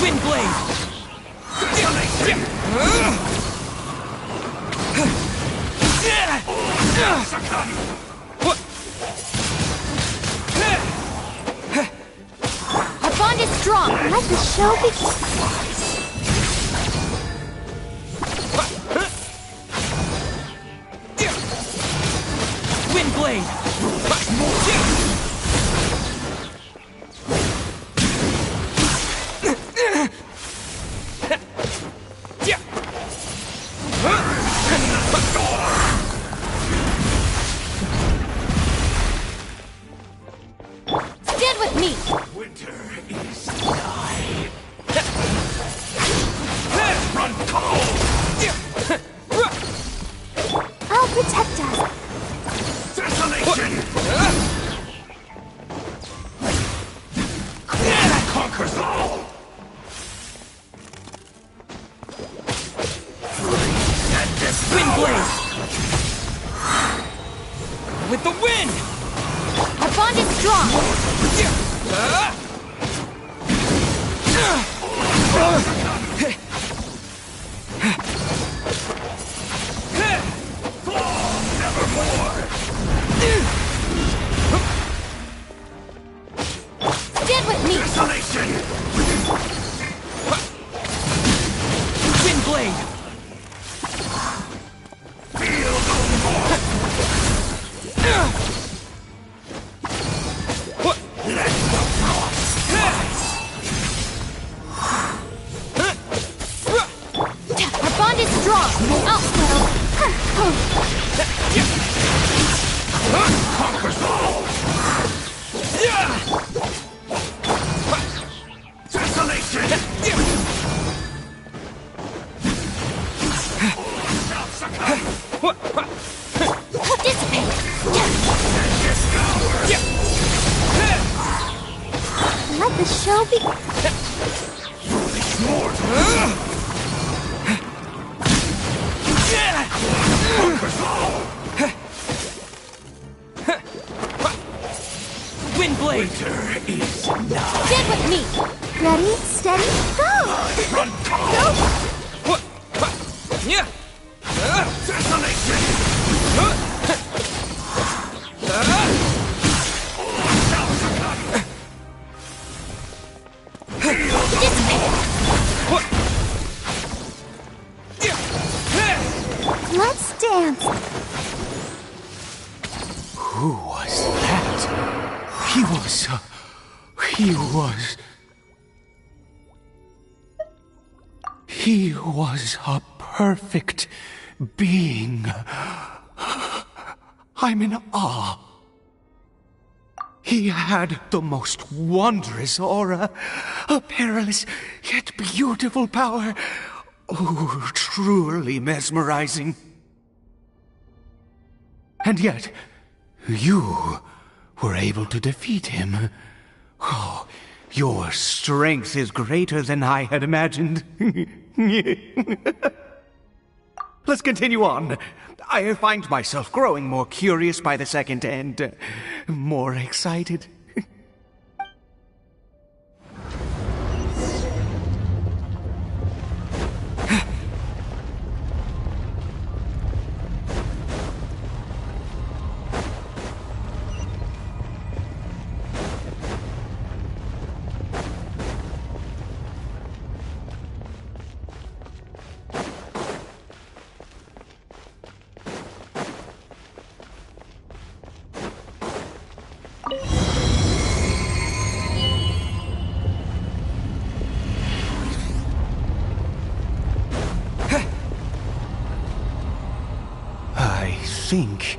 Wind blade!
Our bond is strong. Let the show begin.
Wind blade!
Stand with me.
Winter is nigh.
with me!
Desolation!
Wind blade!
Feel no more! Let the frost rise!
Our bond is strong.
Conquers all! Desolation! Shall succumb!
Dissipate.
And devour!
Let the show be.
Foolish mortal! Conquers all!
Wind blade!
Winter is now!
Stand with me. Ready, steady, go!
Run,
Go!
Desolation!
Let's dance.
Who was that? He was a perfect being. I'm in awe. He had the most wondrous aura, a perilous yet beautiful power. Oh, truly mesmerizing. And yet, you were able to defeat him. Oh, your strength is greater than I had imagined. Let's continue on. I find myself growing more curious by the second and more excited. I think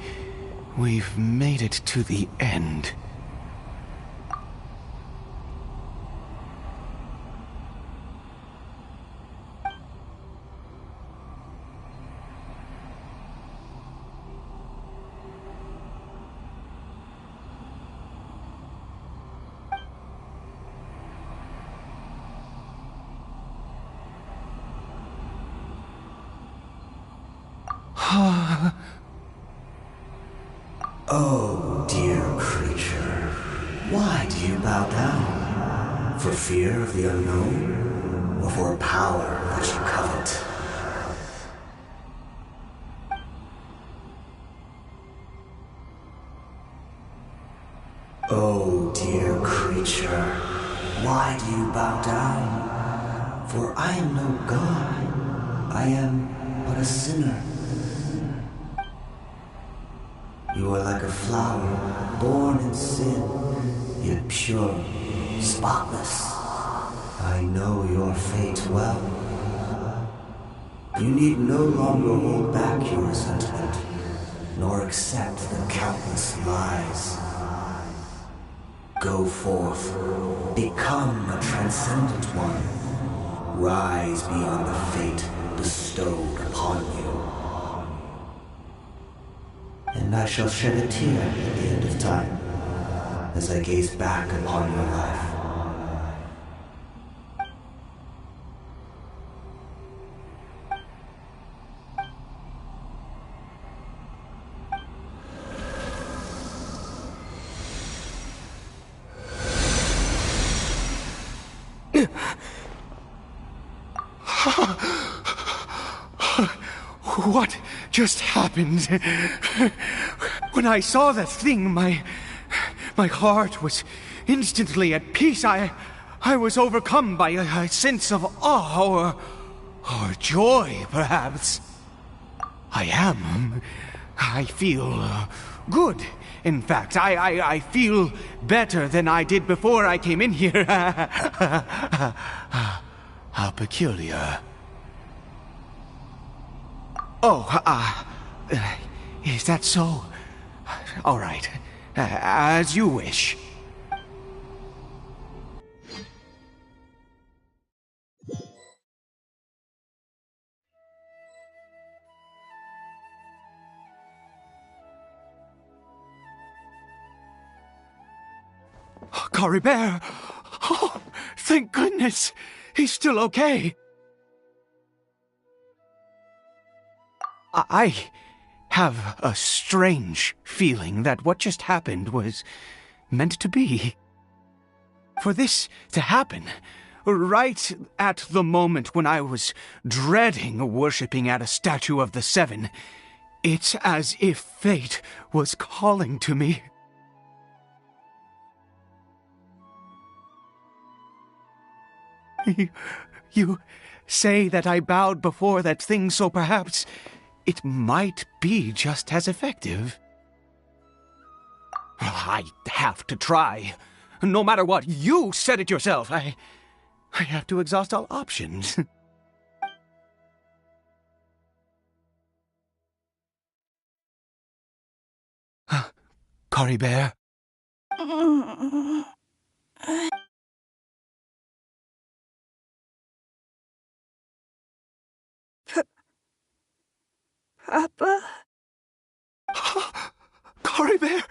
we've made it to the end.
Oh, dear creature, why do you bow down? For fear of the unknown? Or for a power that you covet? Oh, dear creature, why do you bow down? For I am no god. I am but a sinner. You are like a flower, born in sin, yet pure, spotless. I know your fate well. You need no longer hold back your resentment, nor accept the countless lies. Go forth, become a transcendent one. Rise beyond the fate bestowed upon you. And I shall shed a tear at the end of time, as I gaze back upon your life.
What just happened? When I saw that thing, my heart was
instantly at peace. I was overcome by a sense of awe or joy, perhaps. I am. I feel good. In fact, I feel better than I did before I came in here. How peculiar. Oh, is that so? All right. As you wish. Cory Bear! Oh, thank goodness! He's still okay. I have a strange feeling that what just happened was meant to be. For this to happen, right at the moment when I was dreading worshipping at a statue of the Seven, it's as if fate was calling to me. You say that I bowed before that thing, so perhaps it might be just as effective. I have to try. No matter what, you said it yourself. I have to exhaust all options. Cory Bear?
Papa?
Cory Bear?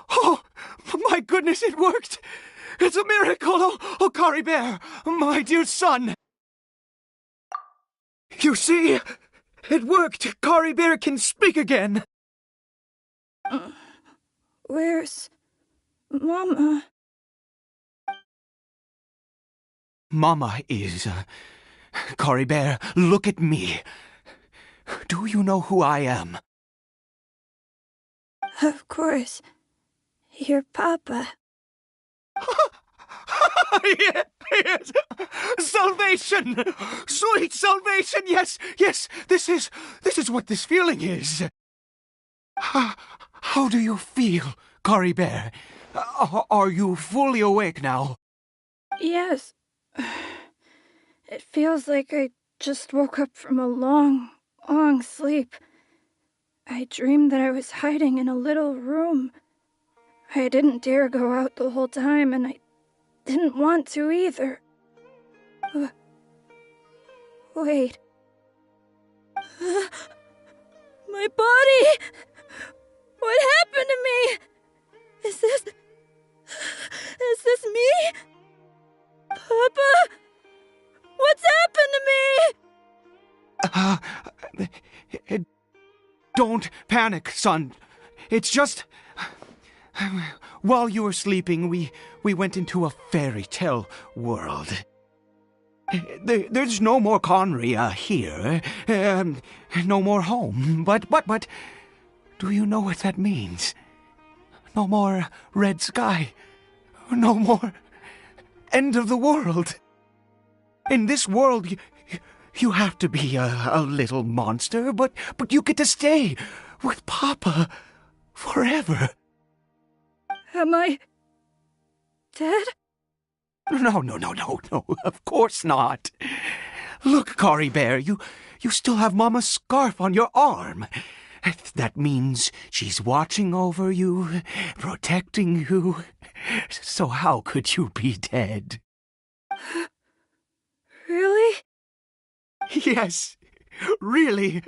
Oh, my goodness, it worked! It's a miracle! Oh, Cory Bear, my dear son! You see? It worked! Cory Bear can speak again!
Where's Mama?
Mama is... Cory Bear, look at me. Do you know who I am?
Of course. Your Papa.
Yes! Salvation! Sweet salvation! Yes, yes! This is what this feeling is. How do you feel, Cory Bear? Are you fully awake now?
Yes. It feels like I just woke up from a long, long sleep. I dreamed that I was hiding in a little room. I didn't dare go out the whole time, and I didn't want to either. Wait. My body! What happened to me? Is this me? Papa? What's happened to me?
Don't panic, son. It's just... While you were sleeping, we went into a fairy tale world. There's no more Conria here. No more home. But... Do you know what that means? No more red sky. No more end of the world. In this world, you have to be a little monster, but you get to stay with Papa forever.
Am I dead?
No, of course not. Look, Cory Bear, you still have Mama's scarf on your arm. That means she's watching over you, protecting you. So how could you be dead?
Really?
Yes, really.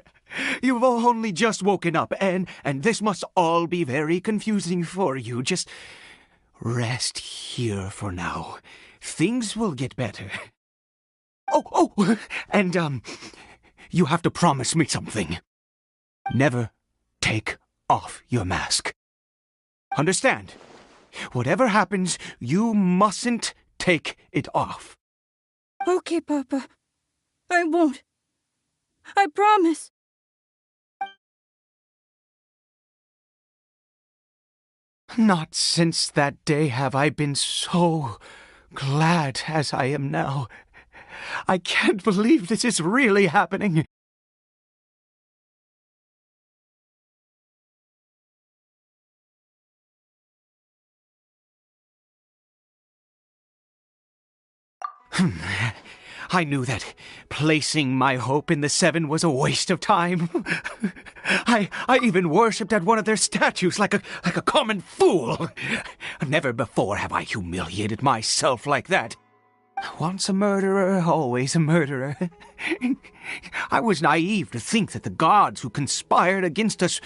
You've only just woken up, and this must all be very confusing for you. Just rest here for now. Things will get better. Oh, and, you have to promise me something. Never take off your mask. Understand? Whatever happens, you mustn't take it off.
Okay, Papa. I won't. I promise.
Not since that day have I been so glad as I am now. I can't believe this is really happening. I knew that placing my hope in the Seven was a waste of time. I even worshipped at one of their statues like a common fool. Never before have I humiliated myself like that. Once a murderer, always a murderer. I was naive to think that the gods who conspired against us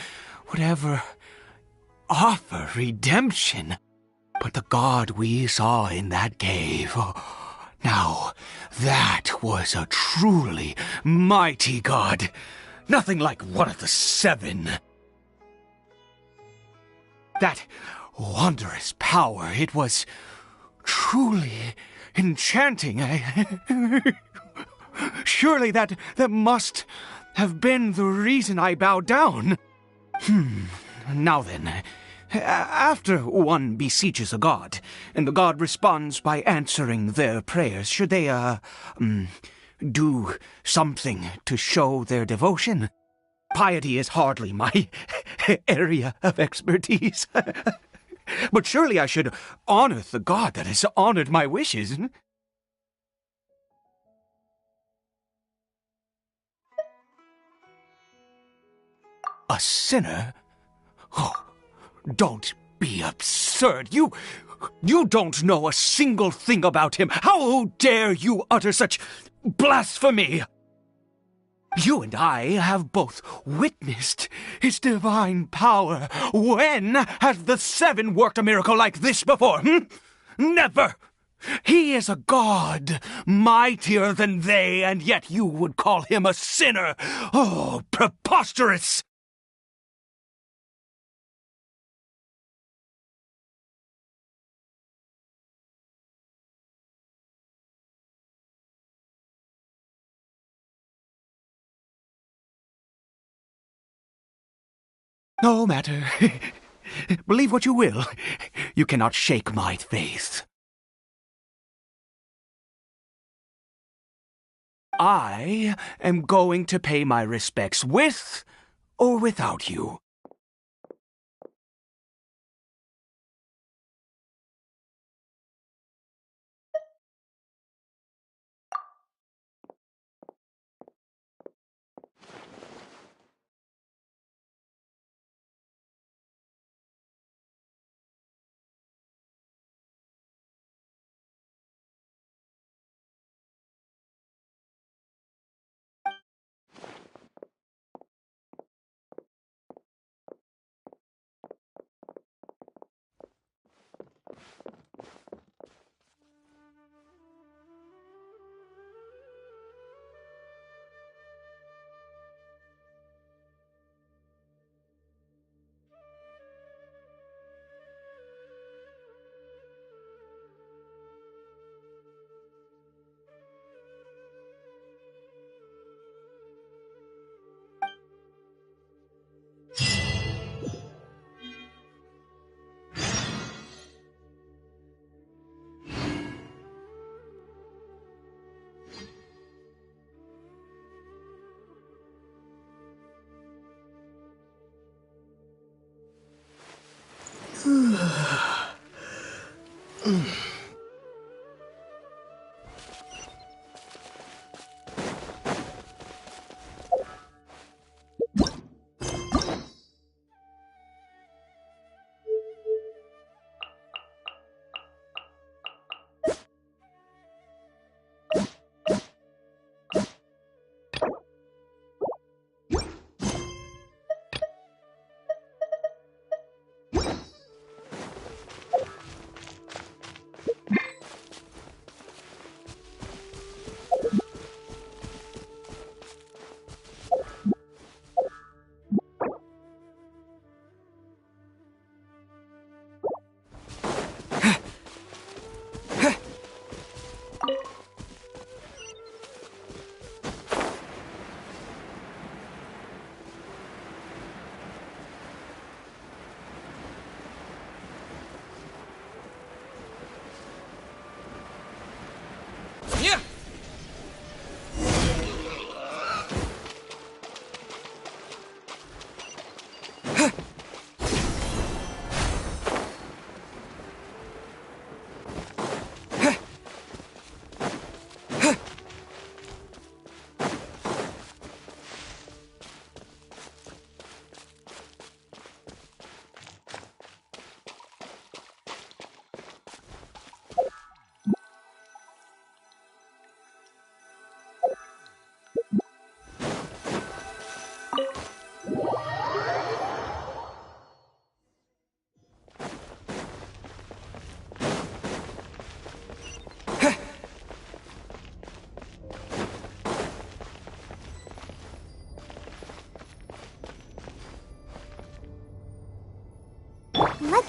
would ever offer redemption. But the god we saw in that cave... Now, that was a truly mighty god. Nothing like one of the Seven. That wondrous power, it was truly enchanting. Surely that must have been the reason I bowed down. Now then... After one beseeches a god, and the god responds by answering their prayers, should they, do something to show their devotion? Piety is hardly my area of expertise. But surely I should honor the god that has honored my wishes. A sinner? Oh. Don't be absurd. You don't know a single thing about him. How dare you utter such blasphemy? You and I have both witnessed his divine power. When has the Seven worked a miracle like this before? Never! He is a god, mightier than they, and yet you would call him a sinner. Oh, preposterous! No matter. Believe what you will. You cannot shake my faith. I am going to pay my respects with or without you.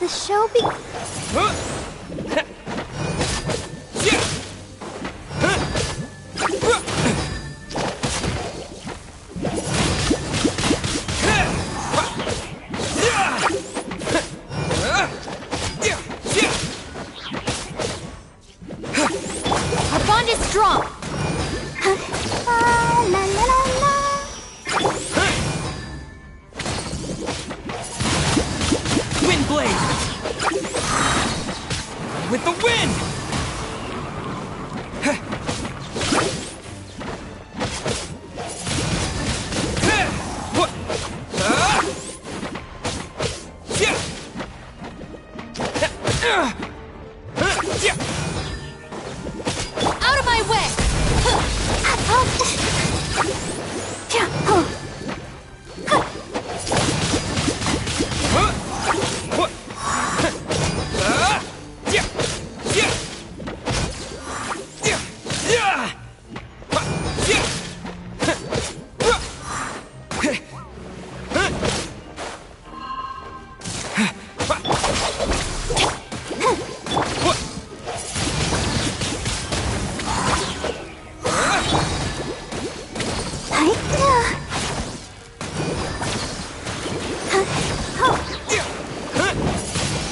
the show be...
Our bond is strong.
La la la la.
Wind blade! With the wind!
Out of my way!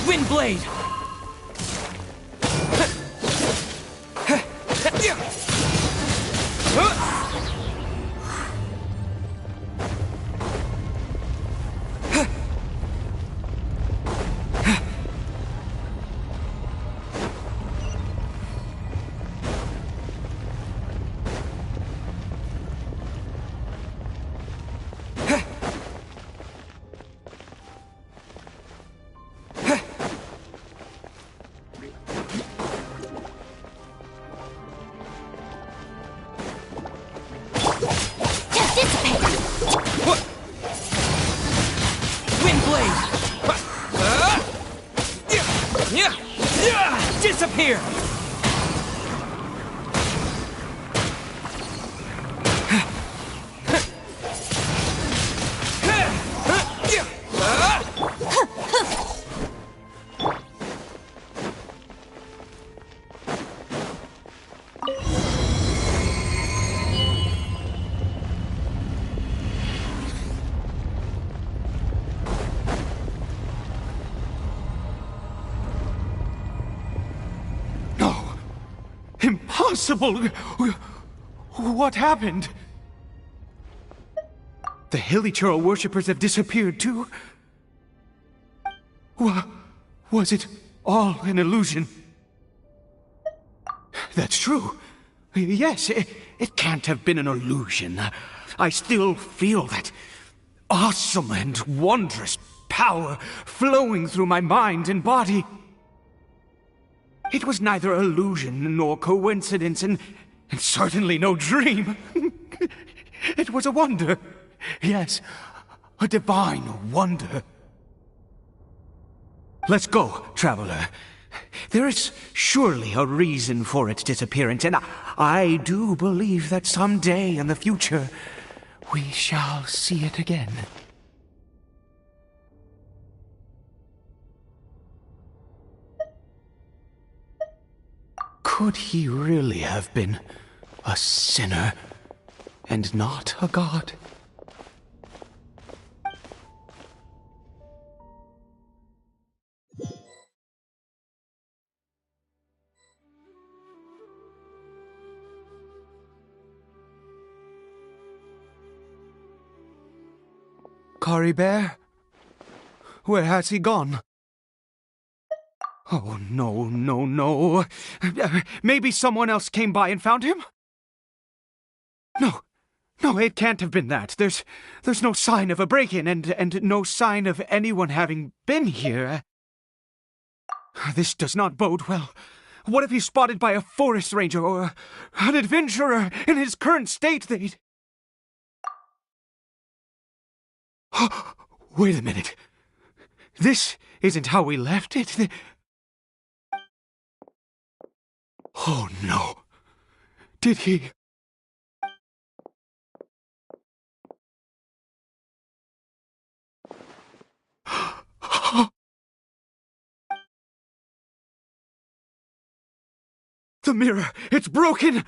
Wind blade! Wind blade! Disappear!
Impossible! What happened? The Hilichurl worshippers have disappeared too? Was it all an illusion? That's true. Yes, it can't have been an illusion. I still feel that awesome and wondrous power flowing through my mind and body. It was neither illusion nor coincidence, and certainly no dream. It was a wonder. Yes, a divine wonder. Let's go, traveler. There is surely a reason for its disappearance, and I do believe that someday in the future we shall see it again. Could he really have been a sinner and not a god? Kari Bear? Where has he gone? Oh, no, no, no. Maybe someone else came by and found him? No, it can't have been that. There's no sign of a break-in and no sign of anyone having been here. This does not bode well. What if he's spotted by a forest ranger or an adventurer in his current state? They'd... Wait a minute. This isn't how we left it. Oh, no. Did he... The mirror! It's broken!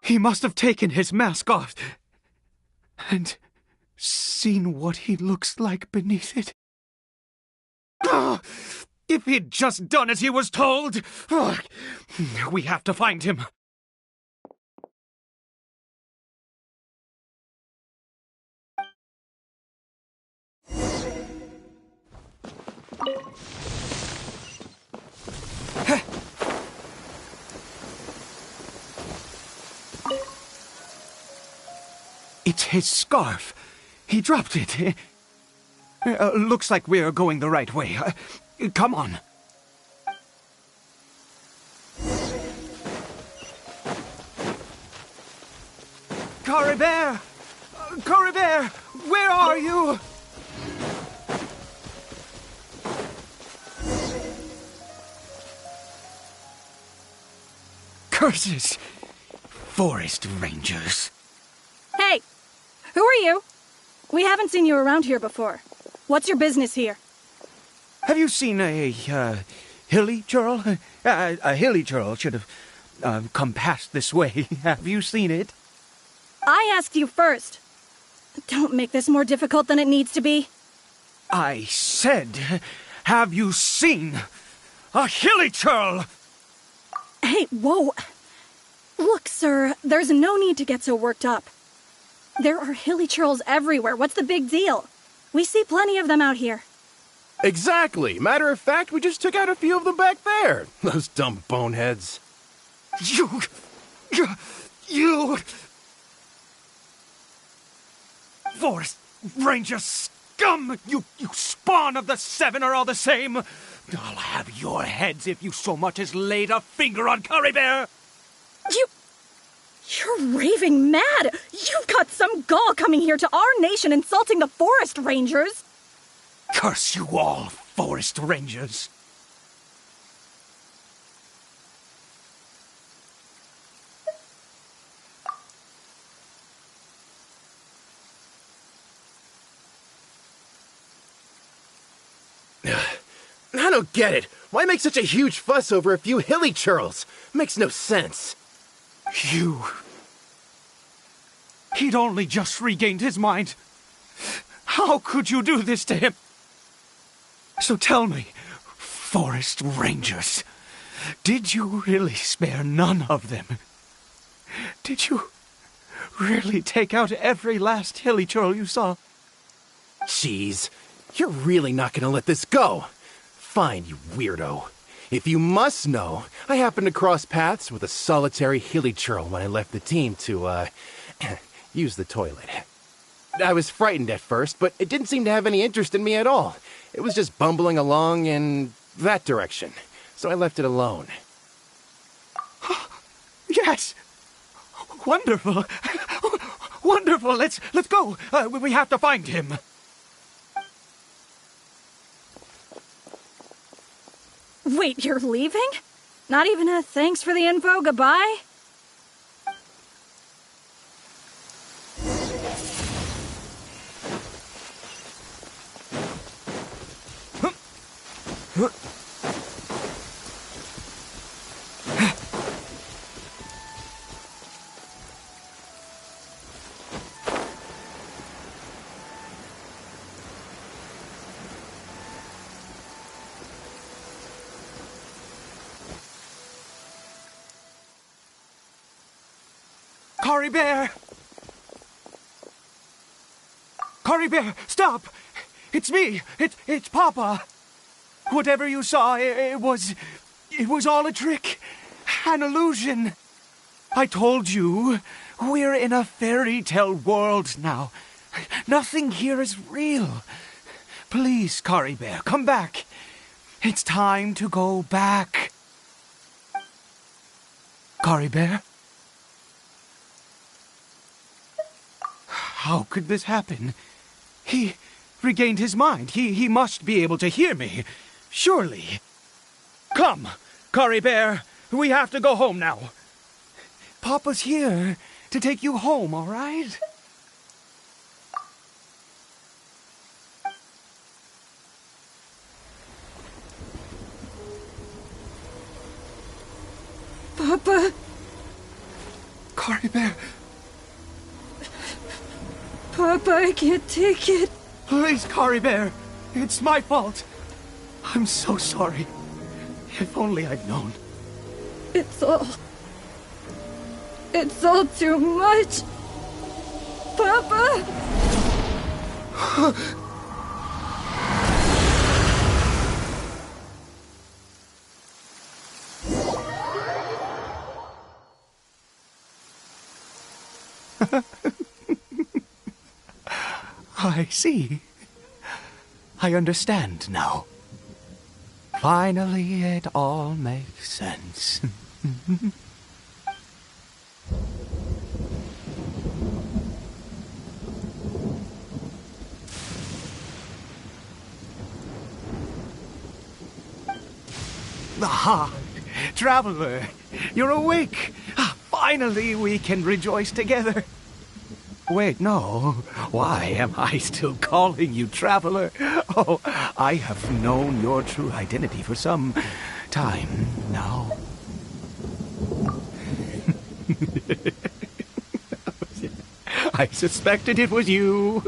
He must have taken his mask off and seen what he looks like beneath it. Ah! If he'd just done as he was told! Ah! We have to find him. It's his scarf. He dropped it. Looks like we're going the right way. Come on. Caribert! Caribert! Where are you? Curses! Forest Rangers.
Hey! Who are you? We haven't seen you around here before. What's your business here?
Have you seen a hilly churl? A hilly churl should have come past this way. Have you seen it?
I asked you first. Don't make this more difficult than it needs to be.
I said, have you seen a hilly churl?
Hey, whoa. Look, sir, there's no need to get so worked up. There are hilly churls everywhere. What's the big deal? We see plenty of them out here.
Exactly. Matter of fact, we just took out a few of them back there. Those dumb boneheads.
You... Forest Ranger scum! You spawn of the Seven are all the same! I'll have your heads if you so much as laid a finger on Caribert!
You're raving mad! You've got some gall coming here to our nation insulting the Forest Rangers!
Curse you all, Forest Rangers!
I don't get it. Why make such a huge fuss over a few hilly churls? Makes no sense.
He'd only just regained his mind. How could you do this to him? So tell me, Forest Rangers, did you really spare none of them? Did you really take out every last hilly churl you saw?
Jeez, you're really not gonna let this go. Fine, you weirdo. If you must know, I happened to cross paths with a solitary hilly churl when I left the team to, use the toilet. I was frightened at first, but it didn't seem to have any interest in me at all. It was just bumbling along in that direction, so I left it alone.
Yes! Wonderful! Wonderful! Let's go! We have to find him!
Wait, you're leaving? Not even a thanks for the info, goodbye?
Caribert! Caribert, stop! It's me! It's Papa! Whatever you saw, it was all a trick. An illusion. I told you, we're in a fairy tale world now. Nothing here is real. Please, Caribert, come back. It's time to go back. Caribert? How could this happen? He regained his mind. He must be able to hear me. Surely. Come, Caribert. We have to go home now. Papa's here to take you home, all right?
Papa?
Cory Bear.
Papa, I can't take it.
Please, Cory Bear. It's my fault. I'm so sorry. If only I'd known.
It's all too much. Papa!
I see. I understand now. Finally, it all makes sense. Aha! Traveler, you're awake! Finally, we can rejoice together. Wait, no. Why am I still calling you Traveler? Oh, I have known your true identity for some time now. I suspected it was you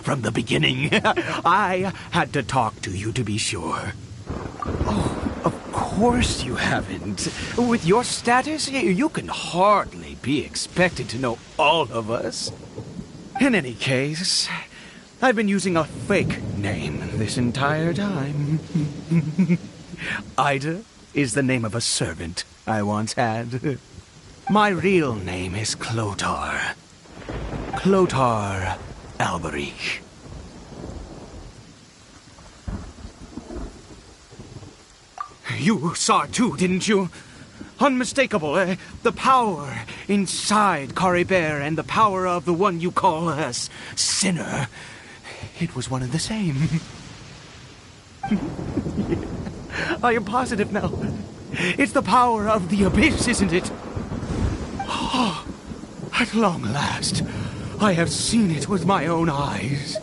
from the beginning. I had to talk to you to be sure. Oh, of course you haven't. With your status, you can hardly be expected to know all of us. In any case, I've been using a fake name this entire time. Ida is the name of a servant I once had. My real name is Clotar. Clotar Alberich. You saw it too, didn't you? Unmistakable, the power inside Cory Bear and the power of the one you call a sinner. It was one and the same. I am positive now. It's the power of the abyss, isn't it? Oh, at long last, I have seen it with my own eyes.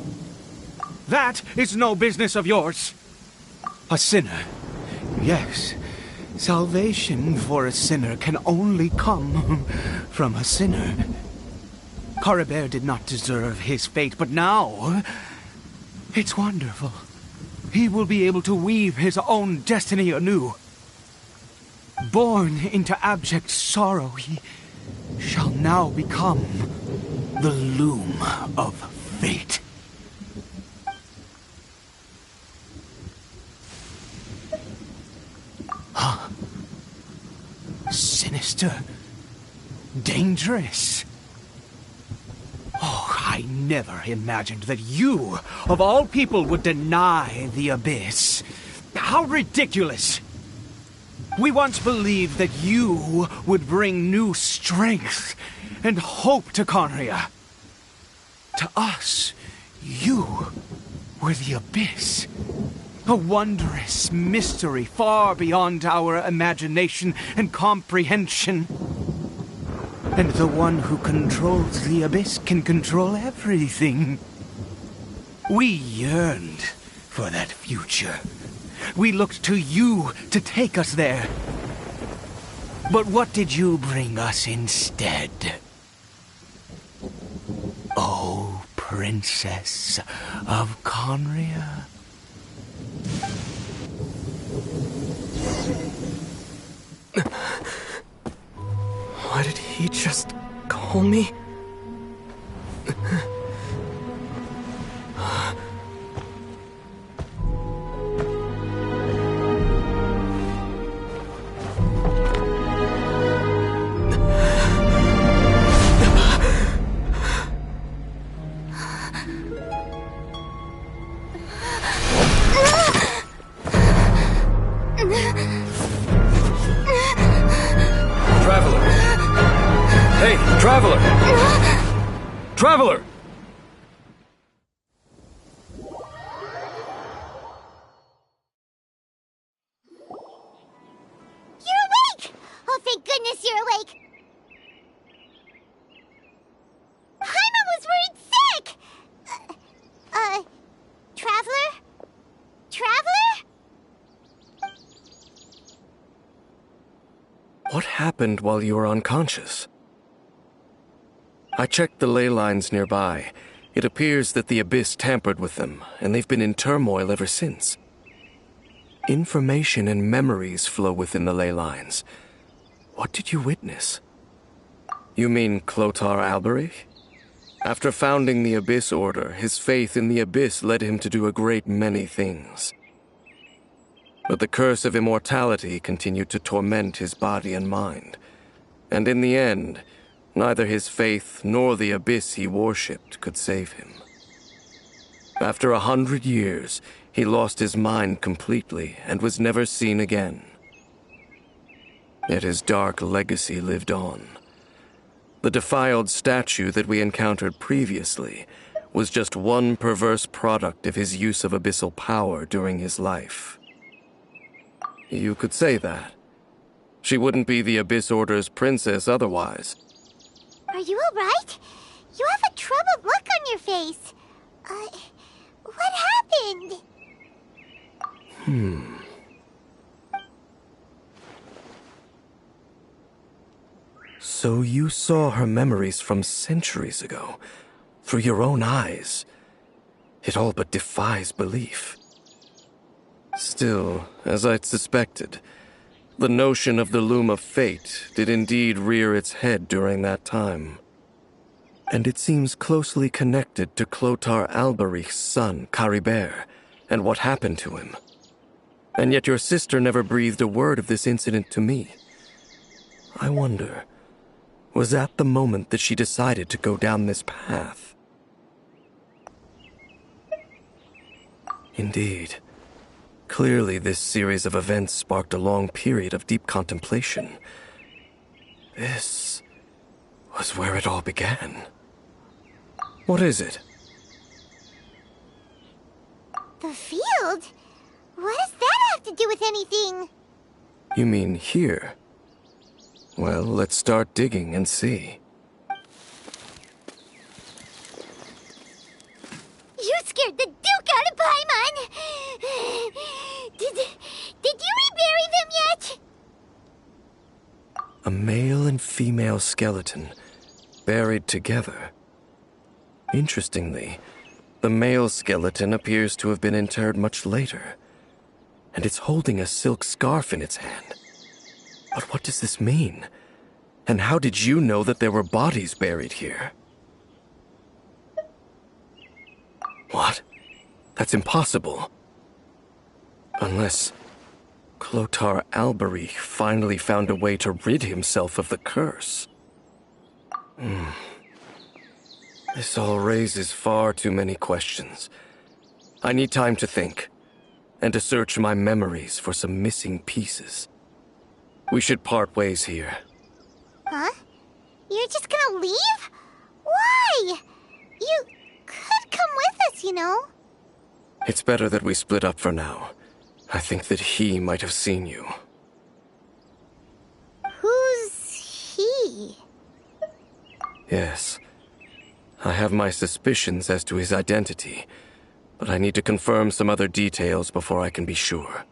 That is no business of yours. A sinner, yes. Salvation for a sinner can only come from a sinner. Cory Bear did not deserve his fate, but now it's wonderful. He will be able to weave his own destiny anew. Born into abject sorrow, he shall now become the loom of fate. Huh? Sinister. Dangerous. Oh, I never imagined that you, of all people, would deny the abyss. How ridiculous! We once believed that you would bring new strength and hope to Conria. To us, you were the abyss. A wondrous mystery far beyond our imagination and comprehension. And the one who controls the abyss can control everything. We yearned for that future. We looked to you to take us there. But what did you bring us instead? Oh, Princess of Conria.
Why did he just call me?
Traveler! Traveler!
You're awake! Oh, thank goodness you're awake! Paimon was worried sick! Traveler? Traveler?
What happened while you were unconscious? I checked the ley lines nearby. It appears that the Abyss tampered with them, and they've been in turmoil ever since. Information and memories flow within the ley lines. What did you witness? You mean Clothar Alberich? After founding the Abyss Order, his faith in the Abyss led him to do a great many things. But the curse of immortality continued to torment his body and mind. And in the end, neither his faith nor the Abyss he worshipped could save him. After 100 years, he lost his mind completely and was never seen again. Yet his dark legacy lived on. The defiled statue that we encountered previously was just one perverse product of his use of abyssal power during his life. You could say that. She wouldn't be the Abyss Order's princess otherwise.
Are you alright? You have a troubled look on your face. What happened?
So you saw her memories from centuries ago, through your own eyes. It all but defies belief. Still, as I'd suspected, the notion of the Loom of Fate did indeed rear its head during that time. And it seems closely connected to Clothar Alberich's son, Caribert, and what happened to him. And yet your sister never breathed a word of this incident to me. I wonder, was that the moment that she decided to go down this path? Indeed. Clearly, this series of events sparked a long period of deep contemplation. This was where it all began. What is it?
The field? What does that have to do with anything?
You mean here? Well, let's start digging and see.
You scared the Duke out of Paimon! Did you rebury them yet?
A male and female skeleton, buried together. Interestingly, the male skeleton appears to have been interred much later, and it's holding a silk scarf in its hand. But what does this mean? And how did you know that there were bodies buried here? What? That's impossible. Unless Clothar Alberich finally found a way to rid himself of the curse. This all raises far too many questions. I need time to think, and to search my memories for some missing pieces. We should part ways here.
Huh? You're just gonna leave? Why? You could come with us, you know.
It's better that we split up for now. I think that he might have seen you.
Who's he?
Yes. I have my suspicions as to his identity, but I need to confirm some other details before I can be sure.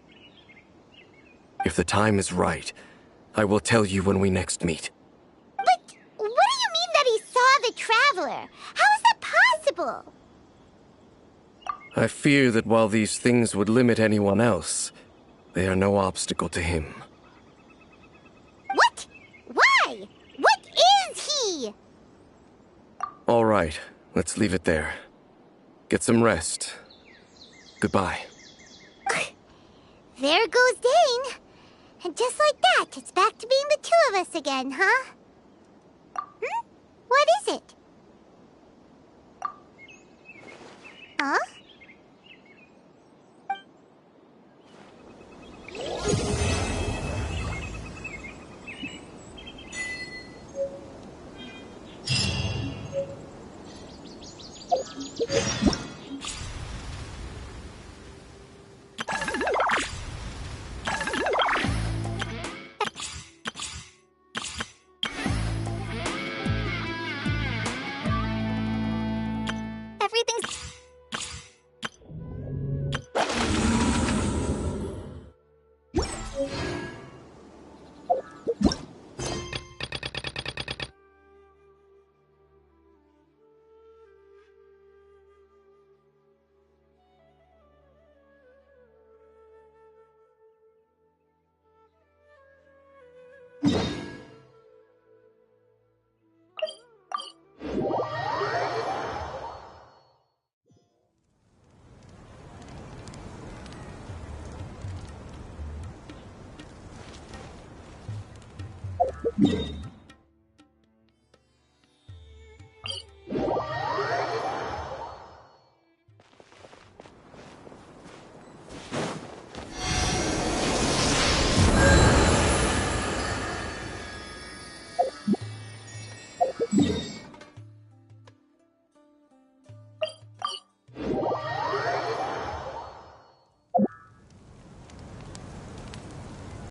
If the time is right, I will tell you when we next meet.
But what do you mean that he saw the Traveler? How is that possible?
I fear that while these things would limit anyone else, they are no obstacle to him.
What? Why? What is he?
All right, let's leave it there. Get some rest. Goodbye.
There goes Dane. And just like that, it's back to being the two of us again, huh? What is it? Huh?